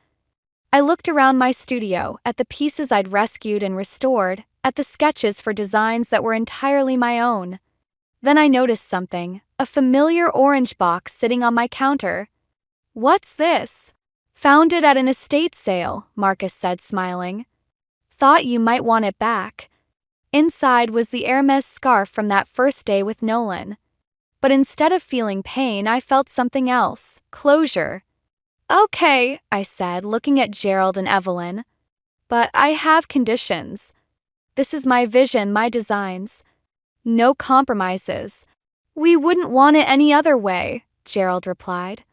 I looked around my studio, at the pieces I'd rescued and restored, at the sketches for designs that were entirely my own. Then I noticed something, a familiar orange box sitting on my counter. "What's this?" "Found it at an estate sale," Marcus said, smiling. "Thought you might want it back." Inside was the Hermes scarf from that first day with Nolan. But instead of feeling pain, I felt something else, closure. "Okay," I said, looking at Gerald and Evelyn. "But I have conditions. This is my vision, my designs. No compromises." "We wouldn't want it any other way," Gerald replied.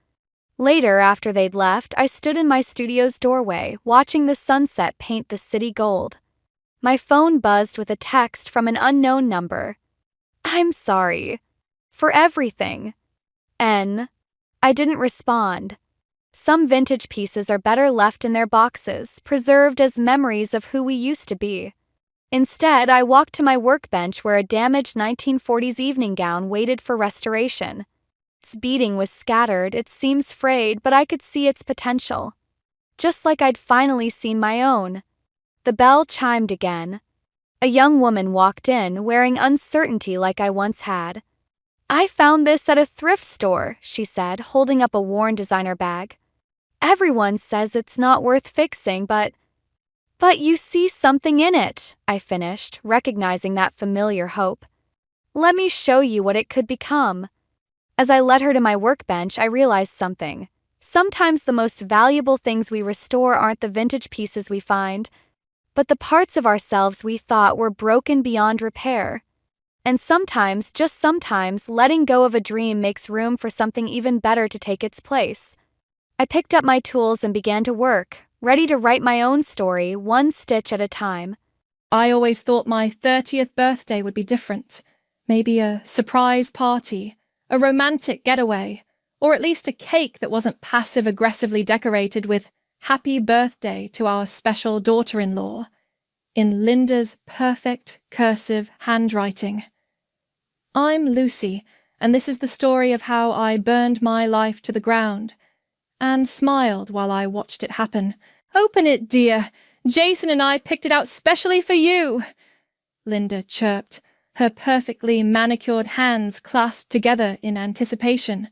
Later, after they'd left, I stood in my studio's doorway, watching the sunset paint the city gold. My phone buzzed with a text from an unknown number. "I'm sorry. For everything. N." I didn't respond. Some vintage pieces are better left in their boxes, preserved as memories of who we used to be. Instead, I walked to my workbench where a damaged 1940s evening gown waited for restoration. Its beading was scattered, its seams frayed, but I could see its potential. Just like I'd finally seen my own. The bell chimed again. A young woman walked in, wearing uncertainty like I once had. "I found this at a thrift store," she said, holding up a worn designer bag. "Everyone says it's not worth fixing, but you see something in it," I finished, recognizing that familiar hope. "Let me show you what it could become." As I led her to my workbench, I realized something. Sometimes the most valuable things we restore aren't the vintage pieces we find, but the parts of ourselves we thought were broken beyond repair. And sometimes, just sometimes, letting go of a dream makes room for something even better to take its place. I picked up my tools and began to work, ready to write my own story, one stitch at a time. I always thought my 30th birthday would be different. Maybe a surprise party, a romantic getaway, Or at least a cake that wasn't passive-aggressively decorated with "Happy Birthday to our special daughter-in-law" in Linda's perfect cursive handwriting. I'm Lucy, and this is the story of how I burned my life to the ground and smiled while I watched it happen. "Open it, dear. Jason and I picked it out specially for you," Linda chirped, her perfectly manicured hands clasped together in anticipation.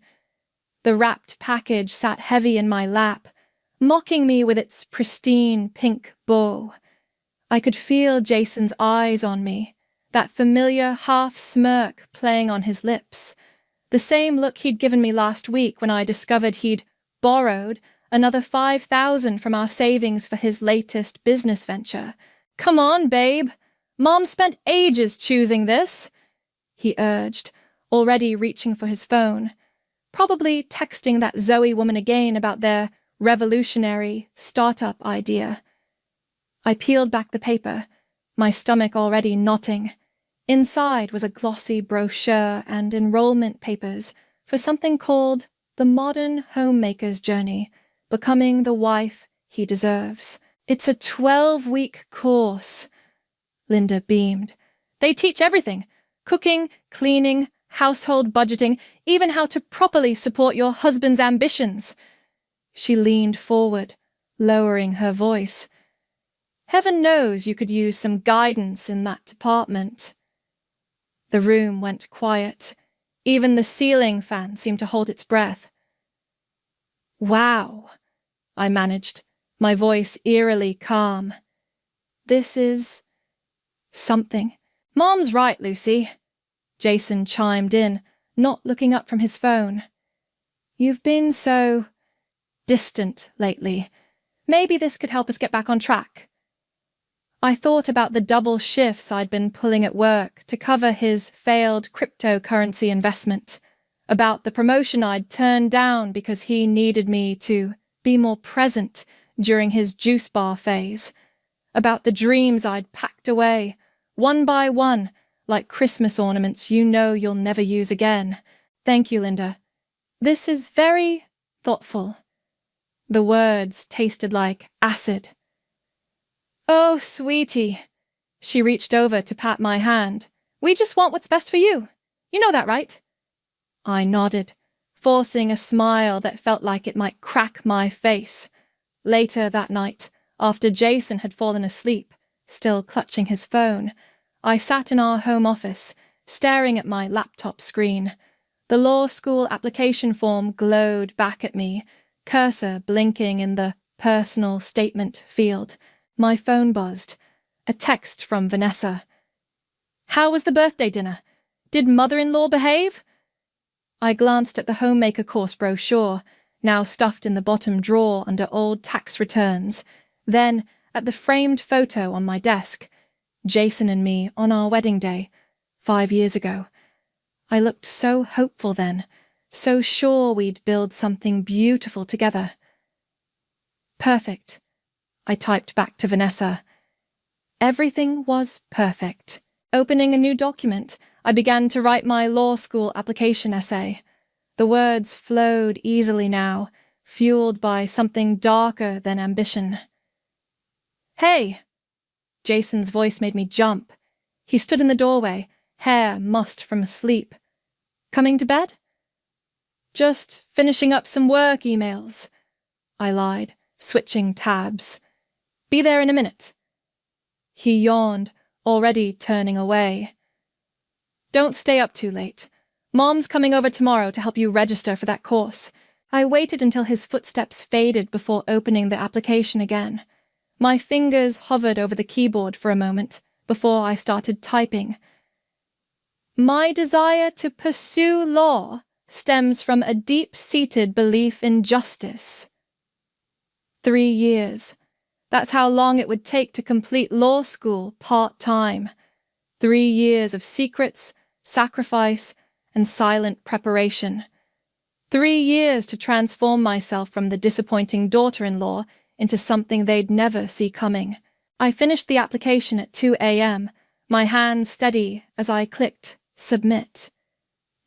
The wrapped package sat heavy in my lap, mocking me with its pristine pink bow. I could feel Jason's eyes on me, that familiar half-smirk playing on his lips, the same look he'd given me last week when I discovered he'd borrowed another $5,000 from our savings for his latest business venture. "Come on, babe. Mom spent ages choosing this," he urged, already reaching for his phone, probably texting that Zoe woman again about their revolutionary startup idea. I peeled back the paper, my stomach already knotting. Inside was a glossy brochure and enrollment papers for something called The Modern Homemaker's Journey, Becoming the Wife He Deserves. "It's a 12-week course," Linda beamed. "They teach everything: cooking, cleaning, household budgeting, even how to properly support your husband's ambitions." She leaned forward, lowering her voice. "Heaven knows you could use some guidance in that department." The room went quiet. Even the ceiling fan seemed to hold its breath. "Wow," I managed, my voice eerily calm. "This is something." "Mom's right, Lucy," Jason chimed in, not looking up from his phone. "You've been so distant lately. Maybe this could help us get back on track." I thought about the double shifts I'd been pulling at work to cover his failed cryptocurrency investment, about the promotion I'd turned down because he needed me to be more present during his juice bar phase, about the dreams I'd packed away, one by one, like Christmas ornaments you know you'll never use again. "Thank you, Linda. This is very thoughtful." The words tasted like acid. "Oh, sweetie." She reached over to pat my hand. "We just want what's best for you. You know that, right?" I nodded, forcing a smile that felt like it might crack my face. Later that night, after Jason had fallen asleep, still clutching his phone, I sat in our home office, staring at my laptop screen. The law school application form glowed back at me, cursor blinking in the personal statement field. My phone buzzed. A text from Vanessa. "How was the birthday dinner? Did mother-in-law behave?" I glanced at the homemaker course brochure, now stuffed in the bottom drawer under old tax returns, then at the framed photo on my desk. Jason and me on our wedding day, 5 years ago. I looked so hopeful then, so sure we'd build something beautiful together. "Perfect," I typed back to Vanessa. Everything was perfect. Opening a new document, I began to write my law school application essay. The words flowed easily now, fueled by something darker than ambition. "Hey!" Jason's voice made me jump. He stood in the doorway, hair mussed from sleep. "Coming to bed?" "Just finishing up some work emails," I lied, switching tabs. "Be there in a minute." He yawned, already turning away. "Don't stay up too late. Mom's coming over tomorrow to help you register for that course." I waited until his footsteps faded before opening the application again. My fingers hovered over the keyboard for a moment before I started typing. "My desire to pursue law stems from a deep-seated belief in justice." 3 years. That's how long it would take to complete law school part-time. 3 years of secrets, sacrifice, and silent preparation. 3 years to transform myself from the disappointing daughter-in-law into something they'd never see coming. I finished the application at 2 a.m., my hands steady as I clicked submit.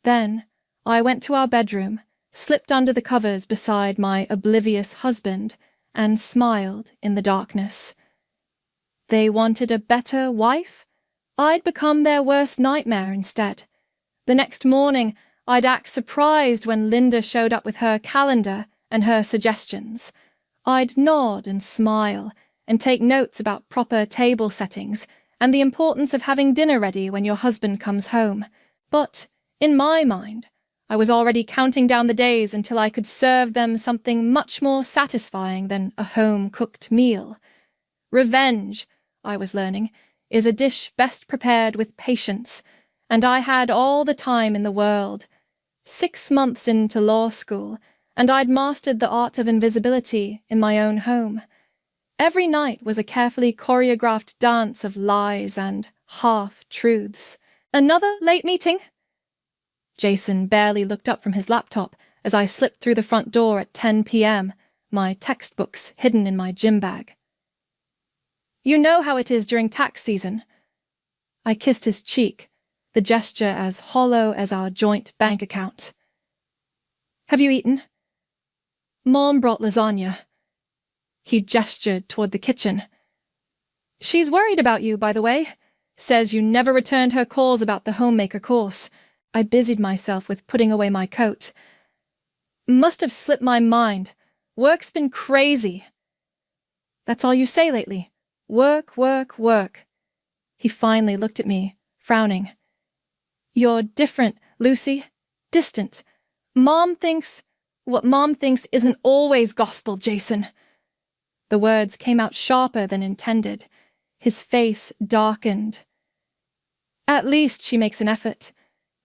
Then I went to our bedroom, slipped under the covers beside my oblivious husband, and smiled in the darkness. They wanted a better wife? I'd become their worst nightmare instead. The next morning, I'd act surprised when Linda showed up with her calendar and her suggestions. I'd nod and smile and take notes about proper table settings and the importance of having dinner ready when your husband comes home. But, in my mind, I was already counting down the days until I could serve them something much more satisfying than a home-cooked meal. Revenge, I was learning, is a dish best prepared with patience, and I had all the time in the world. 6 months into law school, and I'd mastered the art of invisibility in my own home. Every night was a carefully choreographed dance of lies and half-truths. Another late meeting? Jason barely looked up from his laptop as I slipped through the front door at 10 p.m., my textbooks hidden in my gym bag. You know how it is during tax season. I kissed his cheek, the gesture as hollow as our joint bank account. Have you eaten? Mom brought lasagna. He gestured toward the kitchen. She's worried about you, by the way. Says you never returned her calls about the homemaker course. I busied myself with putting away my coat. Must have slipped my mind. Work's been crazy. That's all you say lately. Work, work, work. He finally looked at me, frowning. You're different, Lucy. Distant. What Mom thinks isn't always gospel, Jason. The words came out sharper than intended. His face darkened. At least she makes an effort.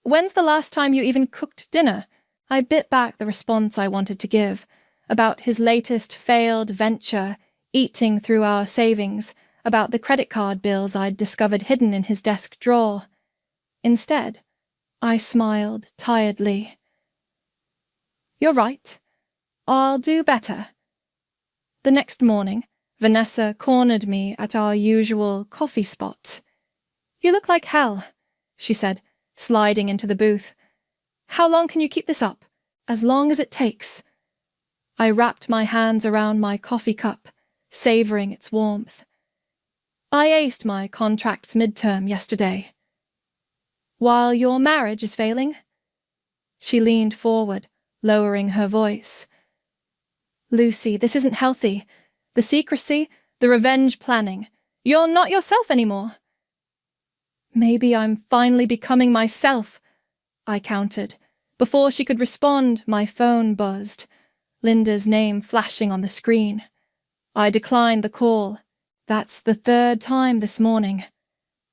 When's the last time you even cooked dinner? I bit back the response I wanted to give, about his latest failed venture, eating through our savings, about the credit card bills I'd discovered hidden in his desk drawer. Instead, I smiled tiredly. You're right. I'll do better. The next morning, Vanessa cornered me at our usual coffee spot. You look like hell, she said, sliding into the booth. How long can you keep this up? As long as it takes. I wrapped my hands around my coffee cup, savoring its warmth. I aced my contract's midterm yesterday. While your marriage is failing? She leaned forward, lowering her voice. Lucy, this isn't healthy. The secrecy, the revenge planning. You're not yourself anymore. Maybe I'm finally becoming myself, I countered. Before she could respond, my phone buzzed, Linda's name flashing on the screen. I declined the call. That's the 3rd time this morning,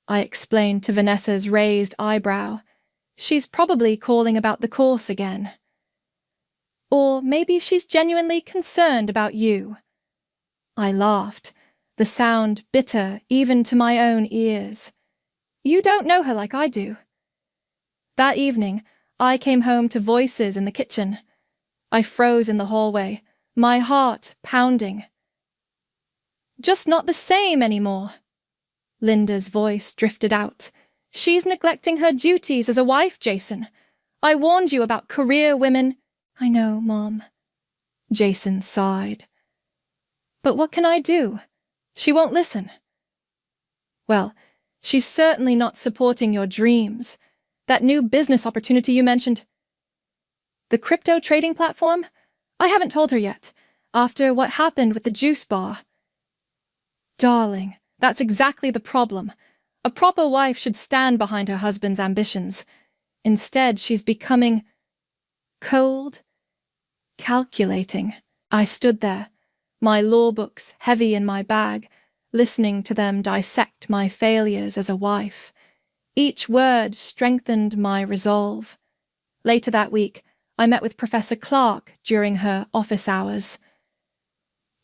I explained to Vanessa's raised eyebrow. She's probably calling about the course again. Or maybe she's genuinely concerned about you. I laughed, the sound bitter even to my own ears. You don't know her like I do. That evening, I came home to voices in the kitchen. I froze in the hallway, my heart pounding. Just not the same anymore. Linda's voice drifted out. She's neglecting her duties as a wife, Jason. I warned you about career women. I know, Mom. Jason sighed. But what can I do? She won't listen. Well, she's certainly not supporting your dreams. That new business opportunity you mentioned. The crypto trading platform? I haven't told her yet, after what happened with the juice bar. Darling, that's exactly the problem. A proper wife should stand behind her husband's ambitions. Instead, she's becoming cold, calculating. I stood there, my law books heavy in my bag, listening to them dissect my failures as a wife. Each word strengthened my resolve. Later that week, I met with Professor Clark during her office hours.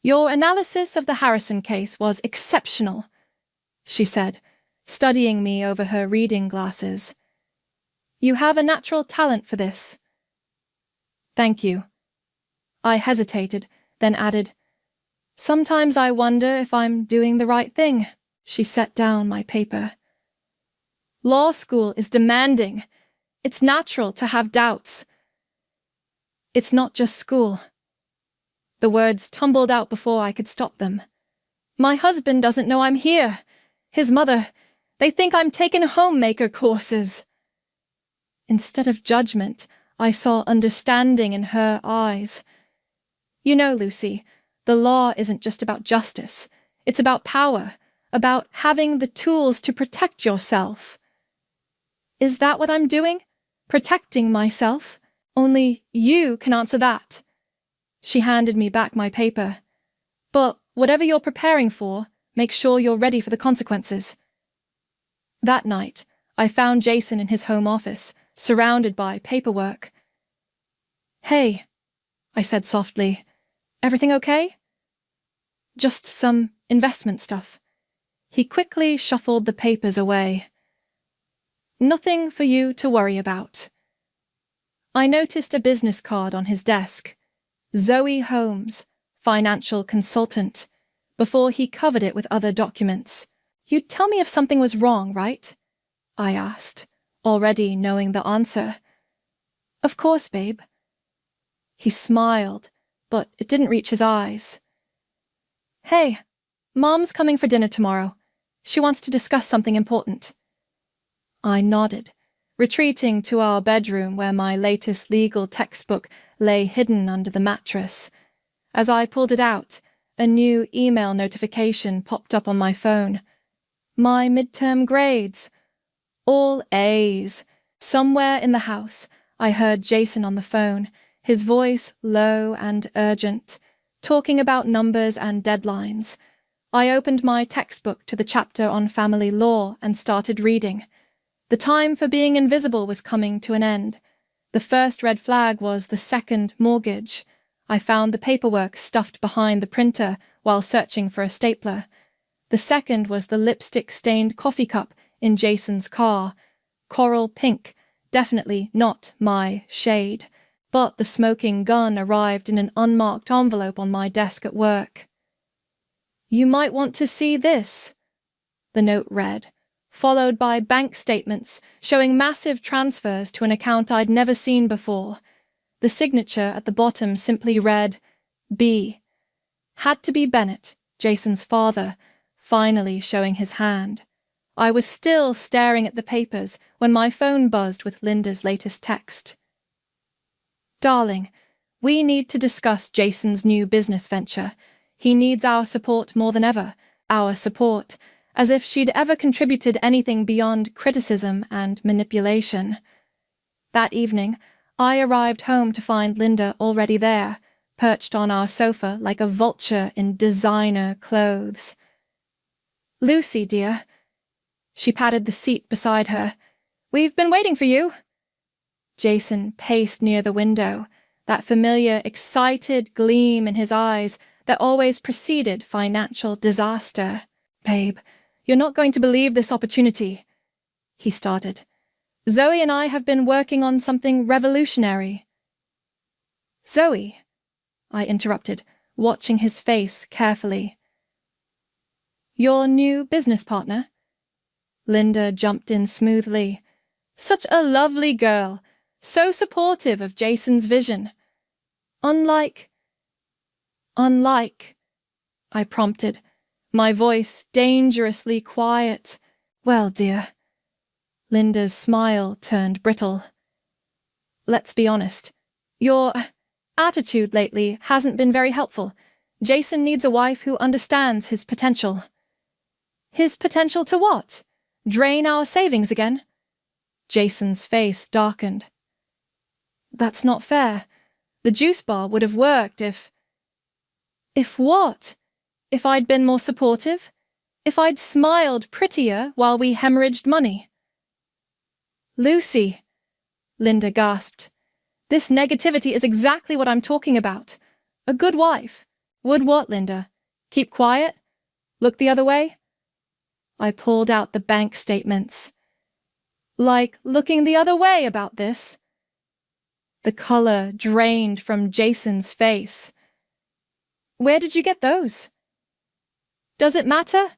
Your analysis of the Harrison case was exceptional, she said, studying me over her reading glasses. You have a natural talent for this. Thank you. I hesitated, then added, Sometimes I wonder if I'm doing the right thing. She set down my paper. Law school is demanding. It's natural to have doubts. It's not just school. The words tumbled out before I could stop them. My husband doesn't know I'm here. His mother, they think I'm taking homemaker courses. Instead of judgment, I saw understanding in her eyes. You know, Lucy, the law isn't just about justice. It's about power, about having the tools to protect yourself. Is that what I'm doing? Protecting myself? Only you can answer that. She handed me back my paper. But whatever you're preparing for, make sure you're ready for the consequences. That night, I found Jason in his home office, surrounded by paperwork. Hey, I said softly, everything okay? Just some investment stuff. He quickly shuffled the papers away. Nothing for you to worry about. I noticed a business card on his desk. Zoe Holmes, financial consultant, before he covered it with other documents. You'd tell me if something was wrong, right? I asked, already knowing the answer. Of course, babe. He smiled, but it didn't reach his eyes. Hey, Mom's coming for dinner tomorrow. She wants to discuss something important. I nodded, retreating to our bedroom where my latest legal textbook lay hidden under the mattress. As I pulled it out, a new email notification popped up on my phone. My midterm grades. All A's. Somewhere in the house, I heard Jason on the phone, his voice low and urgent, talking about numbers and deadlines. I opened my textbook to the chapter on family law and started reading. The time for being invisible was coming to an end. The first red flag was the second mortgage. I found the paperwork stuffed behind the printer while searching for a stapler. The second was the lipstick-stained coffee cup in Jason's car. Coral pink, definitely not my shade. But the smoking gun arrived in an unmarked envelope on my desk at work. You might want to see this, the note read, followed by bank statements showing massive transfers to an account I'd never seen before. The signature at the bottom simply read, B. Had to be Bennett, Jason's father, finally showing his hand. I was still staring at the papers when my phone buzzed with Linda's latest text. Darling, we need to discuss Jason's new business venture. He needs our support more than ever, our support, as if she'd ever contributed anything beyond criticism and manipulation. That evening, I arrived home to find Linda already there, perched on our sofa like a vulture in designer clothes. Lucy, dear. She patted the seat beside her. We've been waiting for you. Jason paced near the window, that familiar, excited gleam in his eyes that always preceded financial disaster. Babe, you're not going to believe this opportunity, he started. Zoe and I have been working on something revolutionary. Zoe, I interrupted, watching his face carefully. Your new business partner? Linda jumped in smoothly. Such a lovely girl, so supportive of Jason's vision. Unlike, I prompted, my voice dangerously quiet. Well, dear. Linda's smile turned brittle. Let's be honest. Your attitude lately hasn't been very helpful. Jason needs a wife who understands his potential. His potential to what? Drain our savings again? Jason's face darkened. That's not fair. The juice bar would have worked if... If what? If I'd been more supportive? If I'd smiled prettier while we hemorrhaged money? Lucy, Linda gasped. This negativity is exactly what I'm talking about. A good wife. Would what, Linda? Keep quiet? Look the other way? I pulled out the bank statements. Like looking the other way about this? The color drained from Jason's face. Where did you get those? Does it matter?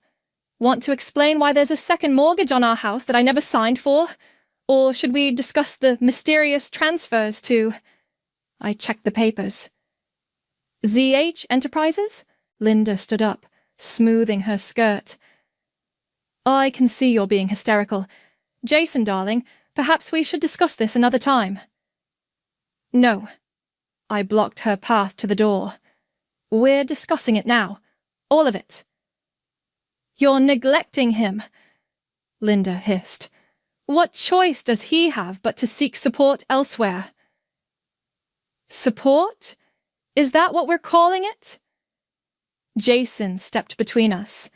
Want to explain why there's a second mortgage on our house that I never signed for? Or should we discuss the mysterious transfers to... I checked the papers. ZH Enterprises? Linda stood up, smoothing her skirt. I can see you're being hysterical. Jason, darling, perhaps we should discuss this another time. No. I blocked her path to the door. We're discussing it now. All of it. You're neglecting him, Linda hissed. What choice does he have but to seek support elsewhere? Support? Is that what we're calling it? Jason stepped between us.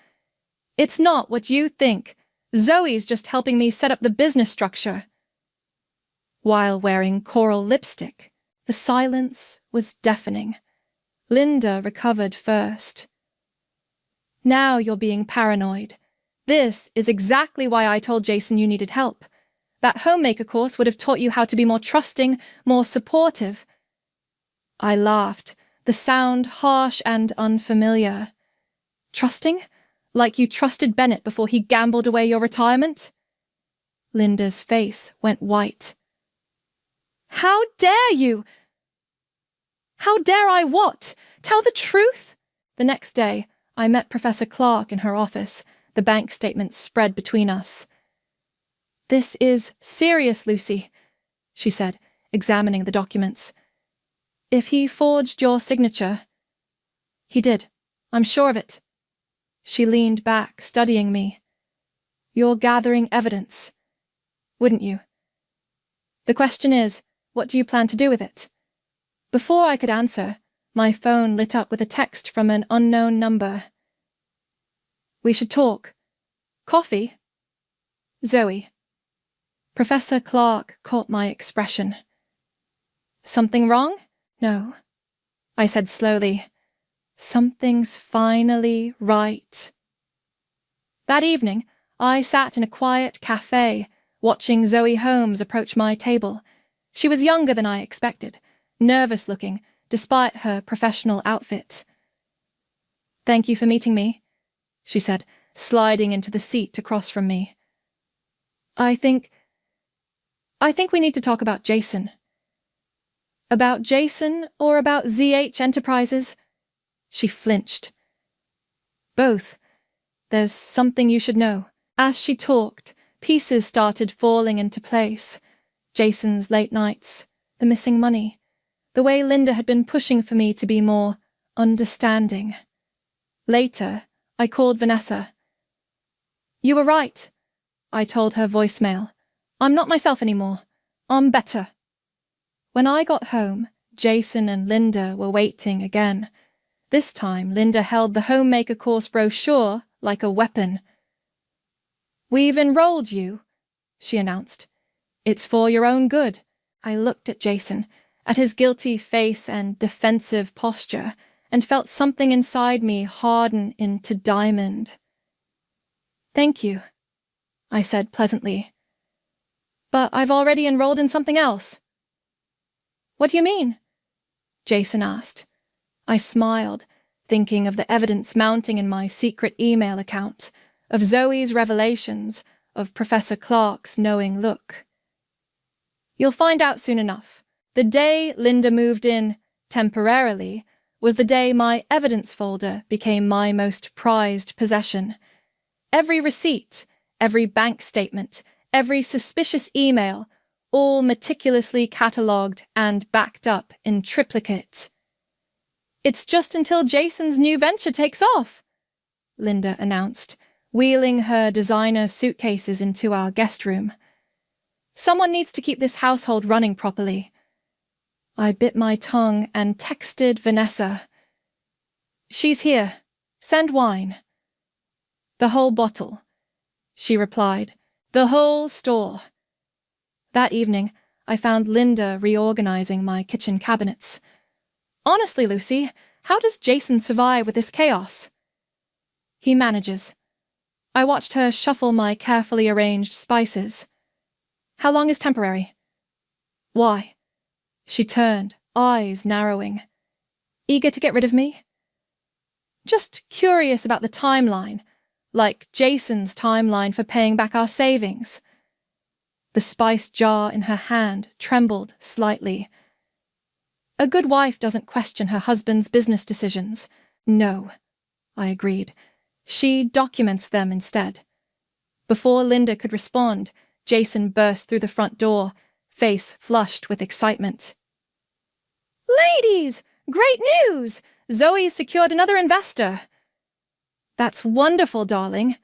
It's not what you think. Zoe's just helping me set up the business structure. While wearing coral lipstick, the silence was deafening. Linda recovered first. Now you're being paranoid. This is exactly why I told Jason you needed help. That homemaker course would have taught you how to be more trusting, more supportive. I laughed, the sound harsh and unfamiliar. Trusting? Like you trusted Bennett before he gambled away your retirement? Linda's face went white. How dare you? How dare I what? Tell the truth? The next day, I met Professor Clark in her office, the bank statements spread between us. This is serious, Lucy, she said, examining the documents. If he forged your signature... He did. I'm sure of it. She leaned back, studying me. You're gathering evidence. Wouldn't you? The question is, what do you plan to do with it? Before I could answer, my phone lit up with a text from an unknown number. We should talk. Coffee? Zoe. Professor Clark caught my expression. Something wrong? No, I said slowly. Something's finally right. That evening, I sat in a quiet cafe, watching Zoe Holmes approach my table. She was younger than I expected, nervous-looking, despite her professional outfit. Thank you for meeting me, she said, sliding into the seat across from me. I think we need to talk about Jason. About Jason or about ZH Enterprises? She flinched. Both. There's something you should know. As she talked, pieces started falling into place. Jason's late nights, the missing money, the way Linda had been pushing for me to be more understanding. Later, I called Vanessa. You were right, I told her voicemail. I'm not myself anymore. I'm better. When I got home, Jason and Linda were waiting again. This time, Linda held the homemaker course brochure like a weapon. We've enrolled you, she announced. It's for your own good. I looked at Jason, at his guilty face and defensive posture, and felt something inside me harden into diamond. Thank you, I said pleasantly. But I've already enrolled in something else. What do you mean? Jason asked. I smiled, thinking of the evidence mounting in my secret email account, of Zoe's revelations, of Professor Clark's knowing look. You'll find out soon enough. The day Linda moved in, temporarily, was the day my evidence folder became my most prized possession. Every receipt, every bank statement, every suspicious email, all meticulously catalogued and backed up in triplicate. It's just until Jason's new venture takes off, Linda announced, wheeling her designer suitcases into our guest room. Someone needs to keep this household running properly. I bit my tongue and texted Vanessa. She's here. Send wine. The whole bottle, she replied. The whole store. That evening, I found Linda reorganizing my kitchen cabinets. Honestly, Lucy, how does Jason survive with this chaos? He manages. I watched her shuffle my carefully arranged spices. How long is temporary? Why? She turned, eyes narrowing. Eager to get rid of me? Just curious about the timeline, like Jason's timeline for paying back our savings. The spice jar in her hand trembled slightly. A good wife doesn't question her husband's business decisions. No, I agreed. She documents them instead. Before Linda could respond, Jason burst through the front door, face flushed with excitement. Ladies, great news! Zoe's secured another investor. That's wonderful, darling.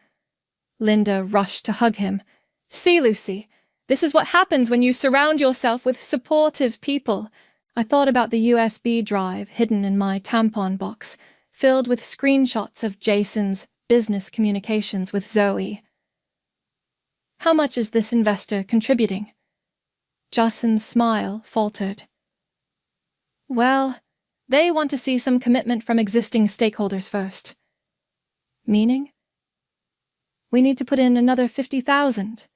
Linda rushed to hug him. See, Lucy, this is what happens when you surround yourself with supportive people. I thought about the USB drive hidden in my tampon box, filled with screenshots of Jason's business communications with Zoe. How much is this investor contributing? Jason's smile faltered. Well, they want to see some commitment from existing stakeholders first. Meaning? We need to put in another 50,000.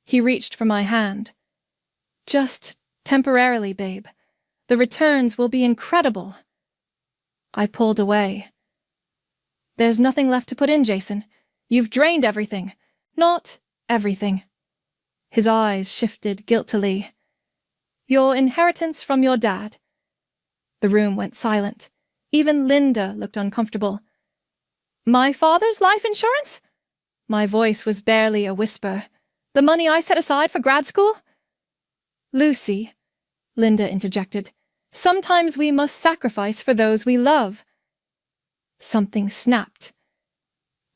He reached for my hand. Just temporarily, babe. The returns will be incredible. I pulled away. There's nothing left to put in, Jason. You've drained everything. Not everything. His eyes shifted guiltily. Your inheritance from your dad. The room went silent. Even Linda looked uncomfortable. My father's life insurance? My voice was barely a whisper. The money I set aside for grad school? Lucy, Linda interjected, sometimes we must sacrifice for those we love. Something snapped.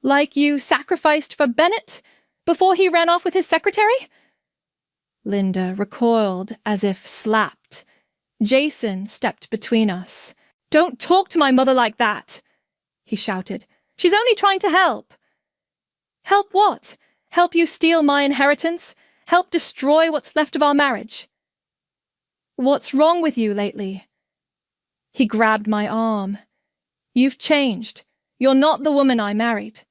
Like you sacrificed for Bennett before he ran off with his secretary? Linda recoiled as if slapped. Jason stepped between us. Don't talk to my mother like that, he shouted. She's only trying to help. Help what? Help you steal my inheritance? Help destroy what's left of our marriage? What's wrong with you lately? He grabbed my arm. You've changed. You're not the woman I married.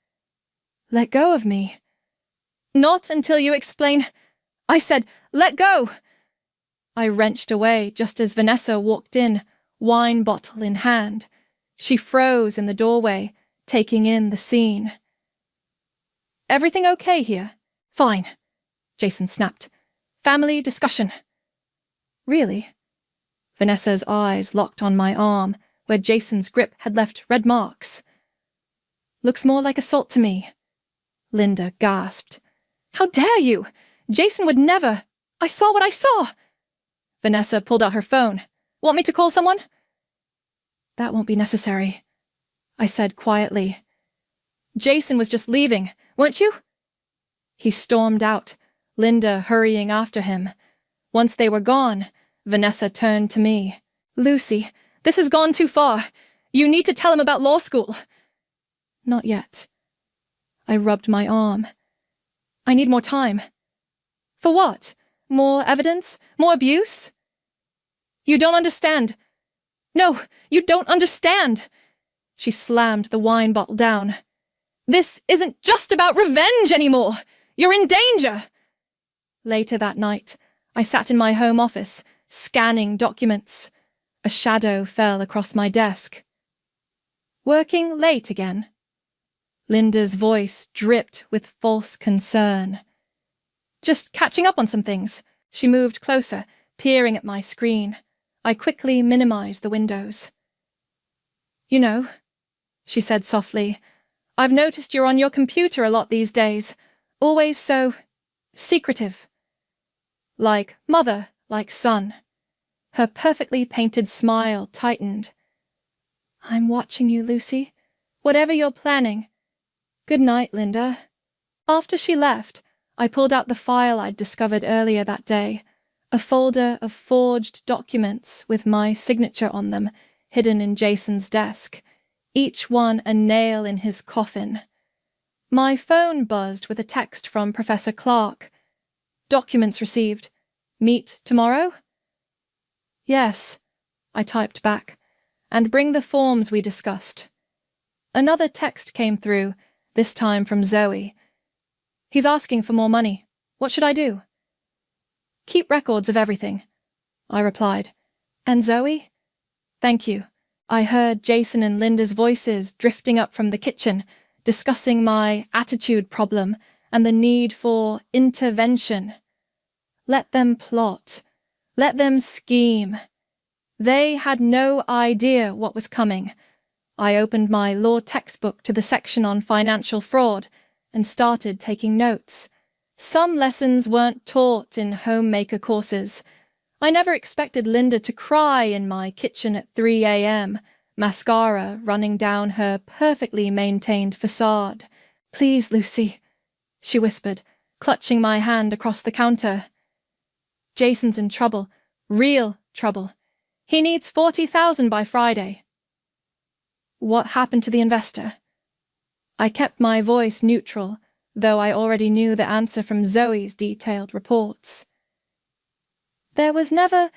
Let go of me. Not until you explain. I said, let go. I wrenched away just as Vanessa walked in, wine bottle in hand. She froze in the doorway, taking in the scene. Everything okay here? Fine, Jason snapped. Family discussion. Really? Vanessa's eyes locked on my arm, where Jason's grip had left red marks. Looks more like assault to me. Linda gasped. How dare you? Jason would never. I saw what I saw. Vanessa pulled out her phone. Want me to call someone? That won't be necessary, I said quietly. Jason was just leaving, weren't you? He stormed out, Linda hurrying after him. Once they were gone, Vanessa turned to me. Lucy, this has gone too far. You need to tell him about law school. Not yet. I rubbed my arm. I need more time. For what? More evidence? More abuse? You don't understand. No, you don't understand. She slammed the wine bottle down. This isn't just about revenge anymore. You're in danger. Later that night, I sat in my home office, scanning documents. A shadow fell across my desk. Working late again? Linda's voice dripped with false concern. Just catching up on some things. She moved closer, peering at my screen. I quickly minimized the windows. You know, she said softly, I've noticed you're on your computer a lot these days. Always so secretive. Like mother, like son. Her perfectly painted smile tightened. I'm watching you, Lucy. Whatever you're planning. Good night, Linda. After she left, I pulled out the file I'd discovered earlier that day, a folder of forged documents with my signature on them, hidden in Jason's desk, each one a nail in his coffin. My phone buzzed with a text from Professor Clark. Documents received. Meet tomorrow? Yes, I typed back, and bring the forms we discussed. Another text came through, this time from Zoe. He's asking for more money. What should I do? Keep records of everything, I replied. And Zoe? Thank you. I heard Jason and Linda's voices drifting up from the kitchen, discussing my attitude problem and the need for intervention. Let them plot. Let them scheme. They had no idea what was coming. I opened my law textbook to the section on financial fraud and started taking notes. Some lessons weren't taught in homemaker courses. I never expected Linda to cry in my kitchen at 3 a.m., mascara running down her perfectly maintained facade. "Please, Lucy," she whispered, clutching my hand across the counter. "Jason's in trouble. Real trouble. He needs $40,000 by Friday." "What happened to the investor?" I kept my voice neutral, though I already knew the answer from Zoe's detailed reports. "There was never—"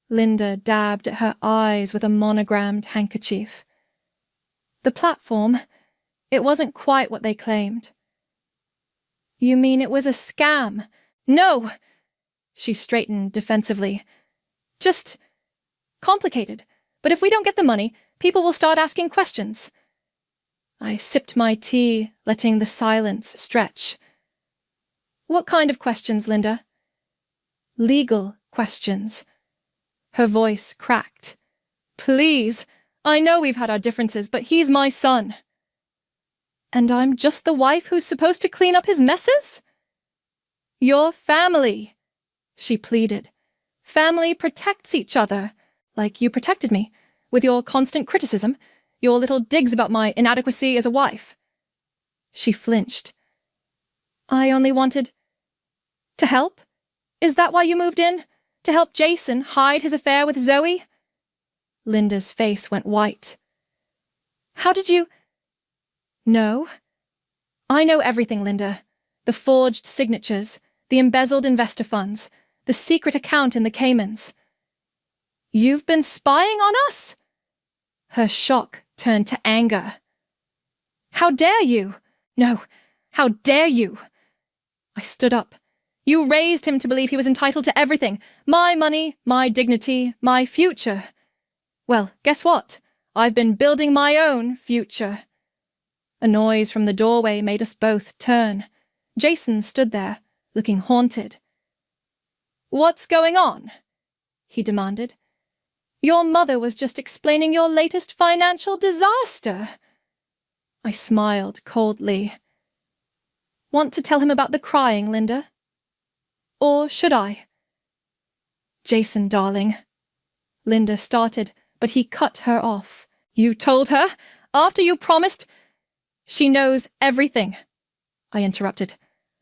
Linda dabbed at her eyes with a monogrammed handkerchief. "The platform, it wasn't quite what they claimed." "You mean it was a scam?" "No!" She straightened defensively. "Just complicated. But if we don't get the money, people will start asking questions." I sipped my tea, letting the silence stretch. "What kind of questions, Linda?" "Legal questions." Her voice cracked. "Please, I know we've had our differences, but he's my son." "And I'm just the wife who's supposed to clean up his messes?" "Your family," she pleaded. "Family protects each other, like you protected me, with your constant criticism, your little digs about my inadequacy as a wife." She flinched. "I only wanted to help? Is that why you moved in? To help Jason hide his affair with Zoe?" Linda's face went white. "How did you—" "No. I know everything, Linda. The forged signatures, the embezzled investor funds, the secret account in the Caymans." "You've been spying on us?" Her shock turned to anger. "How dare you? No, how dare you?" I stood up. "You raised him to believe he was entitled to everything. My money, my dignity, my future. Well, guess what? I've been building my own future." A noise from the doorway made us both turn. Jason stood there, looking haunted. "What's going on?" he demanded. "Your mother was just explaining your latest financial disaster." I smiled coldly. "Want to tell him about the crying, Linda? Or should I?" "Jason, darling." Linda started, but he cut her off. "You told her? After you promised—" "She knows everything," I interrupted.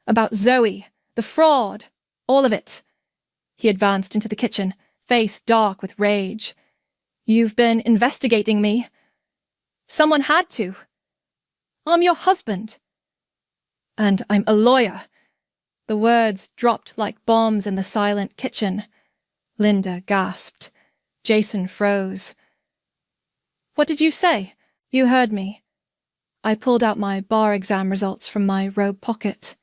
"About Zoe, the fraud, all of it." He advanced into the kitchen, face dark with rage. "You've been investigating me. Someone had to. I'm your husband. And I'm a lawyer." The words dropped like bombs in the silent kitchen. Linda gasped. Jason froze. "What did you say?" "You heard me." I pulled out my bar exam results from my robe pocket.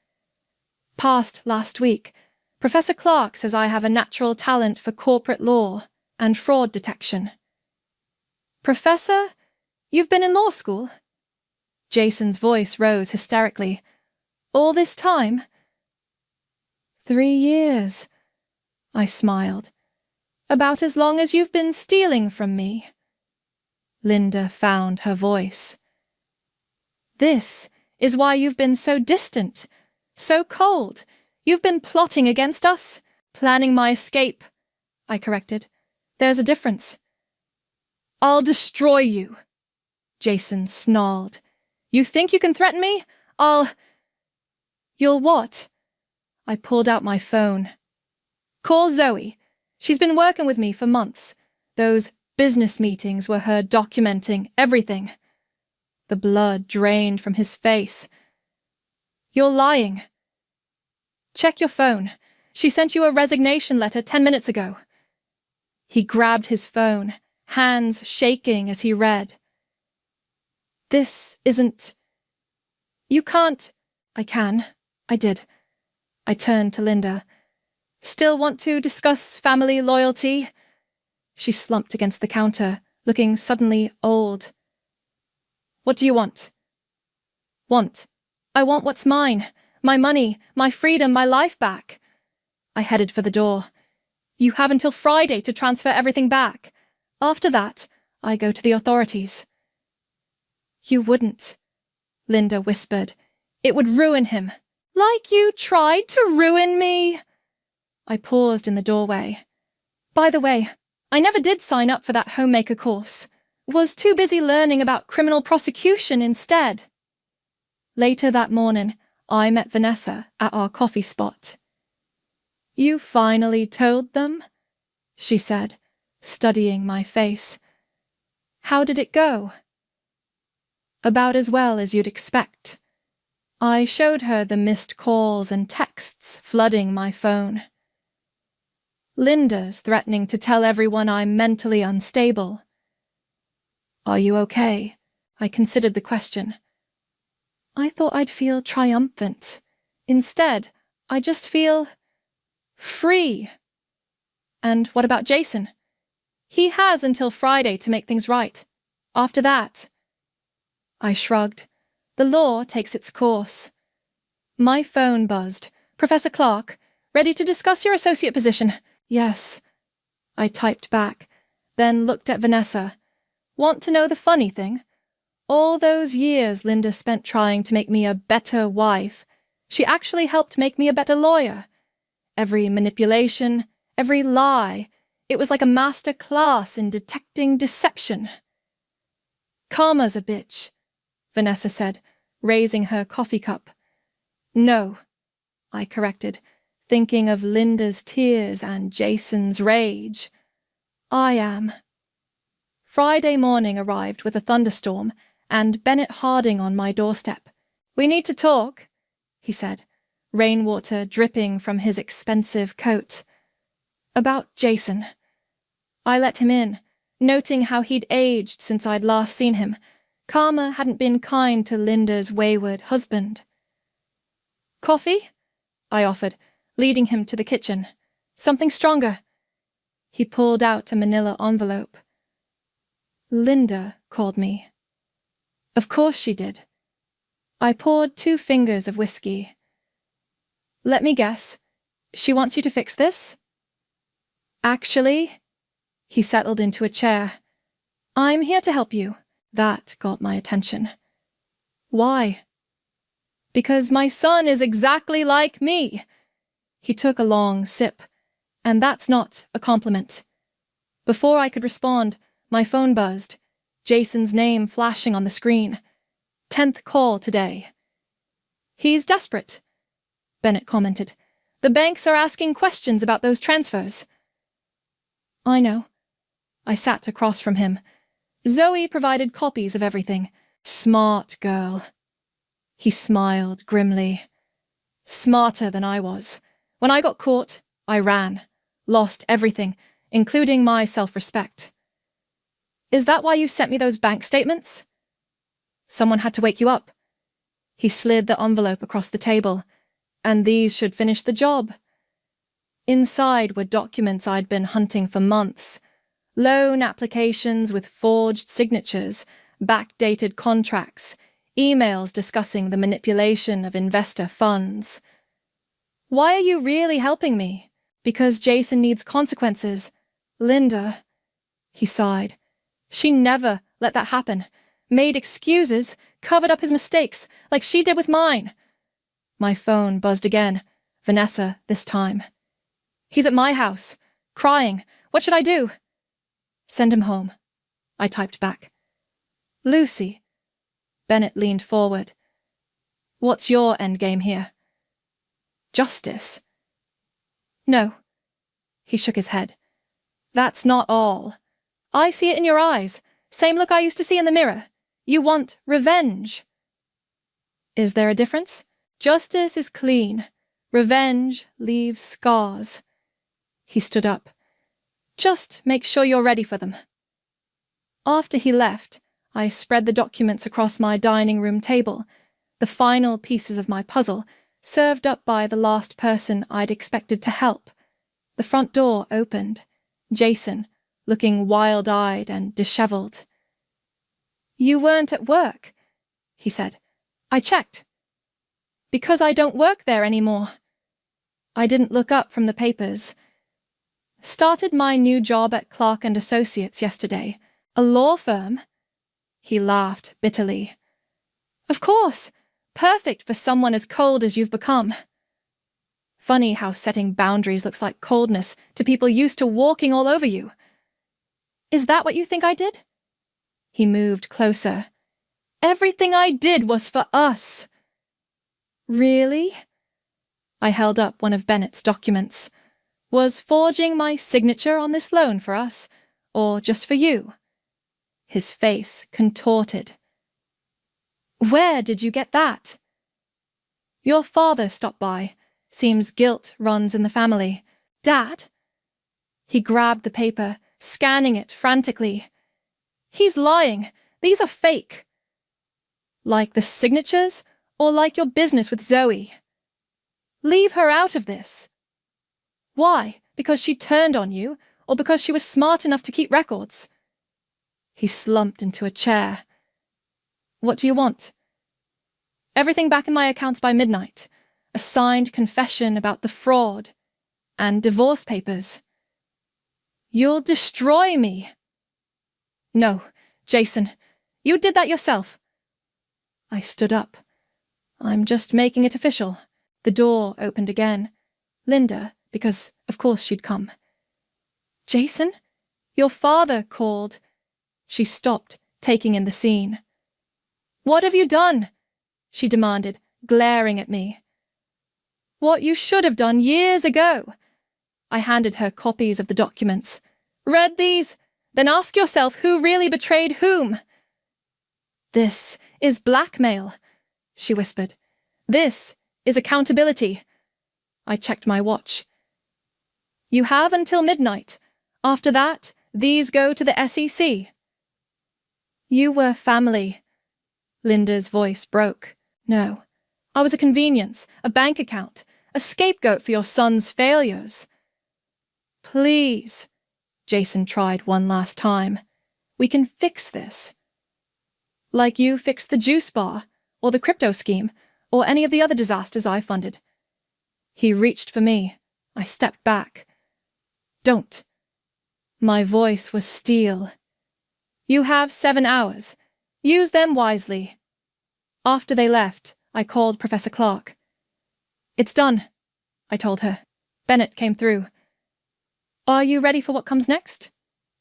"Passed last week. Professor Clark says I have a natural talent for corporate law and fraud detection." "Professor? You've been in law school?" Jason's voice rose hysterically. "All this time?" 3 years, I smiled. "About as long as you've been stealing from me." Linda found her voice. "This is why you've been so distant, so cold. You've been plotting against us, planning my escape," I corrected. "There's a difference." "I'll destroy you," Jason snarled. "You think you can threaten me? You'll what?" I pulled out my phone. "Call Zoe. She's been working with me for months. Those business meetings were her documenting everything." The blood drained from his face. "You're lying." "Check your phone. She sent you a resignation letter 10 minutes ago." He grabbed his phone, hands shaking as he read. "This isn't—" "You can't—" "I can. I did." I turned to Linda. "Still want to discuss family loyalty?" She slumped against the counter, looking suddenly old. "What do you want?" "Want? I want what's mine. My money, my freedom, my life back." I headed for the door. You have until Friday to transfer everything back. After that, I go to the authorities." "You wouldn't," Linda whispered. "It would ruin him." "Like you tried to ruin me?" I paused in the doorway. "By the way, I never did sign up for that homemaker course. Was too busy learning about criminal prosecution instead." Later that morning, I met Vanessa at our coffee spot. "You finally told them?" she said, studying my face. "How did it go?" "About as well as you'd expect." I showed her the missed calls and texts flooding my phone. "Linda's threatening to tell everyone I'm mentally unstable." "Are you okay?" I considered the question. I thought I'd feel triumphant. Instead, I just feel free. "And what about Jason?" "He has until Friday to make things right. After that..." I shrugged. "The law takes its course." My phone buzzed. "Professor Clark, ready to discuss your associate position?" "Yes." I typed back, then looked at Vanessa. "Want to know the funny thing? All those years Linda spent trying to make me a better wife, she actually helped make me a better lawyer. Every manipulation, every lie, it was like a master class in detecting deception." "Karma's a bitch," Vanessa said, raising her coffee cup. "No," I corrected, thinking of Linda's tears and Jason's rage. "I am." Friday morning arrived with a thunderstorm and Bennett Harding on my doorstep. "We need to talk," he said, rainwater dripping from his expensive coat. "About Jason." I let him in, noting how he'd aged since I'd last seen him. Karma hadn't been kind to Linda's wayward husband. "Coffee?" I offered, leading him to the kitchen. "Something stronger." He pulled out a manila envelope. "Linda called me." "Of course she did." I poured 2 fingers of whiskey. "Let me guess. She wants you to fix this?" "Actually," he settled into a chair, "I'm here to help you." That got my attention. "Why?" "Because my son is exactly like me." He took a long sip, and that's not a compliment. Before I could respond, my phone buzzed, Jason's name flashing on the screen. 10th call today. "He's desperate," Bennett commented. "The banks are asking questions about those transfers." "I know." I sat across from him. "Zoe provided copies of everything. Smart girl." He smiled grimly. "Smarter than I was. When I got caught, I ran. Lost everything, including my self-respect." "Is that why you sent me those bank statements?" "Someone had to wake you up." He slid the envelope across the table. "And these should finish the job." Inside were documents I'd been hunting for months. Loan applications with forged signatures, backdated contracts, emails discussing the manipulation of investor funds. "Why are you really helping me?" "Because Jason needs consequences. Linda," he sighed. "She never let that happen. Made excuses, covered up his mistakes, like she did with mine." My phone buzzed again. Vanessa, this time. "He's at my house, crying. What should I do?" "Send him home," I typed back. "Lucy." Bennett leaned forward. "What's your endgame here?" "Justice." "No." He shook his head. "That's not all. I see it in your eyes. Same look I used to see in the mirror. You want revenge." "Is there a difference?" "Justice is clean. Revenge leaves scars." He stood up. "Just make sure you're ready for them." After he left, I spread the documents across my dining room table, the final pieces of my puzzle, served up by the last person I'd expected to help. The front door opened. Jason, looking wild-eyed and disheveled. "You weren't at work," he said. "I checked." "Because I don't work there anymore." I didn't look up from the papers. Started my new job at Clark & Associates yesterday. A law firm. He laughed bitterly. Of course. Perfect for someone as cold as you've become. Funny how setting boundaries looks like coldness to people used to walking all over you. Is that what you think I did? He moved closer. Everything I did was for us. Really? I held up one of Bennett's documents. Was forging my signature on this loan for us, or just for you? His face contorted. Where did you get that? Your father stopped by. Seems guilt runs in the family. Dad? He grabbed the paper, scanning it frantically. He's lying. These are fake. Like the signatures, or like your business with Zoe? Leave her out of this. Why? Because she turned on you, or because she was smart enough to keep records? He slumped into a chair. What do you want? Everything back in my accounts by midnight. A signed confession about the fraud. And divorce papers. You'll destroy me. No, Jason, you did that yourself. I stood up. I'm just making it official. The door opened again. Linda, because of course she'd come. Jason? Your father called. She stopped, taking in the scene. What have you done? She demanded, glaring at me. What you should have done years ago. I handed her copies of the documents. Read these? Then ask yourself who really betrayed whom. This is blackmail, she whispered. This is accountability. I checked my watch. You have until midnight. After that, these go to the SEC. You were family. Linda's voice broke. No, I was a convenience, a bank account, a scapegoat for your son's failures. Please, Jason tried one last time. We can fix this. Like you fixed the juice bar, or the crypto scheme, or any of the other disasters I funded. He reached for me. I stepped back. Don't. My voice was steel. You have 7 hours. Use them wisely. After they left, I called Professor Clark. It's done, I told her. Bennett came through. Are you ready for what comes next?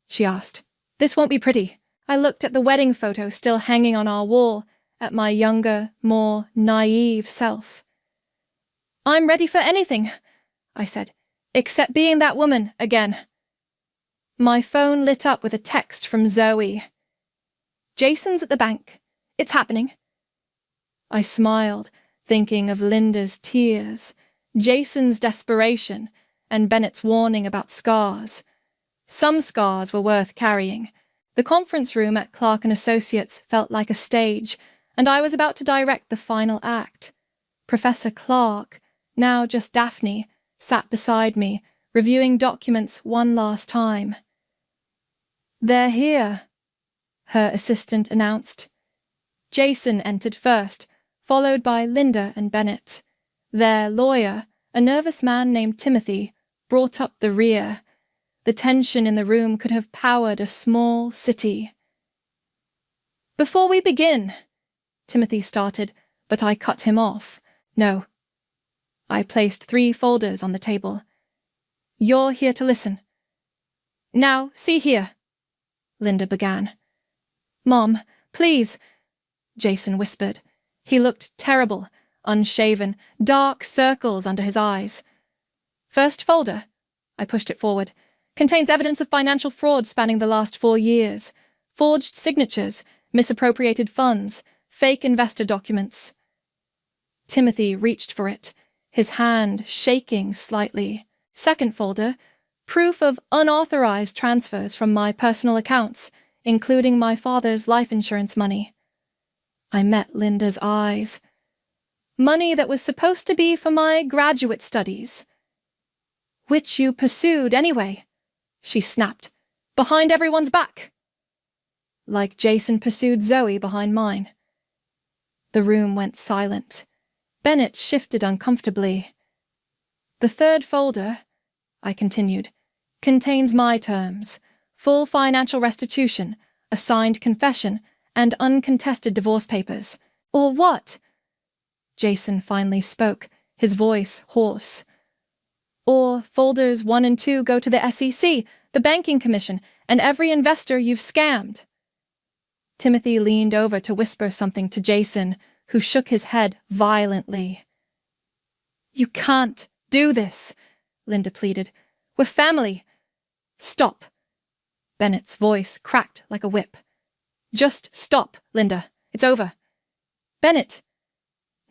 She asked. This won't be pretty. I looked at the wedding photo still hanging on our wall, at my younger, more naive self. I'm ready for anything, I said, except being that woman again. My phone lit up with a text from Zoe. Jason's at the bank. It's happening. I smiled, thinking of Linda's tears, Jason's desperation, and Bennett's warning about scars. Some scars were worth carrying. The conference room at Clark & Associates felt like a stage, and I was about to direct the final act. Professor Clark, now just Daphne, sat beside me, reviewing documents one last time. They're here, her assistant announced. Jason entered first, followed by Linda and Bennett. Their lawyer, a nervous man named Timothy, brought up the rear. The tension in the room could have powered a small city. Before we begin, Timothy started, but I cut him off. No. I placed 3 folders on the table. You're here to listen. Now, see here, Linda began. Mom, please, Jason whispered. He looked terrible, unshaven, dark circles under his eyes. First folder, I pushed it forward, contains evidence of financial fraud spanning the last 4 years, forged signatures, misappropriated funds, fake investor documents. Timothy reached for it, his hand shaking slightly. Second folder, proof of unauthorized transfers from my personal accounts, including my father's life insurance money. I met Linda's eyes. Money that was supposed to be for my graduate studies. Which you pursued anyway, she snapped, behind everyone's back. Like Jason pursued Zoe behind mine. The room went silent. Bennett shifted uncomfortably. The third folder, I continued, Contains my terms, full financial restitution, a signed confession, and uncontested divorce papers. Or what? Jason finally spoke, his voice hoarse. Or folders 1 and 2 go to the SEC, the Banking Commission, and every investor you've scammed. Timothy leaned over to whisper something to Jason, who shook his head violently. You can't do this, Linda pleaded. We're family. Stop. Bennett's voice cracked like a whip. Just stop, Linda. It's over. Bennett.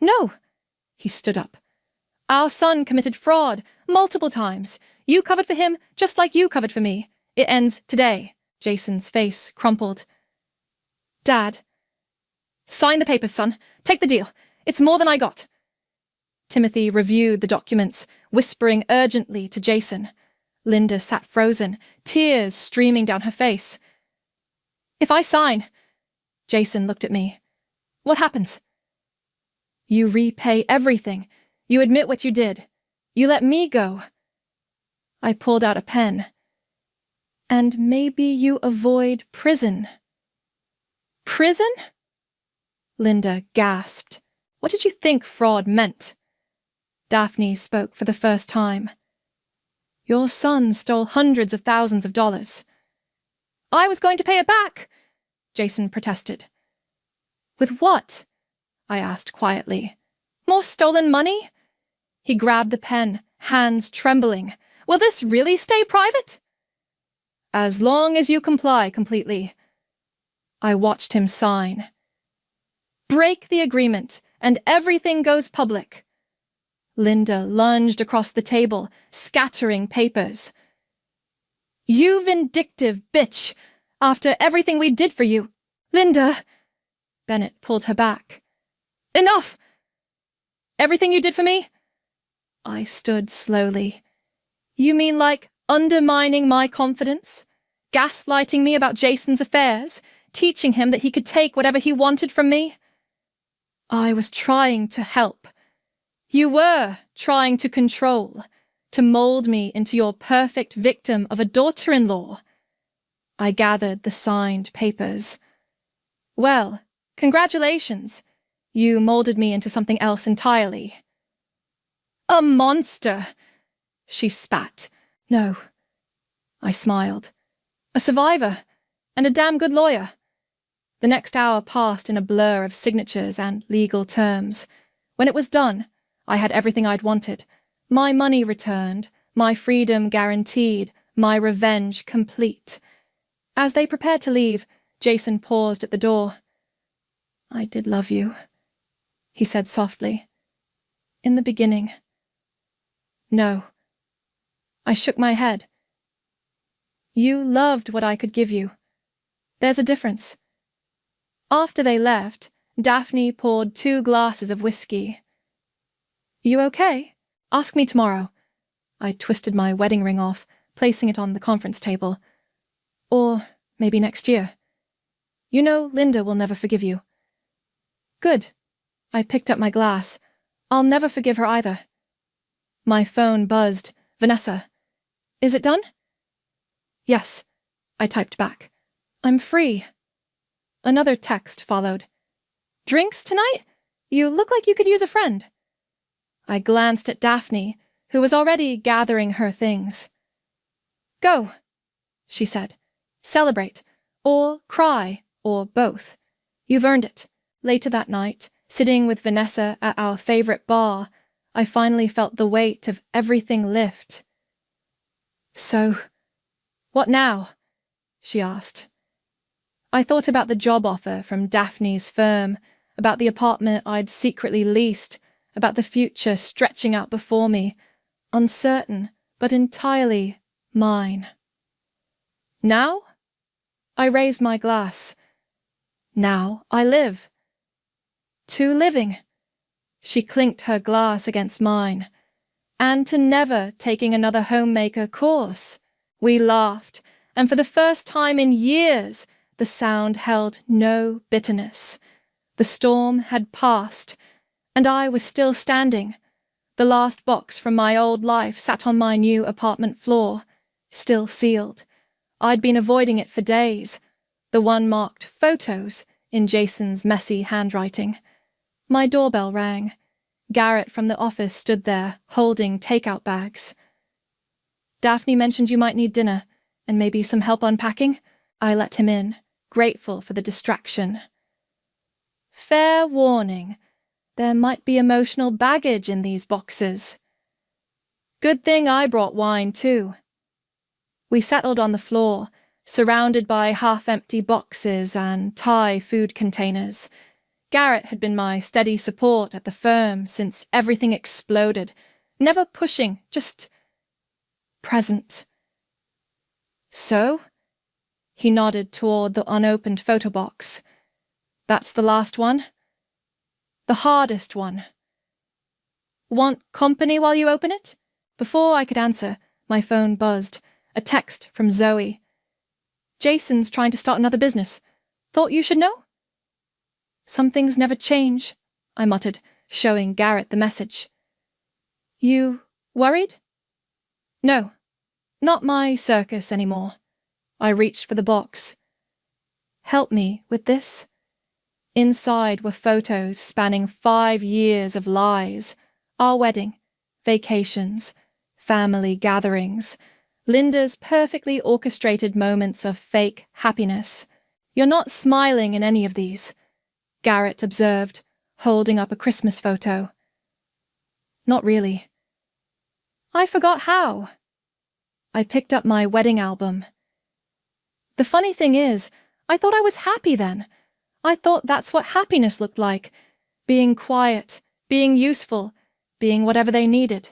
No. He stood up. Our son committed fraud multiple times. You covered for him just like you covered for me. It ends today. Jason's face crumpled. Dad. Sign the papers, son. Take the deal. It's more than I got. Timothy reviewed the documents, whispering urgently to Jason. Linda sat frozen, tears streaming down her face. If I sign... Jason looked at me. What happens? You repay everything. You admit what you did. You let me go. I pulled out a pen. And maybe you avoid prison. Prison? Linda gasped. What did you think fraud meant? Daphne spoke for the first time. Your son stole hundreds of thousands of dollars. I was going to pay it back, Jason protested. With what? I asked quietly. More stolen money? He grabbed the pen, hands trembling. Will this really stay private? As long as you comply completely. I watched him sign. Break the agreement, and everything goes public. Linda lunged across the table, scattering papers. You vindictive bitch! After everything we did for you! Linda! Bennett pulled her back. Enough! Everything you did for me? I stood slowly. You mean like undermining my confidence? Gaslighting me about Jason's affairs? Teaching him that he could take whatever he wanted from me? I was trying to help. You were trying to control, to mold me into your perfect victim of a daughter-in-law. I gathered the signed papers. Well, congratulations. You molded me into something else entirely. A monster, she spat. No. I smiled. A survivor, and a damn good lawyer. The next hour passed in a blur of signatures and legal terms. When it was done, I had everything I'd wanted. My money returned, my freedom guaranteed, my revenge complete. As they prepared to leave, Jason paused at the door. I did love you, he said softly. In the beginning. No. I shook my head. You loved what I could give you. There's a difference. After they left, Daphne poured 2 glasses of whiskey. You okay? Ask me tomorrow. I twisted my wedding ring off, placing it on the conference table. Or maybe next year. You know Linda will never forgive you. Good. I picked up my glass. I'll never forgive her either. My phone buzzed. Vanessa. Is it done? Yes. I typed back. I'm free. Another text followed. Drinks tonight? You look like you could use a friend. I glanced at Daphne, who was already gathering her things. Go, she said. Celebrate, or cry, or both. You've earned it. Later that night, sitting with Vanessa at our favorite bar, I finally felt the weight of everything lift. So, what now? She asked. I thought about the job offer from Daphne's firm, about the apartment I'd secretly leased, about the future stretching out before me, uncertain, but entirely mine. Now? I raised my glass. Now I live. To living. She clinked her glass against mine. And to never taking another homemaker course. We laughed, and for the first time in years, the sound held no bitterness. The storm had passed, and I was still standing. The last box from my old life sat on my new apartment floor, still sealed. I'd been avoiding it for days. The one marked photos in Jason's messy handwriting. My doorbell rang. Garrett from the office stood there, holding takeout bags. Daphne mentioned you might need dinner, and maybe some help unpacking. I let him in, grateful for the distraction. Fair warning, there might be emotional baggage in these boxes. Good thing I brought wine, too. We settled on the floor, surrounded by half-empty boxes and Thai food containers. Garrett had been my steady support at the firm since everything exploded, never pushing, just present. So? He nodded toward the unopened photo box. That's the last one? The hardest one. Want company while you open it? Before I could answer, my phone buzzed. A text from Zoe. Jason's trying to start another business. Thought you should know? Some things never change, I muttered, showing Garrett the message. You worried? No, not my circus anymore. I reached for the box. Help me with this. Inside were photos spanning 5 years of lies. Our wedding, vacations, family gatherings, Linda's perfectly orchestrated moments of fake happiness. You're not smiling in any of these, Garrett observed, holding up a Christmas photo. Not really. I forgot how. I picked up my wedding album. The funny thing is, I thought I was happy then. I thought that's what happiness looked like. Being quiet, being useful, being whatever they needed.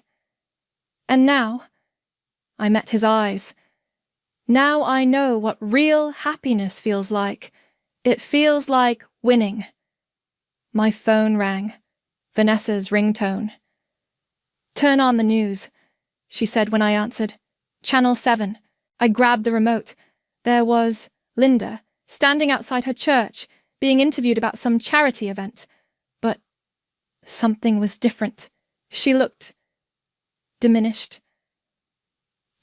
And now, I met his eyes. Now I know what real happiness feels like. It feels like winning. My phone rang. Vanessa's ringtone. Turn on the news, she said when I answered. Channel 7. I grabbed the remote. There was Linda, standing outside her church, being interviewed about some charity event. But something was different. She looked diminished.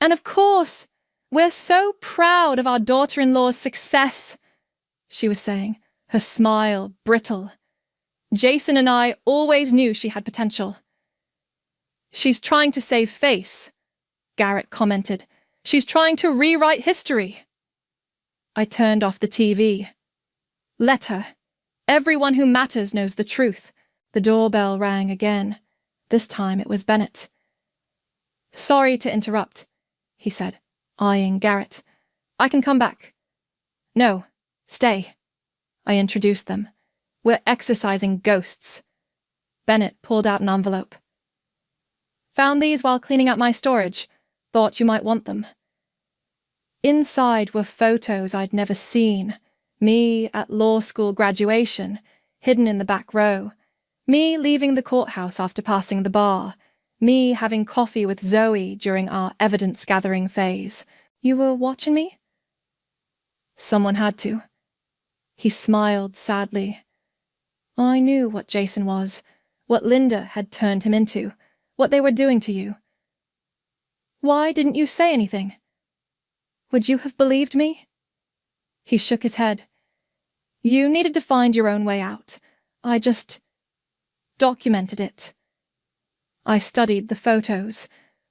And of course, we're so proud of our daughter-in-law's success, she was saying, her smile brittle. Jason and I always knew she had potential. She's trying to save face, Garrett commented. She's trying to rewrite history. I turned off the TV. Let her. Everyone who matters knows the truth. The doorbell rang again. This time it was Bennett. Sorry to interrupt, he said, eyeing Garrett. I can come back. No, stay. I introduced them. We're exorcising ghosts. Bennett pulled out an envelope. Found these while cleaning out my storage. Thought you might want them. Inside were photos I'd never seen. Me at law school graduation, hidden in the back row. Me leaving the courthouse after passing the bar. Me having coffee with Zoe during our evidence-gathering phase. You were watching me? Someone had to. He smiled sadly. I knew what Jason was, what Linda had turned him into, what they were doing to you. Why didn't you say anything? Would you have believed me? He shook his head. You needed to find your own way out. I just documented it. I studied the photos,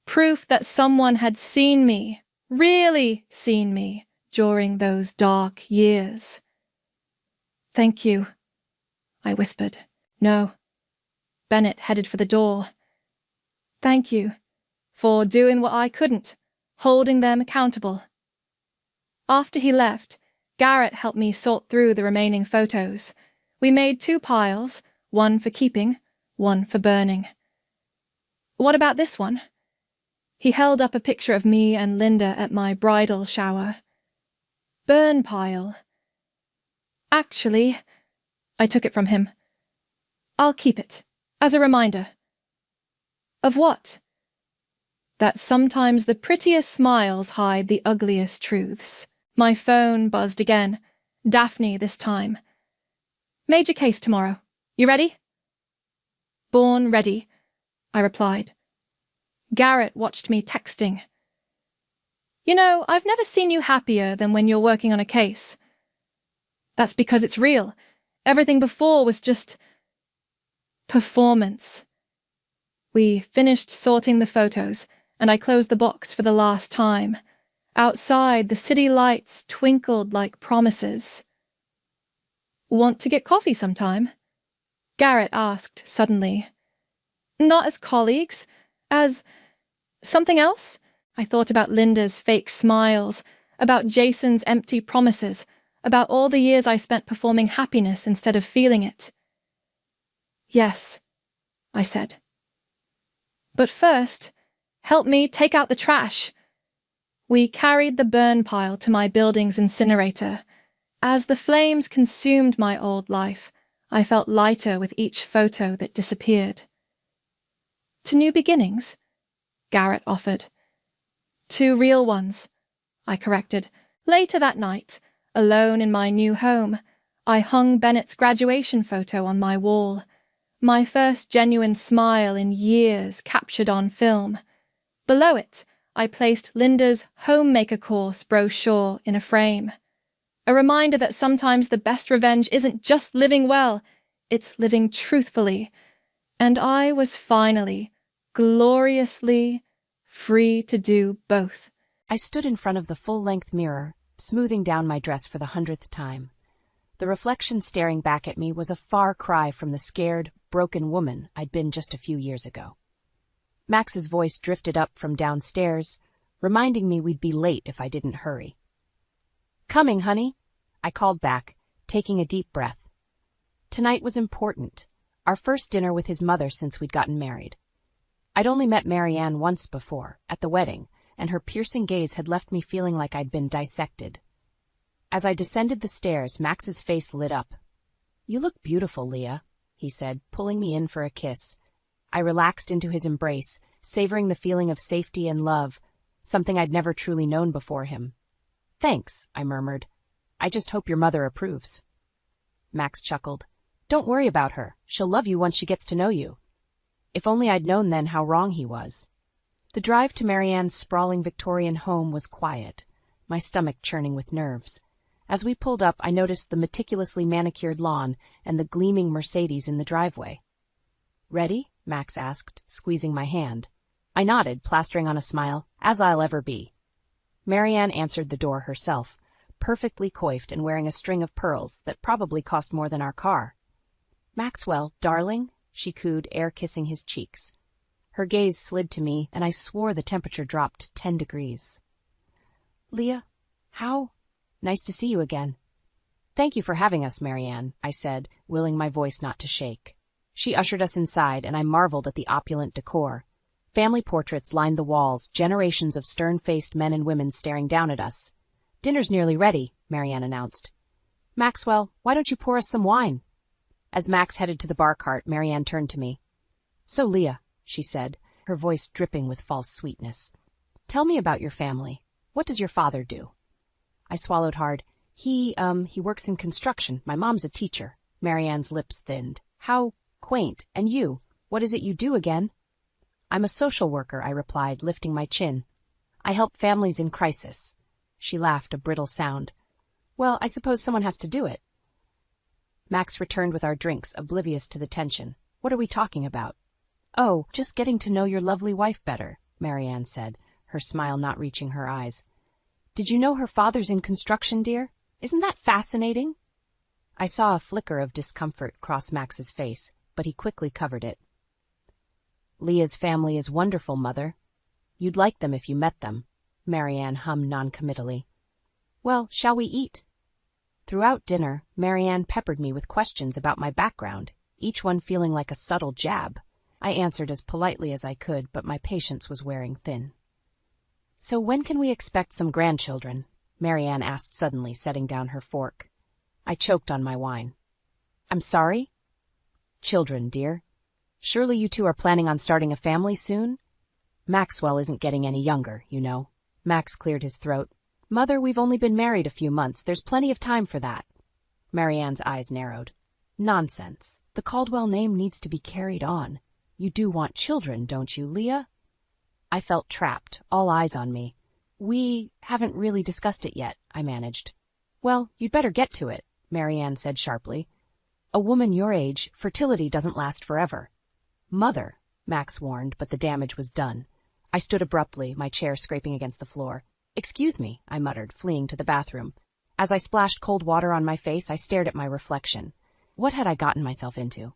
proof that someone had seen me, really seen me, during those dark years. Thank you, I whispered. No. Bennett headed for the door. Thank you for doing what I couldn't, holding them accountable. After he left, Garrett helped me sort through the remaining photos. We made 2 piles, one for keeping, one for burning. What about this one? He held up a picture of me and Linda at my bridal shower. Burn pile. Actually, I took it from him. I'll keep it, as a reminder. Of what? That sometimes the prettiest smiles hide the ugliest truths. My phone buzzed again. Daphne this time. Major case tomorrow. You ready? Born ready, I replied. Garrett watched me texting. You know, I've never seen you happier than when you're working on a case. That's because it's real. Everything before was just performance. We finished sorting the photos, and I closed the box for the last time. Outside, the city lights twinkled like promises. Want to get coffee sometime? Garrett asked suddenly. Not as colleagues, as something else? I thought about Linda's fake smiles, about Jason's empty promises, about all the years I spent performing happiness instead of feeling it. Yes, I said. But first, help me take out the trash. We carried the burn pile to my building's incinerator. As the flames consumed my old life, I felt lighter with each photo that disappeared. To new beginnings? Garrett offered. 2 real ones, I corrected. Later that night, alone in my new home, I hung Bennett's graduation photo on my wall. My first genuine smile in years captured on film. Below it, I placed Linda's homemaker course brochure in a frame. A reminder that sometimes the best revenge isn't just living well, it's living truthfully. And I was finally, gloriously, free to do both. I stood in front of the full-length mirror, smoothing down my dress for the 100th time. The reflection staring back at me was a far cry from the scared, broken woman I'd been just a few years ago. Max's voice drifted up from downstairs, reminding me we'd be late if I didn't hurry. "Coming, honey," I called back, taking a deep breath. Tonight was important, our first dinner with his mother since we'd gotten married. I'd only met Marianne once before, at the wedding, and her piercing gaze had left me feeling like I'd been dissected. As I descended the stairs, Max's face lit up. "You look beautiful, Leah," he said, pulling me in for a kiss. I relaxed into his embrace, savoring the feeling of safety and love, something I'd never truly known before him. "Thanks," I murmured. "I just hope your mother approves." Max chuckled. "Don't worry about her. She'll love you once she gets to know you." If only I'd known then how wrong he was. The drive to Marianne's sprawling Victorian home was quiet, my stomach churning with nerves. As we pulled up, I noticed the meticulously manicured lawn and the gleaming Mercedes in the driveway. "Ready?" Max asked, squeezing my hand. I nodded, plastering on a smile, as I'll ever be. Marianne answered the door herself, perfectly coiffed and wearing a string of pearls that probably cost more than our car. "Maxwell, darling," she cooed, air-kissing his cheeks. Her gaze slid to me, and I swore the temperature dropped 10 degrees. "Leah, how? Nice to see you again." "Thank you for having us, Marianne," I said, willing my voice not to shake. She ushered us inside, and I marveled at the opulent decor. Family portraits lined the walls, generations of stern-faced men and women staring down at us. "Dinner's nearly ready," Marianne announced. "Maxwell, why don't you pour us some wine?" As Max headed to the bar cart, Marianne turned to me. "So, Leah," she said, her voice dripping with false sweetness, "tell me about your family. What does your father do?" I swallowed hard. He works in construction. My mom's a teacher." Marianne's lips thinned. "How quaint. And you? What is it you do again?" "I'm a social worker," I replied, lifting my chin. "I help families in crisis." She laughed, a brittle sound. "Well, I suppose someone has to do it." Max returned with our drinks, oblivious to the tension. "What are we talking about?" "Oh, just getting to know your lovely wife better," Marianne said, her smile not reaching her eyes. "Did you know her father's in construction, dear? Isn't that fascinating?" I saw a flicker of discomfort cross Max's face, but he quickly covered it. "Leah's family is wonderful, Mother. You'd like them if you met them," Marianne hummed noncommittally. "Well, shall we eat?" Throughout dinner, Marianne peppered me with questions about my background, each one feeling like a subtle jab. I answered as politely as I could, but my patience was wearing thin. "So when can we expect some grandchildren?" Marianne asked suddenly, setting down her fork. I choked on my wine. "I'm sorry?" "Children, dear. Surely you two are planning on starting a family soon?" "Maxwell isn't getting any younger, you know." Max cleared his throat. "Mother, we've only been married a few months. There's plenty of time for that." Marianne's eyes narrowed. "Nonsense. The Caldwell name needs to be carried on. You do want children, don't you, Leah?" I felt trapped, all eyes on me. We haven't really discussed it yet, I managed. Well, you'd better get to it, Marianne said sharply. A woman your age, fertility doesn't last forever. Mother, Max warned, but the damage was done. I stood abruptly, my chair scraping against the floor. Excuse me, I muttered, fleeing to the bathroom. As I splashed cold water on my face, I stared at my reflection. What had I gotten myself into?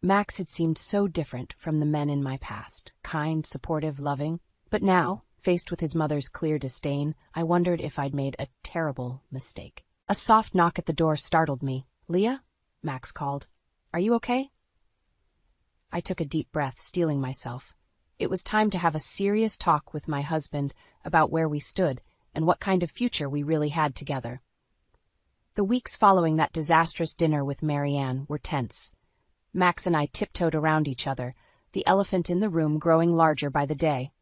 Max had seemed so different from the men in my past, kind, supportive, loving. But now, faced with his mother's clear disdain, I wondered if I'd made a terrible mistake. A soft knock at the door startled me. Leah? Max called. Are you okay? I took a deep breath, steeling myself. It was time to have a serious talk with my husband about where we stood and what kind of future we really had together. The weeks following that disastrous dinner with Marianne were tense. Max and I tiptoed around each other, the elephant in the room growing larger by the day.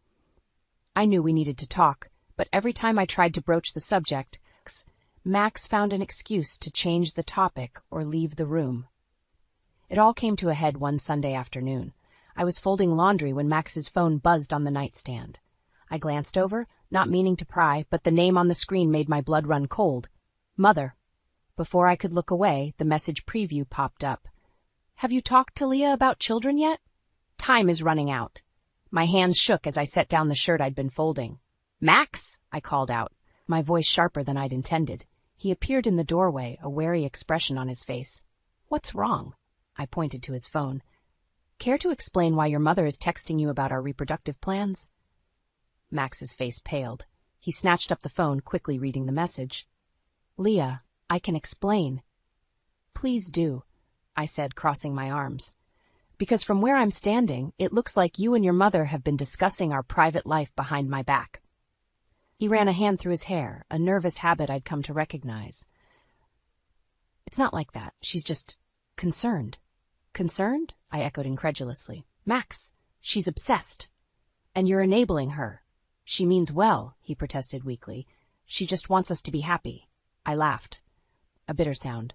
I knew we needed to talk, but every time I tried to broach the subject, Max found an excuse to change the topic or leave the room. It all came to a head one Sunday afternoon. I was folding laundry when Max's phone buzzed on the nightstand. I glanced over, not meaning to pry, but the name on the screen made my blood run cold. Mother. Before I could look away, the message preview popped up. Have you talked to Leah about children yet? Time is running out. My hands shook as I set down the shirt I'd been folding. Max, I called out, my voice sharper than I'd intended. He appeared in the doorway, a wary expression on his face. What's wrong? I pointed to his phone. Care to explain why your mother is texting you about our reproductive plans? Max's face paled. He snatched up the phone, quickly reading the message. Leah, I can explain. Please do, I said, crossing my arms. Because from where I'm standing, it looks like you and your mother have been discussing our private life behind my back. He ran a hand through his hair, a nervous habit I'd come to recognize. It's not like that. She's just concerned. Concerned? I echoed incredulously. Max, she's obsessed. And you're enabling her. She means well, he protested weakly. She just wants us to be happy. I laughed. A bitter sound.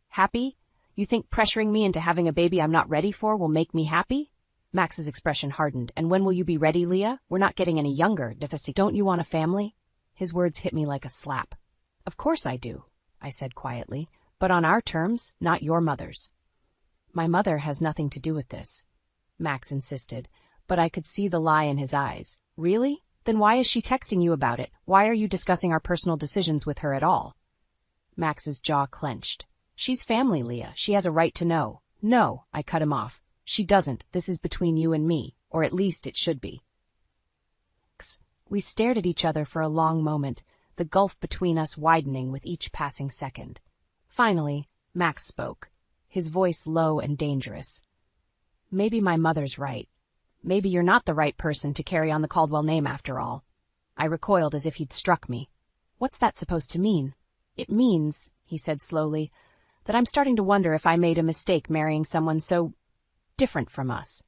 Happy? You think pressuring me into having a baby I'm not ready for will make me happy? Max's expression hardened. And when will you be ready, Leah? We're not getting any younger. Don't you want a family? His words hit me like a slap. Of course I do, I said quietly, but on our terms, not your mother's. My mother has nothing to do with this, Max insisted, but I could see the lie in his eyes. Really? Then why is she texting you about it? Why are you discussing our personal decisions with her at all? Max's jaw clenched. She's family, Leah. She has a right to know. No, I cut him off. She doesn't. This is between you and me, or at least it should be. We stared at each other for a long moment, the gulf between us widening with each passing second. Finally, Max spoke, his voice low and dangerous. Maybe my mother's right. Maybe you're not the right person to carry on the Caldwell name after all. I recoiled as if he'd struck me. What's that supposed to mean? It means, he said slowly, that I'm starting to wonder if I made a mistake marrying someone so different from us.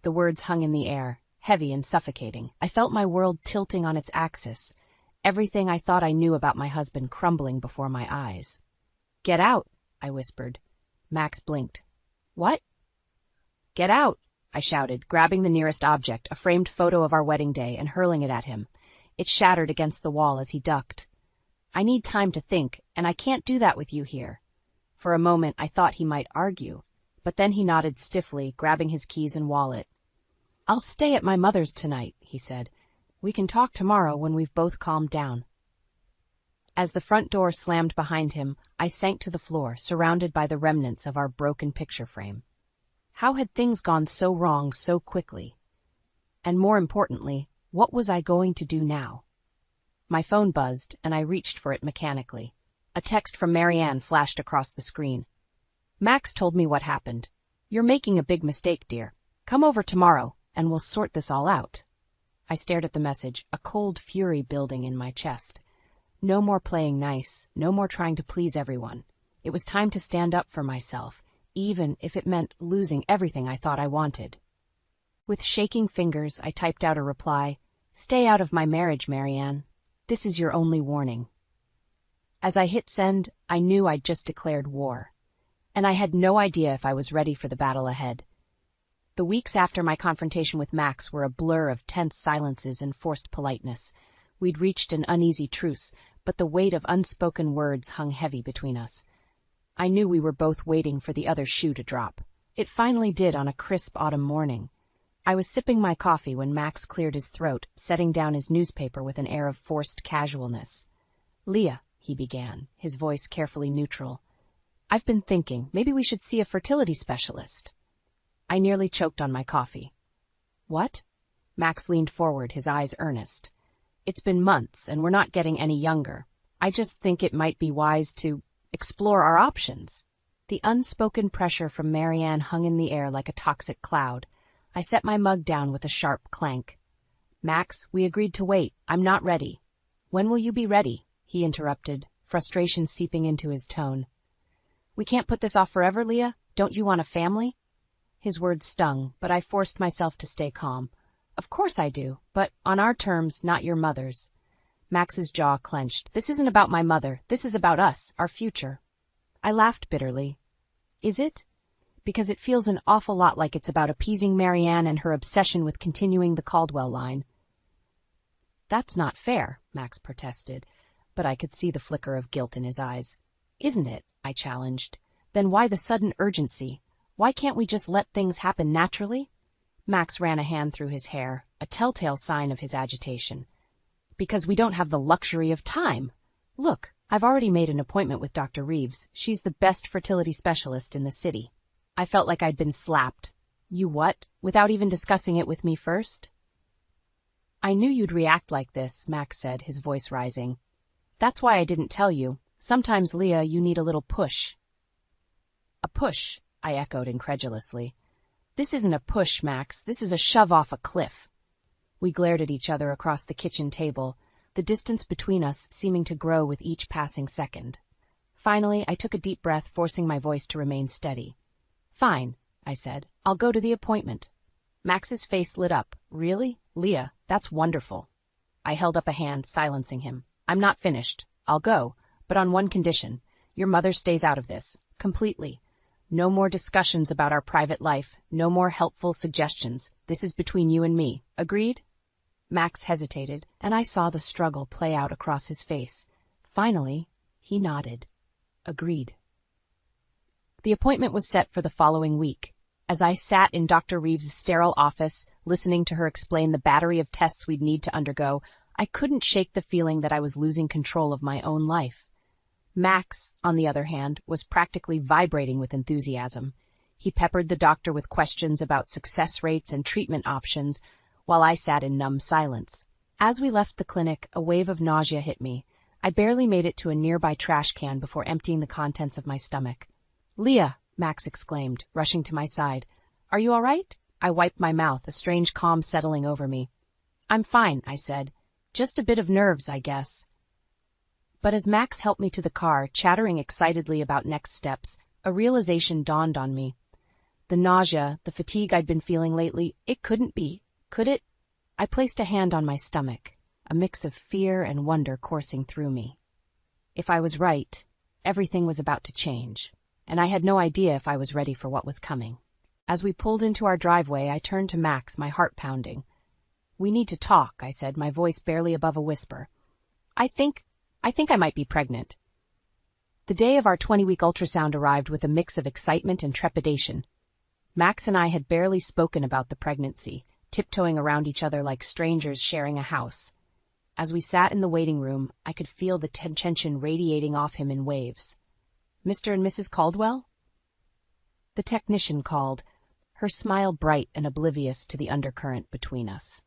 The words hung in the air, heavy and suffocating. I felt my world tilting on its axis, everything I thought I knew about my husband crumbling before my eyes. Get out, I whispered. Max blinked. What? Get out, I shouted, grabbing the nearest object, a framed photo of our wedding day, and hurling it at him. It shattered against the wall as he ducked. I need time to think, and I can't do that with you here. For a moment I thought he might argue, but then he nodded stiffly, grabbing his keys and wallet. I'll stay at my mother's tonight, he said. We can talk tomorrow when we've both calmed down. As the front door slammed behind him, I sank to the floor, surrounded by the remnants of our broken picture frame. How had things gone so wrong so quickly? And more importantly, what was I going to do now? My phone buzzed, and I reached for it mechanically. A text from Marianne flashed across the screen. Max told me what happened. You're making a big mistake, dear. Come over tomorrow, and we'll sort this all out. I stared at the message, a cold fury building in my chest. No more playing nice, no more trying to please everyone. It was time to stand up for myself, even if it meant losing everything I thought I wanted. With shaking fingers, I typed out a reply. Stay out of my marriage, Marianne. This is your only warning. As I hit send, I knew I'd just declared war. And I had no idea if I was ready for the battle ahead. The weeks after my confrontation with Max were a blur of tense silences and forced politeness. We'd reached an uneasy truce, but the weight of unspoken words hung heavy between us. I knew we were both waiting for the other shoe to drop. It finally did on a crisp autumn morning. I was sipping my coffee when Max cleared his throat, setting down his newspaper with an air of forced casualness. "Leah," he began, his voice carefully neutral. "I've been thinking, maybe we should see a fertility specialist." I nearly choked on my coffee. "What?" Max leaned forward, his eyes earnest. "It's been months, and we're not getting any younger. I just think it might be wise to explore our options." The unspoken pressure from Marianne hung in the air like a toxic cloud. I set my mug down with a sharp clank. "Max, we agreed to wait. I'm not ready." "When will you be ready?" he interrupted, frustration seeping into his tone. "We can't put this off forever, Leah. Don't you want a family?" His words stung, but I forced myself to stay calm. "Of course I do, but on our terms, not your mother's." Max's jaw clenched. "This isn't about my mother. This is about us, our future." I laughed bitterly. "Is it? Because it feels an awful lot like it's about appeasing Marianne and her obsession with continuing the Caldwell line." "That's not fair," Max protested, but I could see the flicker of guilt in his eyes. "Isn't it?" I challenged. "Then why the sudden urgency? Why can't we just let things happen naturally?" Max ran a hand through his hair, a telltale sign of his agitation. "Because we don't have the luxury of time. Look, I've already made an appointment with Dr. Reeves. She's the best fertility specialist in the city." I felt like I'd been slapped. "You what? Without even discussing it with me first?" "I knew you'd react like this," Max said, his voice rising. "That's why I didn't tell you. Sometimes, Leah, you need a little push." "A push?" I echoed incredulously. "This isn't a push, Max. This is a shove off a cliff." We glared at each other across the kitchen table, the distance between us seeming to grow with each passing second. Finally, I took a deep breath, forcing my voice to remain steady. "Fine," I said. "I'll go to the appointment." Max's face lit up. "Really? Leah, that's wonderful." I held up a hand, silencing him. "I'm not finished. I'll go, but on one condition. Your mother stays out of this. Completely. No more discussions about our private life. No more helpful suggestions. This is between you and me. Agreed?" Max hesitated, and I saw the struggle play out across his face. Finally, he nodded. Agreed. The appointment was set for the following week. As I sat in Dr. Reeves' sterile office, listening to her explain the battery of tests we'd need to undergo, I couldn't shake the feeling that I was losing control of my own life. Max, on the other hand, was practically vibrating with enthusiasm. He peppered the doctor with questions about success rates and treatment options, while I sat in numb silence. As we left the clinic, a wave of nausea hit me. I barely made it to a nearby trash can before emptying the contents of my stomach. "Leah," Max exclaimed, rushing to my side. "Are you all right?" I wiped my mouth, a strange calm settling over me. "I'm fine," I said. "Just a bit of nerves, I guess." But as Max helped me to the car, chattering excitedly about next steps, a realization dawned on me. The nausea, the fatigue I'd been feeling lately, it couldn't be, could it? I placed a hand on my stomach, a mix of fear and wonder coursing through me. If I was right, everything was about to change, and I had no idea if I was ready for what was coming. As we pulled into our driveway, I turned to Max, my heart pounding. "We need to talk," I said, my voice barely above a whisper. I think I might be pregnant." The day of our 20-week ultrasound arrived with a mix of excitement and trepidation. Max and I had barely spoken about the pregnancy, tiptoeing around each other like strangers sharing a house. As we sat in the waiting room, I could feel the tension radiating off him in waves. "Mr. and Mrs. Caldwell?" The technician called, her smile bright and oblivious to the undercurrent between us.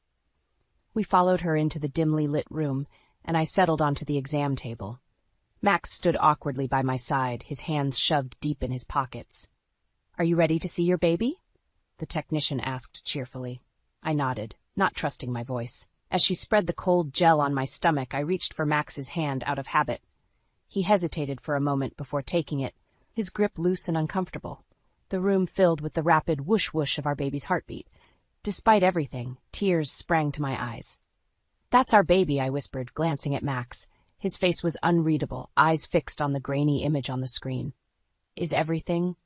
We followed her into the dimly lit room, and I settled onto the exam table. Max stood awkwardly by my side, his hands shoved deep in his pockets. "Are you ready to see your baby?" the technician asked cheerfully. I nodded, not trusting my voice. As she spread the cold gel on my stomach, I reached for Max's hand out of habit. He hesitated for a moment before taking it, his grip loose and uncomfortable. The room filled with the rapid whoosh-whoosh of our baby's heartbeat. Despite everything, tears sprang to my eyes. "That's our baby," I whispered, glancing at Max. His face was unreadable, eyes fixed on the grainy image on the screen. "Is everything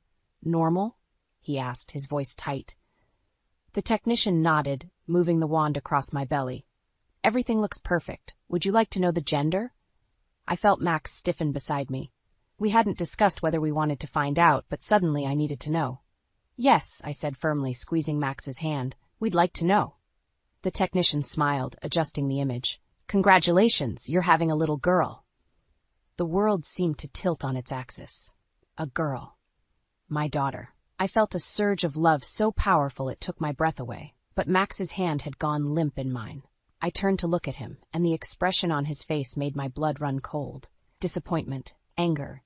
normal?" he asked, his voice tight. The technician nodded, moving the wand across my belly. "Everything looks perfect. Would you like to know the gender? I felt Max stiffen beside me. We hadn't discussed whether we wanted to find out, but suddenly I needed to know. Yes, I said firmly, squeezing Max's hand. We'd like to know. The technician smiled, adjusting the image. Congratulations, you're having a little girl. The world seemed to tilt on its axis. A girl. My daughter. I felt a surge of love so powerful it took my breath away, but Max's hand had gone limp in mine. I turned to look at him, and the expression on his face made my blood run cold. Disappointment, anger,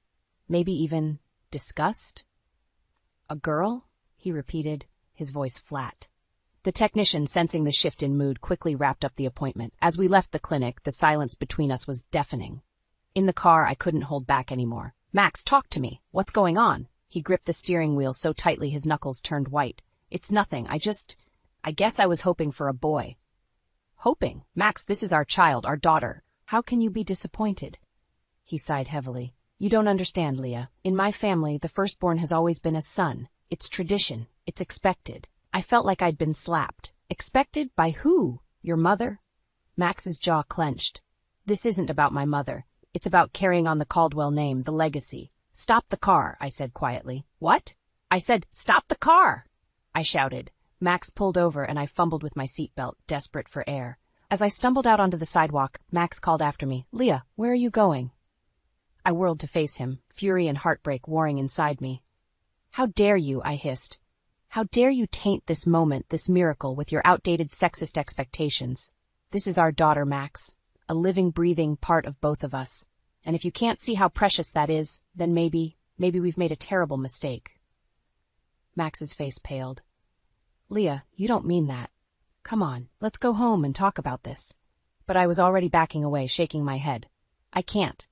maybe even disgust? A girl? He repeated, his voice flat. The technician, sensing the shift in mood, quickly wrapped up the appointment. As we left the clinic, the silence between us was deafening. In the car, I couldn't hold back anymore. Max, talk to me. What's going on? He gripped the steering wheel so tightly his knuckles turned white. It's nothing. I guess I was hoping for a boy. Hoping? Max, this is our child, our daughter. How can you be disappointed? He sighed heavily. You don't understand, Leah. In my family, the firstborn has always been a son. It's tradition. It's expected. I felt like I'd been slapped. Expected? By who? Your mother? Max's jaw clenched. This isn't about my mother. It's about carrying on the Caldwell name, the legacy. Stop the car, I said quietly. What? I said, stop the car! I shouted. Max pulled over and I fumbled with my seatbelt, desperate for air. As I stumbled out onto the sidewalk, Max called after me. Leah, where are you going? I whirled to face him, fury and heartbreak warring inside me. How dare you, I hissed. How dare you taint this moment, this miracle, with your outdated sexist expectations? This is our daughter, Max. A living, breathing part of both of us. And if you can't see how precious that is, then maybe we've made a terrible mistake. Max's face paled. Leah, you don't mean that. Come on, let's go home and talk about this. But I was already backing away, shaking my head. I can't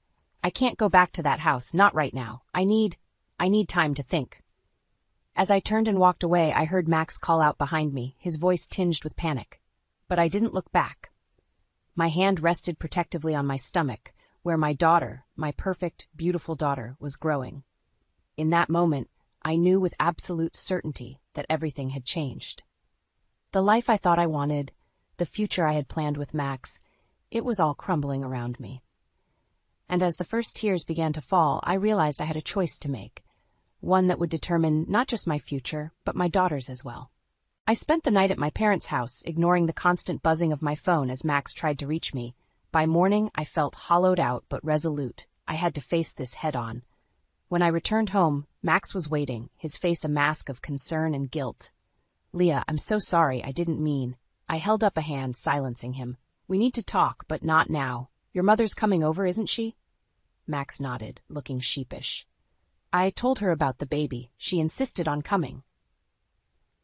go back to that house, not right now. I need time to think. As I turned and walked away, I heard Max call out behind me, his voice tinged with panic. But I didn't look back. My hand rested protectively on my stomach, where my daughter, my perfect, beautiful daughter, was growing. In that moment, I knew with absolute certainty that everything had changed. The life I thought I wanted, the future I had planned with Max, it was all crumbling around me. And as the first tears began to fall, I realized I had a choice to make, one that would determine not just my future, but my daughter's as well. I spent the night at my parents' house, ignoring the constant buzzing of my phone as Max tried to reach me. By morning, I felt hollowed out but resolute. I had to face this head-on. When I returned home, Max was waiting, his face a mask of concern and guilt. Leah, I'm so sorry, I didn't mean. I held up a hand, silencing him. We need to talk, but not now. Your mother's coming over, isn't she? Max nodded, looking sheepish. I told her about the baby. She insisted on coming.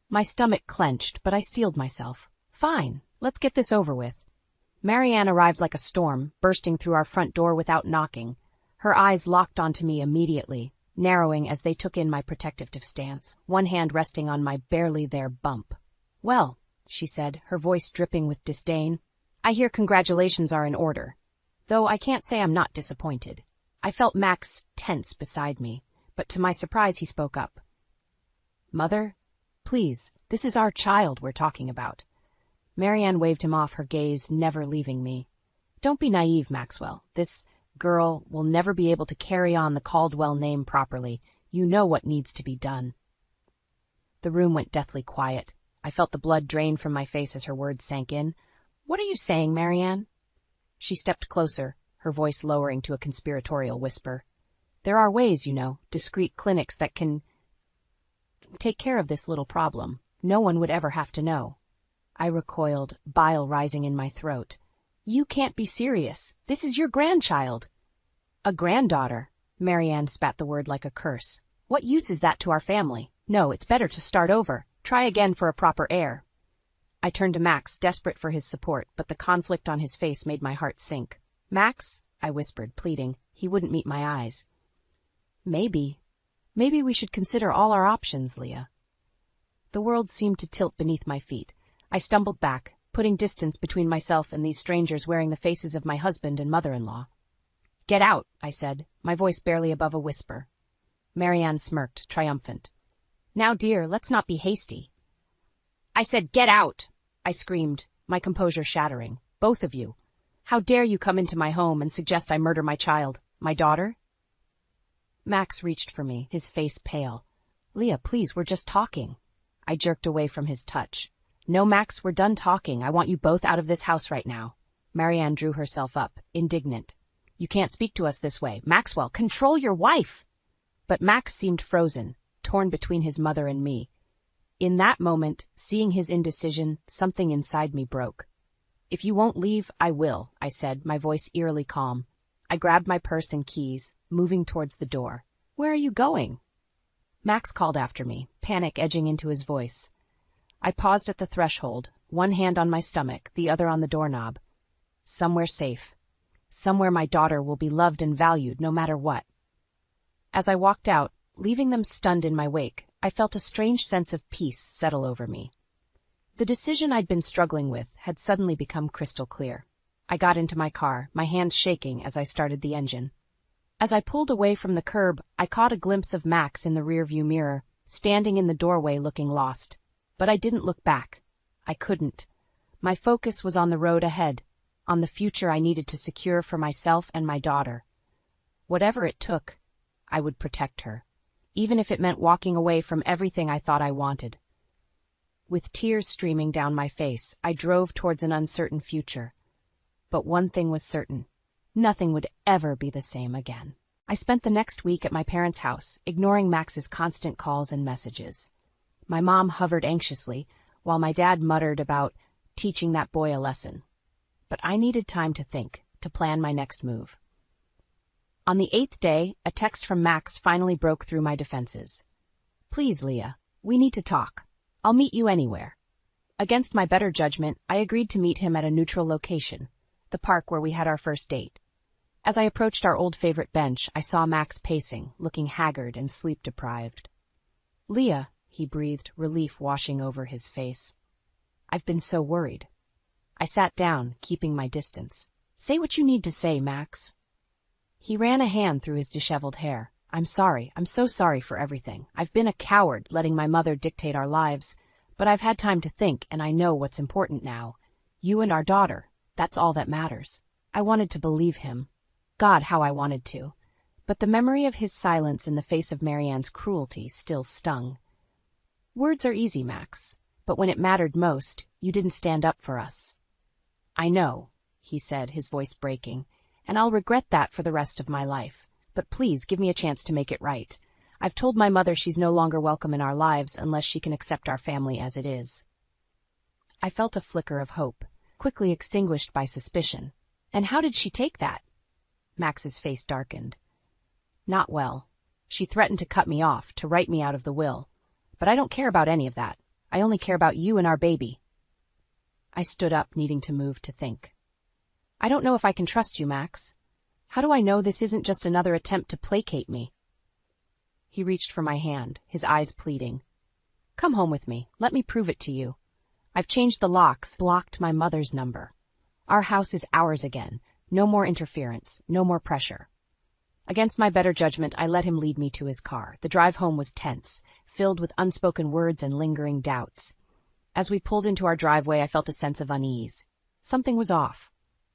My stomach clenched, but I steeled myself. Fine, let's get this over with. Marianne arrived like a storm, bursting through our front door without knocking. Her eyes locked onto me immediately, narrowing as they took in my protective stance, one hand resting on my barely there bump. Well, she said, her voice dripping with disdain, I hear congratulations are in order. Though I can't say I'm not disappointed. I felt Max tense beside me, but to my surprise he spoke up. Mother, please, this is our child we're talking about. Marianne waved him off, her gaze never leaving me. Don't be naive, Maxwell. This girl will never be able to carry on the Caldwell name properly. You know what needs to be done. The room went deathly quiet. I felt the blood drain from my face as her words sank in. What are you saying, Marianne? She stepped closer, her voice lowering to a conspiratorial whisper. There are ways, you know, discreet clinics that can take care of this little problem. No one would ever have to know. I recoiled, bile rising in my throat. You can't be serious. This is your grandchild. A granddaughter. Marianne spat the word like a curse. What use is that to our family? No, it's better to start over. Try again for a proper heir. I turned to Max, desperate for his support, but the conflict on his face made my heart sink. Max, I whispered, pleading. He wouldn't meet my eyes. Maybe we should consider all our options, Leah. The world seemed to tilt beneath my feet. I stumbled back, putting distance between myself and these strangers wearing the faces of my husband and mother-in-law. Get out, I said, my voice barely above a whisper. Marianne smirked, triumphant. Now, dear, let's not be hasty. I said, get out, I screamed, my composure shattering. Both of you. How dare you come into my home and suggest I murder my child, my daughter? Max reached for me, his face pale. Leah, please, we're just talking. I jerked away from his touch. No, Max, we're done talking. I want you both out of this house right now. Marianne drew herself up, indignant. You can't speak to us this way. Maxwell, control your wife! But Max seemed frozen, torn between his mother and me. In that moment, seeing his indecision, something inside me broke. If you won't leave, I will, I said, my voice eerily calm. I grabbed my purse and keys, moving towards the door. Where are you going? Max called after me, panic edging into his voice. I paused at the threshold, one hand on my stomach, the other on the doorknob. Somewhere safe. Somewhere my daughter will be loved and valued no matter what. As I walked out, leaving them stunned in my wake, I felt a strange sense of peace settle over me. The decision I'd been struggling with had suddenly become crystal clear. I got into my car, my hands shaking as I started the engine. As I pulled away from the curb, I caught a glimpse of Max in the rearview mirror, standing in the doorway looking lost. But I didn't look back. I couldn't. My focus was on the road ahead, on the future I needed to secure for myself and my daughter. Whatever it took, I would protect her, even if it meant walking away from everything I thought I wanted. With tears streaming down my face, I drove towards an uncertain future. But one thing was certain. Nothing would ever be the same again. I spent the next week at my parents' house, ignoring Max's constant calls and messages. My mom hovered anxiously, while my dad muttered about teaching that boy a lesson. But I needed time to think, to plan my next move. On the 8th day, a text from Max finally broke through my defenses. Please, Leah, we need to talk. I'll meet you anywhere. Against my better judgment, I agreed to meet him at a neutral location, the park where we had our first date. As I approached our old favorite bench, I saw Max pacing, looking haggard and sleep-deprived. Leah, he breathed, relief washing over his face. I've been so worried. I sat down, keeping my distance. Say what you need to say, Max. He ran a hand through his disheveled hair. I'm sorry. I'm so sorry for everything. I've been a coward, letting my mother dictate our lives. But I've had time to think, and I know what's important now. You and our daughter. That's all that matters. I wanted to believe him. God, how I wanted to. But the memory of his silence in the face of Marianne's cruelty still stung. Words are easy, Max. But when it mattered most, you didn't stand up for us. I know, he said, his voice breaking, and I'll regret that for the rest of my life. But please give me a chance to make it right. I've told my mother she's no longer welcome in our lives unless she can accept our family as it is. I felt a flicker of hope, quickly extinguished by suspicion. And how did she take that? Max's face darkened. Not well. She threatened to cut me off, to write me out of the will. But I don't care about any of that. I only care about you and our baby. I stood up, needing to move to think. I don't know if I can trust you, Max. How do I know this isn't just another attempt to placate me? He reached for my hand, his eyes pleading. Come home with me. Let me prove it to you. I've changed the locks, blocked my mother's number. Our house is ours again. No more interference, no more pressure. Against my better judgment, I let him lead me to his car. The drive home was tense, filled with unspoken words and lingering doubts. As we pulled into our driveway, I felt a sense of unease. Something was off.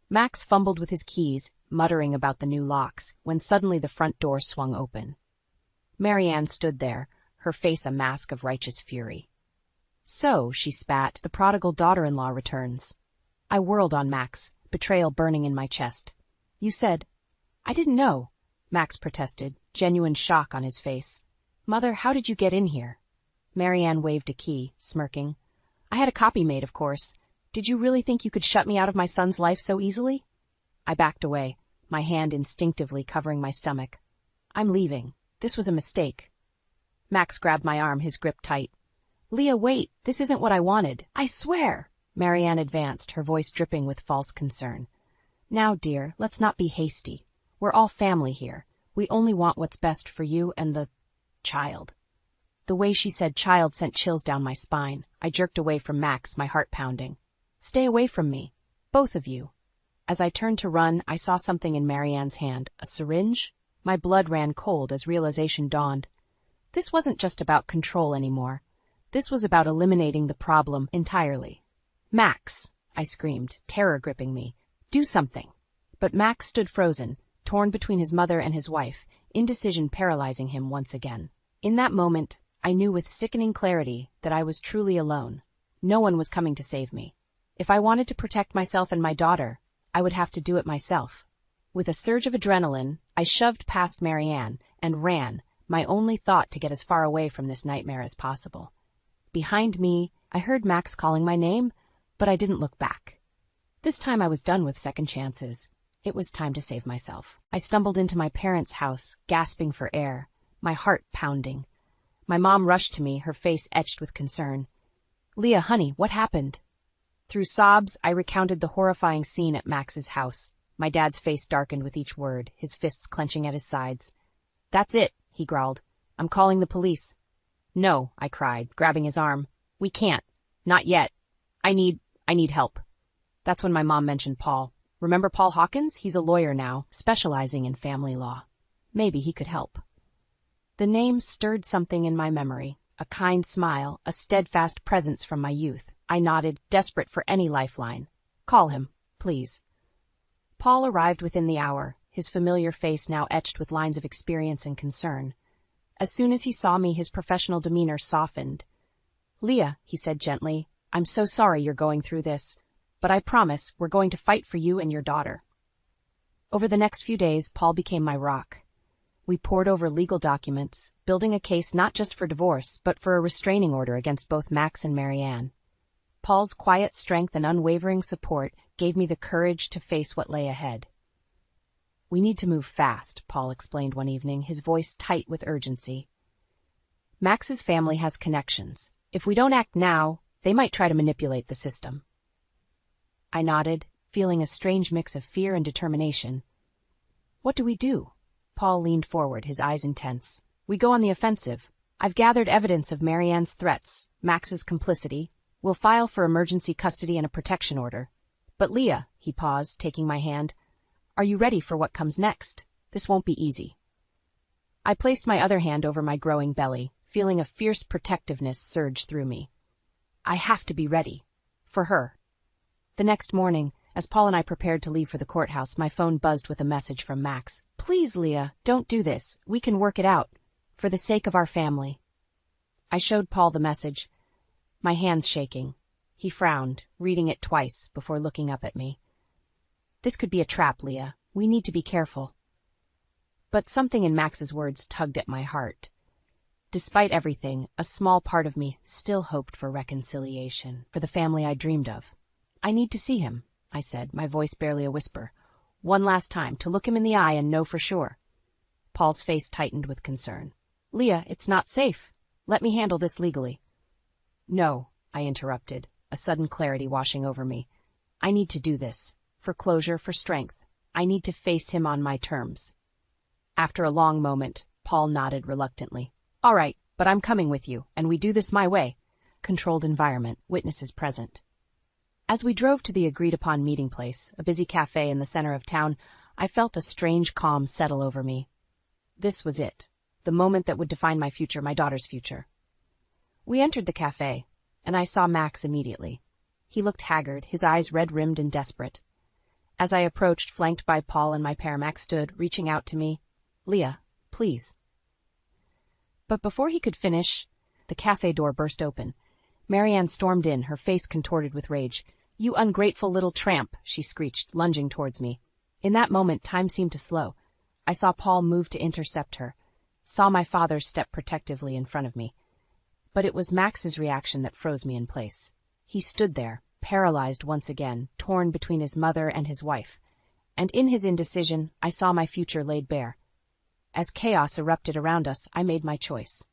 Max fumbled with his keys, muttering about the new locks, when suddenly the front door swung open. Marianne stood there, her face a mask of righteous fury. So, she spat, the prodigal daughter-in-law returns. I whirled on Max, betrayal burning in my chest. You said, I didn't know, Max protested, genuine shock on his face. Mother, how did you get in here? Marianne waved a key, smirking. I had a copy made, of course. Did you really think you could shut me out of my son's life so easily? I backed away, my hand instinctively covering my stomach. I'm leaving. This was a mistake. Max grabbed my arm, his grip tight. Leah, wait, this isn't what I wanted. I swear. Marianne advanced, her voice dripping with false concern. Now, dear, let's not be hasty. We're all family here. We only want what's best for you and the child. The way she said child sent chills down my spine. I jerked away from Max, my heart pounding. Stay away from me. Both of you. As I turned to run, I saw something in Marianne's hand. A syringe? My blood ran cold as realization dawned. This wasn't just about control anymore. This was about eliminating the problem entirely. Max, I screamed, terror gripping me. Do something. But Max stood frozen, torn between his mother and his wife, indecision paralyzing him once again. In that moment, I knew with sickening clarity that I was truly alone. No one was coming to save me. If I wanted to protect myself and my daughter, I would have to do it myself. With a surge of adrenaline, I shoved past Marianne and ran, my only thought to get as far away from this nightmare as possible. Behind me, I heard Max calling my name, but I didn't look back. This time I was done with second chances. It was time to save myself. I stumbled into my parents' house, gasping for air, my heart pounding. My mom rushed to me, her face etched with concern. "Leah, honey, what happened?" Through sobs, I recounted the horrifying scene at Max's house. My dad's face darkened with each word, his fists clenching at his sides. "That's it," he growled. "I'm calling the police." "No," I cried, grabbing his arm. "We can't. Not yet. I need help." That's when my mom mentioned Paul. Remember Paul Hawkins? He's a lawyer now, specializing in family law. Maybe he could help. The name stirred something in my memory, a kind smile, a steadfast presence from my youth. I nodded, desperate for any lifeline. "Call him, please." Paul arrived within the hour, his familiar face now etched with lines of experience and concern. As soon as he saw me, his professional demeanor softened. "Leah," he said gently, "I'm so sorry you're going through this, but I promise we're going to fight for you and your daughter." Over the next few days, Paul became my rock. We pored over legal documents, building a case not just for divorce, but for a restraining order against both Max and Marianne. Paul's quiet strength and unwavering support gave me the courage to face what lay ahead. "We need to move fast," Paul explained one evening, his voice tight with urgency. "Max's family has connections. If we don't act now, they might try to manipulate the system." I nodded, feeling a strange mix of fear and determination. "What do we do?" Paul leaned forward, his eyes intense. "We go on the offensive. I've gathered evidence of Marianne's threats, Max's complicity. We'll file for emergency custody and a protection order. But Leah," he paused, taking my hand, "are you ready for what comes next? This won't be easy." I placed my other hand over my growing belly, feeling a fierce protectiveness surge through me. I have to be ready. For her. The next morning, as Paul and I prepared to leave for the courthouse, my phone buzzed with a message from Max. "Please, Leah, don't do this. We can work it out. For the sake of our family." I showed Paul the message, my hands shaking. He frowned, reading it twice before looking up at me. "This could be a trap, Leah. We need to be careful." But something in Max's words tugged at my heart. Despite everything, a small part of me still hoped for reconciliation, for the family I dreamed of. "I need to see him," I said, my voice barely a whisper. "One last time, to look him in the eye and know for sure." Paul's face tightened with concern. "Leah, it's not safe. Let me handle this legally." "No," I interrupted, a sudden clarity washing over me. "I need to do this. For closure, for strength. I need to face him on my terms." After a long moment, Paul nodded reluctantly. "All right, but I'm coming with you, and we do this my way." Controlled environment, witnesses present. As we drove to the agreed-upon meeting place, a busy cafe in the center of town, I felt a strange calm settle over me. This was it, the moment that would define my future, my daughter's future. We entered the cafe, and I saw Max immediately. He looked haggard, his eyes red-rimmed and desperate. As I approached, flanked by Paul and my pair, Max stood, reaching out to me. "Leah, please." But before he could finish, the cafe door burst open. Marianne stormed in, her face contorted with rage. "You ungrateful little tramp," she screeched, lunging towards me. In that moment, time seemed to slow. I saw Paul move to intercept her, saw my father step protectively in front of me. But it was Max's reaction that froze me in place. He stood there, paralyzed once again, torn between his mother and his wife. And in his indecision, I saw my future laid bare. As chaos erupted around us, I made my choice.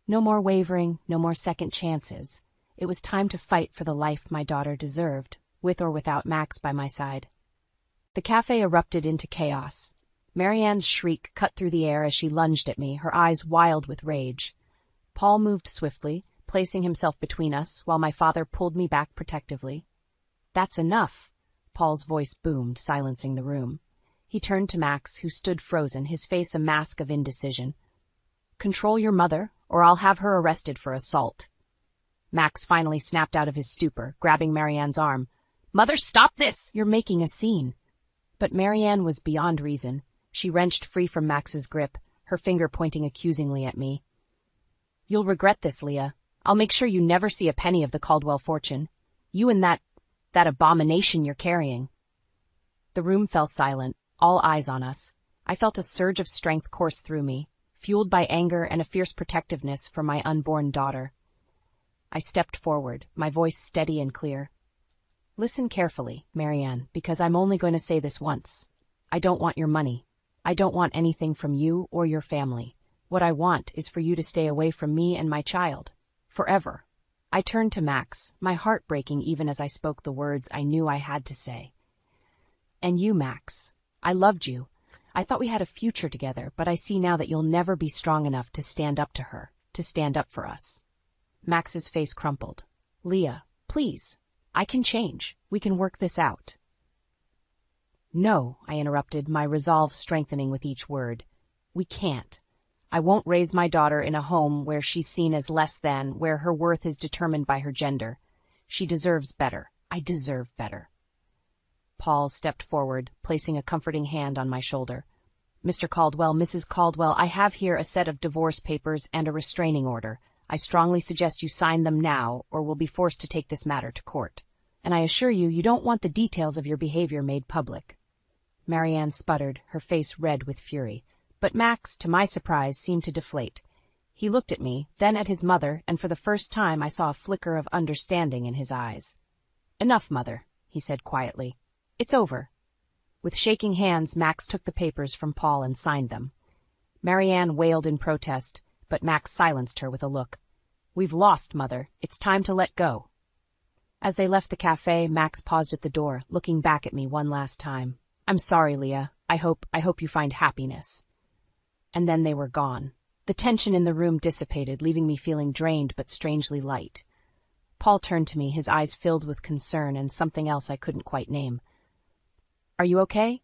No more wavering, no more second chances. It was time to fight for the life my daughter deserved, with or without Max by my side. The cafe erupted into chaos. Marianne's shriek cut through the air as she lunged at me, her eyes wild with rage. Paul moved swiftly, placing himself between us, while my father pulled me back protectively. "That's enough," Paul's voice boomed, silencing the room. He turned to Max, who stood frozen, his face a mask of indecision. "Control your mother, or I'll have her arrested for assault." Max finally snapped out of his stupor, grabbing Marianne's arm. Mother, stop this! You're making a scene. But Marianne was beyond reason. She wrenched free from Max's grip, her finger pointing accusingly at me. You'll regret this, Leah. I'll make sure you never see a penny of the Caldwell fortune. You and that abomination you're carrying. The room fell silent, all eyes on us. I felt a surge of strength course through me, fueled by anger and a fierce protectiveness for my unborn daughter. I stepped forward, my voice steady and clear. Listen carefully, Marianne, because I'm only going to say this once. I don't want your money. I don't want anything from you or your family. What I want is for you to stay away from me and my child. Forever. I turned to Max, my heart breaking even as I spoke the words I knew I had to say. And you, Max. I loved you. I thought we had a future together, but I see now that you'll never be strong enough to stand up to her, to stand up for us. Max's face crumpled. Leah, please. I can change. We can work this out. No, I interrupted, my resolve strengthening with each word. We can't. I won't raise my daughter in a home where she's seen as less than, where her worth is determined by her gender. She deserves better. I deserve better. Paul stepped forward, placing a comforting hand on my shoulder. Mr. Caldwell, Mrs. Caldwell, I have here a set of divorce papers and a restraining order. I strongly suggest you sign them now, or we'll be forced to take this matter to court. And I assure you, you don't want the details of your behavior made public. Marianne sputtered, her face red with fury. But Max, to my surprise, seemed to deflate. He looked at me, then at his mother, and for the first time I saw a flicker of understanding in his eyes. Enough, Mother, he said quietly. It's over. With shaking hands, Max took the papers from Paul and signed them. Marianne wailed in protest, but Max silenced her with a look. We've lost, Mother. It's time to let go. As they left the cafe, Max paused at the door, looking back at me one last time. I'm sorry, Leah. I hope you find happiness. And then they were gone. The tension in the room dissipated, leaving me feeling drained but strangely light. Paul turned to me, his eyes filled with concern and something else I couldn't quite name. Are you okay?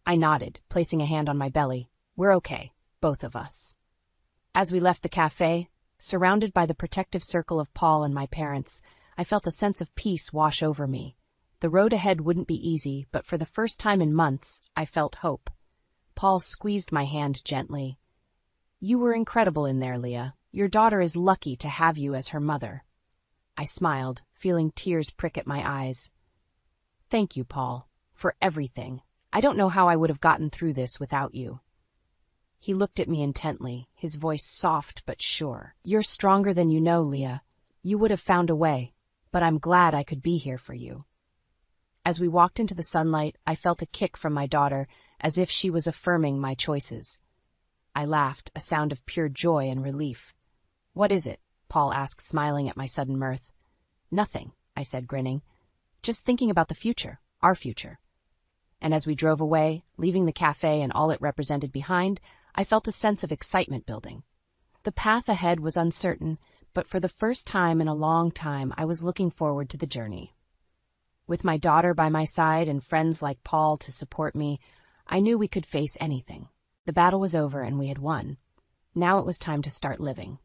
I nodded, placing a hand on my belly. We're okay, both of us. As we left the cafe, surrounded by the protective circle of Paul and my parents, I felt a sense of peace wash over me. The road ahead wouldn't be easy, but for the first time in months, I felt hope. Paul squeezed my hand gently. You were incredible in there, Leah. Your daughter is lucky to have you as her mother. I smiled, feeling tears prick at my eyes. Thank you, Paul, for everything. I don't know how I would have gotten through this without you. He looked at me intently, his voice soft but sure. You're stronger than you know, Leah. You would have found a way, but I'm glad I could be here for you. As we walked into the sunlight, I felt a kick from my daughter, as if she was affirming my choices. I laughed, a sound of pure joy and relief. What is it? Paul asked, smiling at my sudden mirth. Nothing, I said, grinning. Just thinking about the future, our future. And as we drove away, leaving the cafe and all it represented behind, I felt a sense of excitement building. The path ahead was uncertain, but for the first time in a long time, I was looking forward to the journey. With my daughter by my side and friends like Paul to support me, I knew we could face anything. The battle was over and we had won. Now it was time to start living.